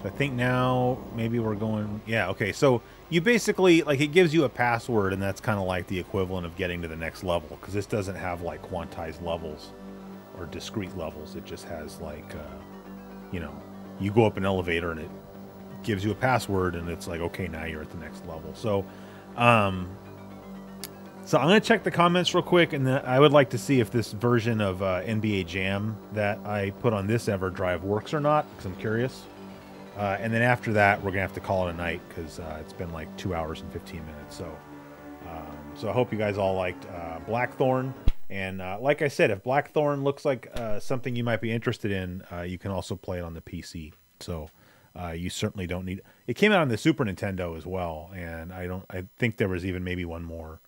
So I think now maybe we're going... Yeah, okay. So you basically... Like, it gives you a password, and that's kind of like the equivalent of getting to the next level. Because this doesn't have, like, quantized levels or discrete levels. It just has, like, you know... You go up an elevator, and it gives you a password, and it's like, okay, now you're at the next level. So, So I'm going to check the comments real quick, and then I would like to see if this version of NBA Jam that I put on this EverDrive works or not, because I'm curious. And then after that, we're going to have to call it a night, because it's been like 2 hours and 15 minutes. So I hope you guys all liked Blackthorne. And like I said, if Blackthorne looks like something you might be interested in, you can also play it on the PC. So you certainly don't need... It came out on the Super Nintendo as well, and I think there was even maybe one more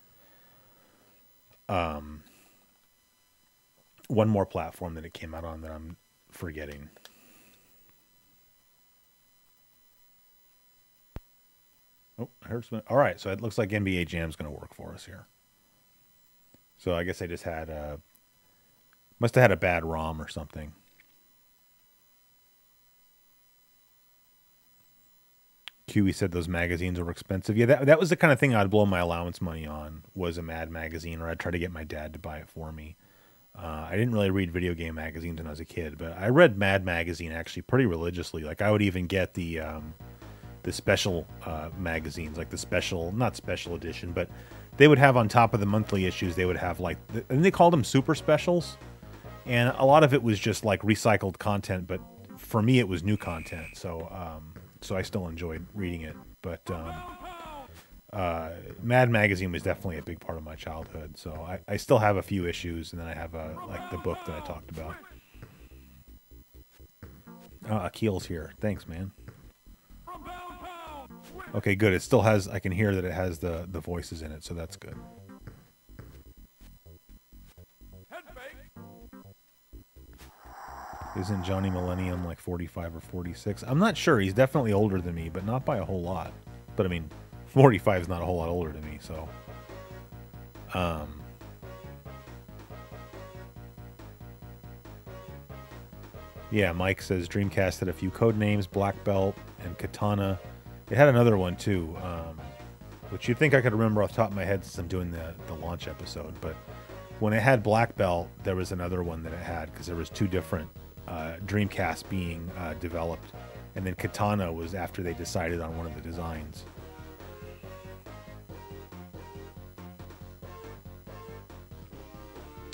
platform that it came out on that I'm forgetting. Oh, I heard something. All right, so it looks like NBA Jam's going to work for us here. So I guess I just had must have had a bad ROM or something. QE said those magazines were expensive. Yeah, that was the kind of thing I'd blow my allowance money on, was a Mad magazine, or I'd try to get my dad to buy it for me. I didn't really read video game magazines when I was a kid, but I read Mad magazine actually pretty religiously. Like I would even get the special magazines, like the special, not special edition, but they would have on top of the monthly issues, they would have like, and they called them super specials. And a lot of it was just like recycled content, but for me it was new content. So so I still enjoyed reading it. But Mad Magazine was definitely a big part of my childhood. So I still have a few issues, and then I have like the book that I talked about. Akil's here. Thanks, man. Okay, good. It still has, I can hear that it has the voices in it, so that's good. Isn't Johnny Millennium like 45 or 46? I'm not sure. He's definitely older than me, but not by a whole lot. But I mean, 45 is not a whole lot older than me, so. Yeah, Mike says Dreamcast had a few code names, Black Belt and Katana. It had another one too, which you'd think I could remember off the top of my head since I'm doing the launch episode. But when it had Black Belt, there was another one that it had, because there was two different Dreamcast being developed, and then Katana was after they decided on one of the designs.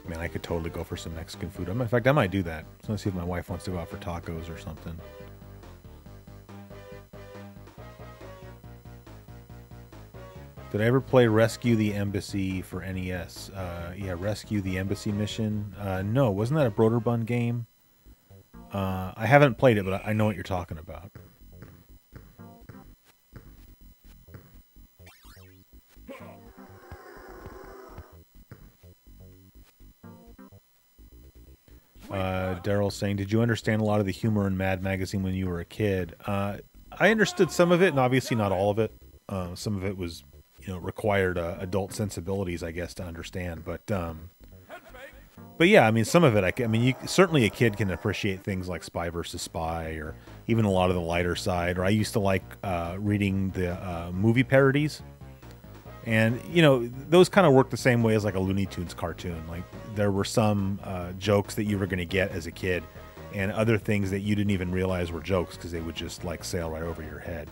Man, I could totally go for some Mexican food. In fact, I might do that. So let's see if my wife wants to go out for tacos or something. Did I ever play Rescue the Embassy for NES? Yeah, Rescue the Embassy Mission. No, wasn't that a Broderbund game? I haven't played it, but I know what you're talking about. Daryl's saying, did you understand a lot of the humor in Mad Magazine when you were a kid? I understood some of it, and obviously not all of it. Some of it was, you know, required adult sensibilities, I guess, to understand. But yeah, I mean, some of it, I mean, certainly a kid can appreciate things like Spy versus Spy, or even a lot of the lighter side. Or I used to like reading the movie parodies. And, you know, those kind of work the same way as like a Looney Tunes cartoon. Like, there were some jokes that you were going to get as a kid, and other things that you didn't even realize were jokes because they would just like sail right over your head.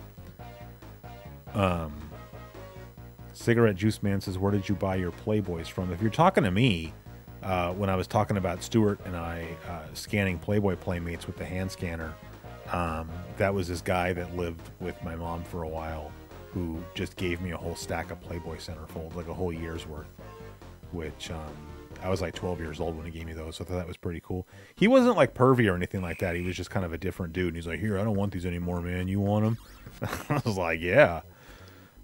Cigarette Juice Man says, where did you buy your Playboys from? If you're talking to me, when I was talking about Stuart and I scanning Playboy Playmates with the hand scanner, that was this guy that lived with my mom for a while, who just gave me a whole stack of Playboy Centerfold, like a whole year's worth, which I was like 12 years old when he gave me those, so I thought that was pretty cool. He wasn't like pervy or anything like that. He was just kind of a different dude, and he's like, here, I don't want these anymore, man. You want them? I was like, yeah.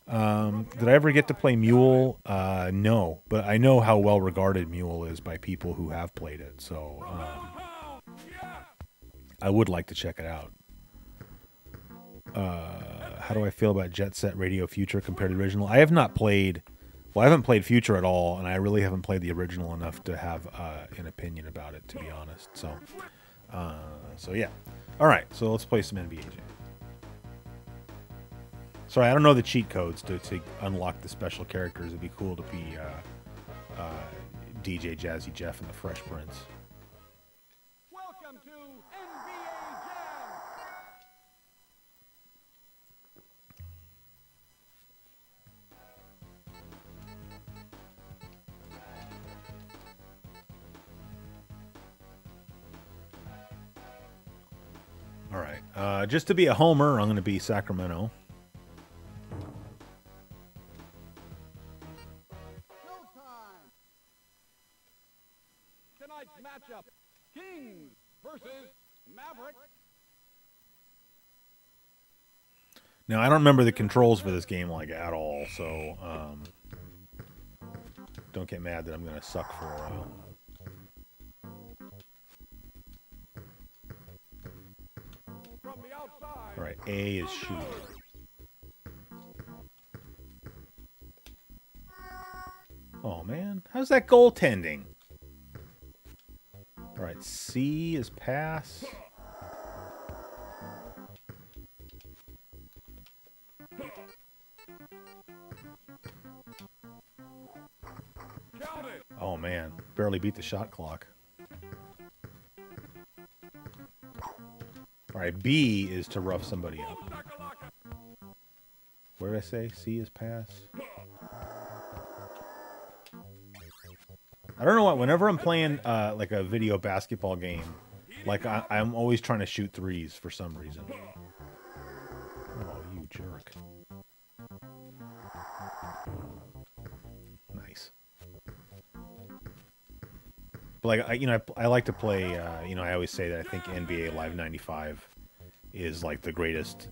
Did I ever get to play Mule? No, but I know how well regarded Mule is by people who have played it, so I would like to check it out. How do I feel about Jet Set Radio Future compared to the original? I have not played, well, I haven't played Future at all, and I really haven't played the original enough to have an opinion about it, to be honest. So yeah. All right, so let's play some NBA Jam. Sorry, I don't know the cheat codes to unlock the special characters. It'd be cool to be DJ Jazzy Jeff and the Fresh Prince. Welcome to NBA Jam. All right, just to be a homer, I'm going to be Sacramento. Tonight's matchup, Kings versus Maverick. Now, I don't remember the controls for this game like at all, so don't get mad that I'm going to suck for a while. From the outside. All right, A is shoot. Oh, man. How's that goaltending? All right, C is pass. Oh, man. Barely beat the shot clock. All right, B is to rough somebody up. Where did I say? C is pass. I don't know what. Whenever I'm playing like a video basketball game, like I'm always trying to shoot threes for some reason. Oh, you jerk! Nice. But like I like to play. I always say that I think NBA Live 95 is like the greatest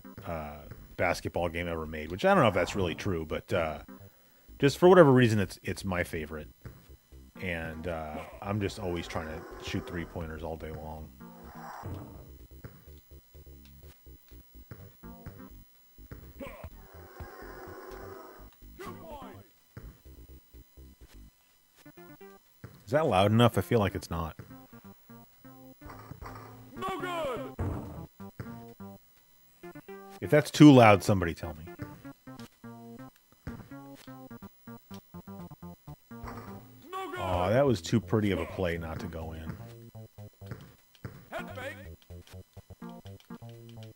basketball game ever made. Which I don't know if that's really true, but just for whatever reason, it's my favorite. And I'm just always trying to shoot three-pointers all day long. Is that loud enough? I feel like it's not. No good. If that's too loud, somebody tell me. Oh, that was too pretty of a play not to go in. Head fake.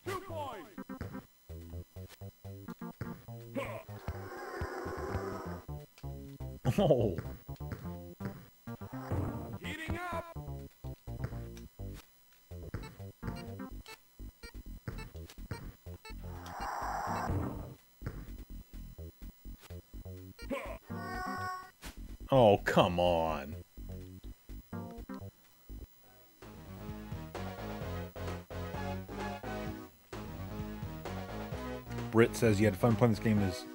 2 points. Oh. Heating up. Oh, come on. Britt says you had fun playing this game as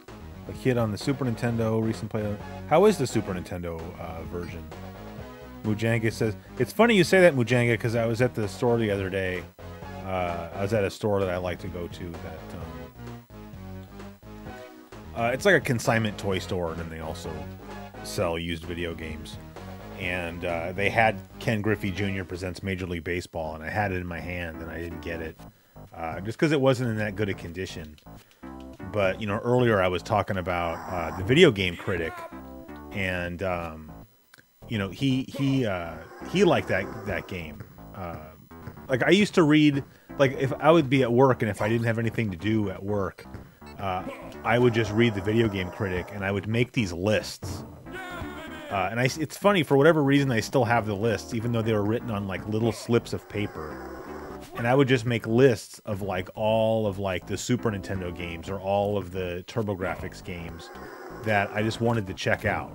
a kid on the Super Nintendo. Recent play. How is the Super Nintendo version? Mujanga says, it's funny you say that, Mujanga, because I was at the store the other day. I was at a store that I like to go to that it's like a consignment toy store, and then they also sell used video games. And they had Ken Griffey Jr. Presents Major League Baseball, and I had it in my hand, and I didn't get it just because it wasn't in that good a condition. But earlier I was talking about the video game critic, and he liked that game. Like I used to read, like if I would be at work and if I didn't have anything to do at work, I would just read the video game critic, and I would make these lists. And it's funny, for whatever reason, I still have the lists, even though they were written on like little slips of paper. And I would just make lists of like all of like the Super Nintendo games or all of the TurboGrafx games that I just wanted to check out.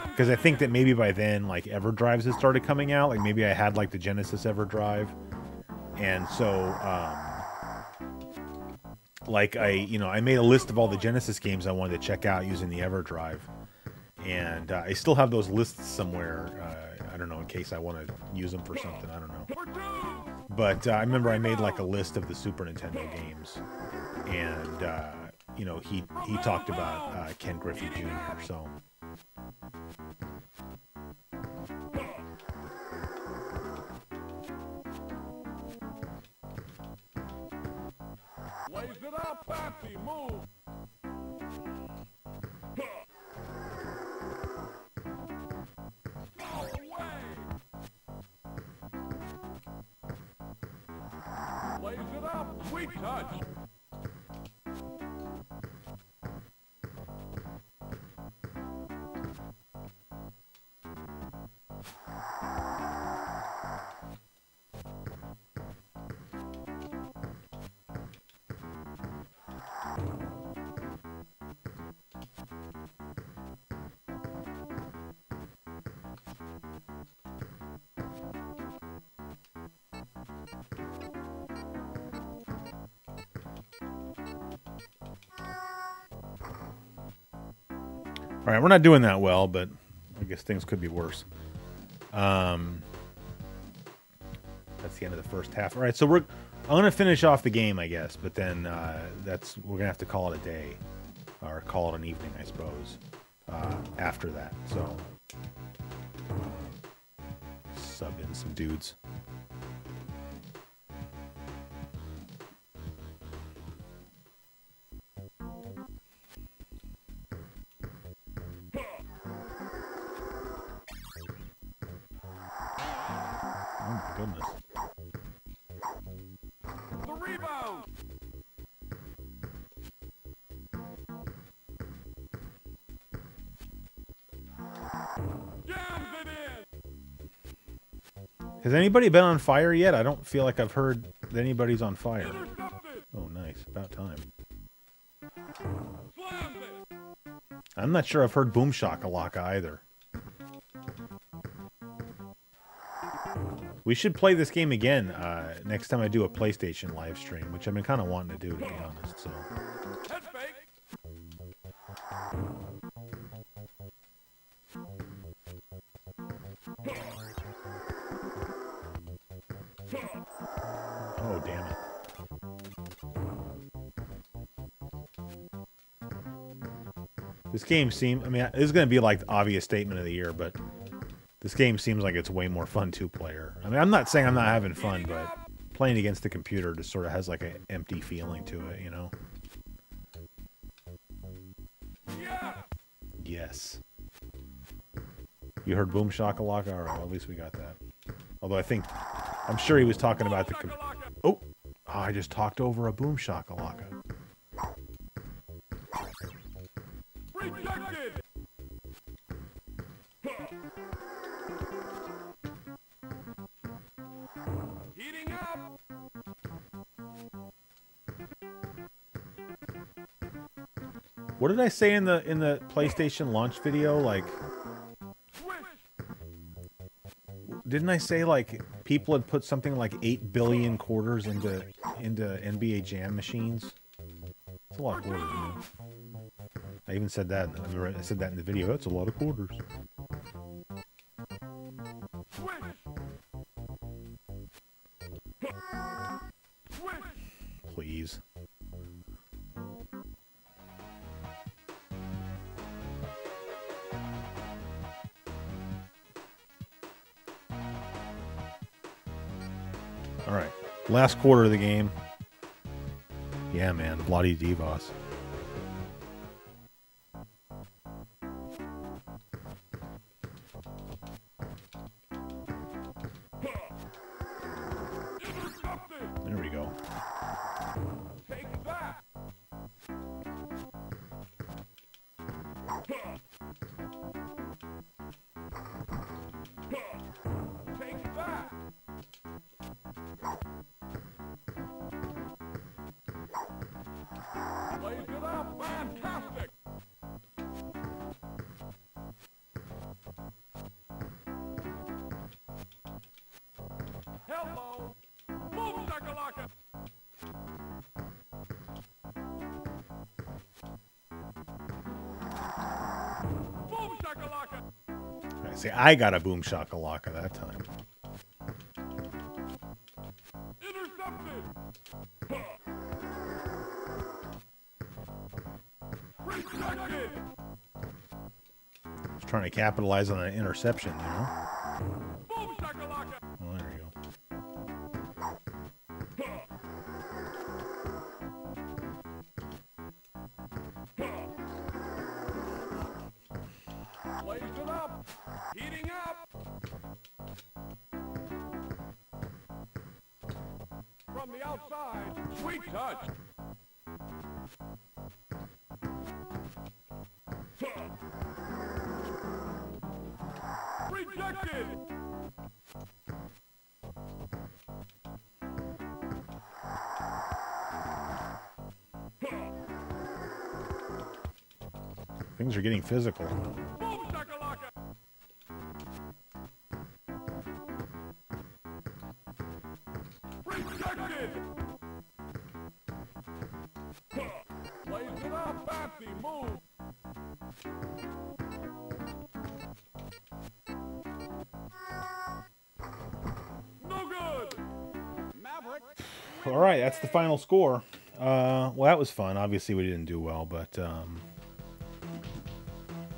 Because I think that maybe by then like EverDrives had started coming out. Like maybe I had like the Genesis EverDrive. And so like I made a list of all the Genesis games I wanted to check out using the EverDrive. And I still have those lists somewhere. I don't know, in case I want to use them for something. I don't know. But I remember I made like a list of the Super Nintendo games, and he talked about Ken Griffey Jr. So. Blaze it up, Patsy, move. Blaze it up, sweet touch. All right, we're not doing that well, but I guess things could be worse. That's the end of the first half. All right, so I'm gonna finish off the game, I guess, but then we're gonna have to call it a day, or call it an evening, I suppose. after that. So sub in some dudes. Oh my goodness. The rebound. Jams it in. Has anybody been on fire yet? I don't feel like I've heard that anybody's on fire. Intercepted. Oh, nice. About time. Slams it. I'm not sure I've heard Boom Shakalaka either. We should play this game again next time I do a PlayStation live stream, which I've been kind of wanting to do, to be honest. So, Head fake. oh damn it! This game seems. I mean, this is going to be like the obvious statement of the year, but this game seems like it's way more fun two-player. I mean, I'm not saying I'm not having fun, but playing against the computer just sort of has like an empty feeling to it, you know? Yeah. Yes. You heard Boom Shakalaka? All right, well, at least we got that. Although I'm sure he was talking about the... Oh, I just talked over a Boom Shakalaka. Rejected. Heating up. What did I say in the PlayStation launch video? Like, Swish. didn't I say like people had put something like 8 billion quarters into NBA Jam machines? That's a lot of quarters, man. I even said that. I said that in the video. That's a lot of quarters. Swish. Swish. Please. All right, last quarter of the game. Yeah, man, Bloody Divas. There we go. Take that. Take that. Lays it up. Fantastic. Hello. Boom shakalaka. Boom shakalaka. I say I got a Boom Shakalaka that time. Intercepted. Rejected. Just trying to capitalize on an interception, you know? Boom shakalaka. Well, there you go. Lays it up. Heating up. From the outside. Sweet touch. Rejected. Things are getting physical. Boom shakalaka. Rejected. Lays it up. Fancy move. No good. Maverick. All right, that's the final score. Well, that was fun. Obviously, we didn't do well, but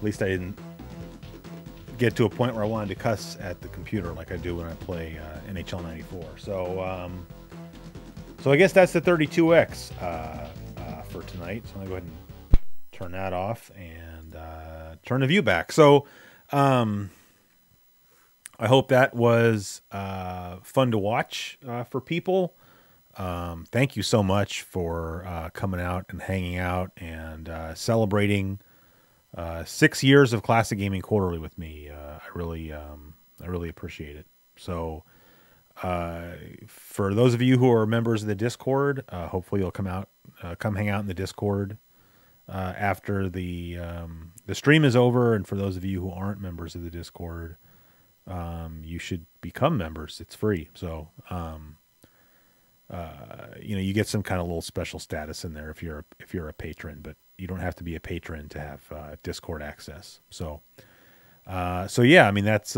At least I didn't get to a point where I wanted to cuss at the computer like I do when I play NHL 94. So, so I guess that's the 32X for tonight. So I'm going to go ahead and turn that off and turn the view back. So I hope that was fun to watch for people. Thank you so much for coming out and hanging out and celebrating 6 years of Classic Gaming Quarterly with me. I really appreciate it. So for those of you who are members of the Discord, hopefully you'll come hang out in the Discord after the stream is over. And for those of you who aren't members of the Discord, you should become members. It's free. So you get some kind of little special status in there if you're a patron, but you don't have to be a patron to have Discord access. So yeah, I mean, that's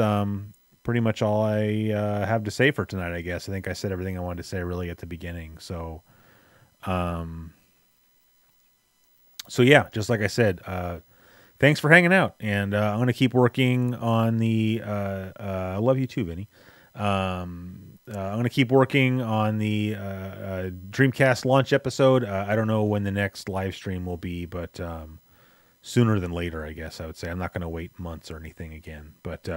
pretty much all I have to say for tonight, I guess. I think I said everything I wanted to say really at the beginning. So yeah, just like I said, thanks for hanging out, and I'm going to keep working on the I love you too, Vinny. I'm going to keep working on the Dreamcast launch episode. I don't know when the next live stream will be, but sooner than later, I guess I would say. I'm not going to wait months or anything again, but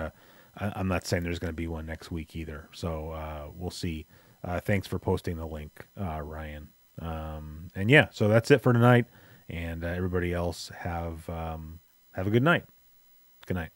I'm not saying there's going to be one next week either. So we'll see. Thanks for posting the link, Ryan. And yeah, so that's it for tonight. And everybody else have a good night. Good night.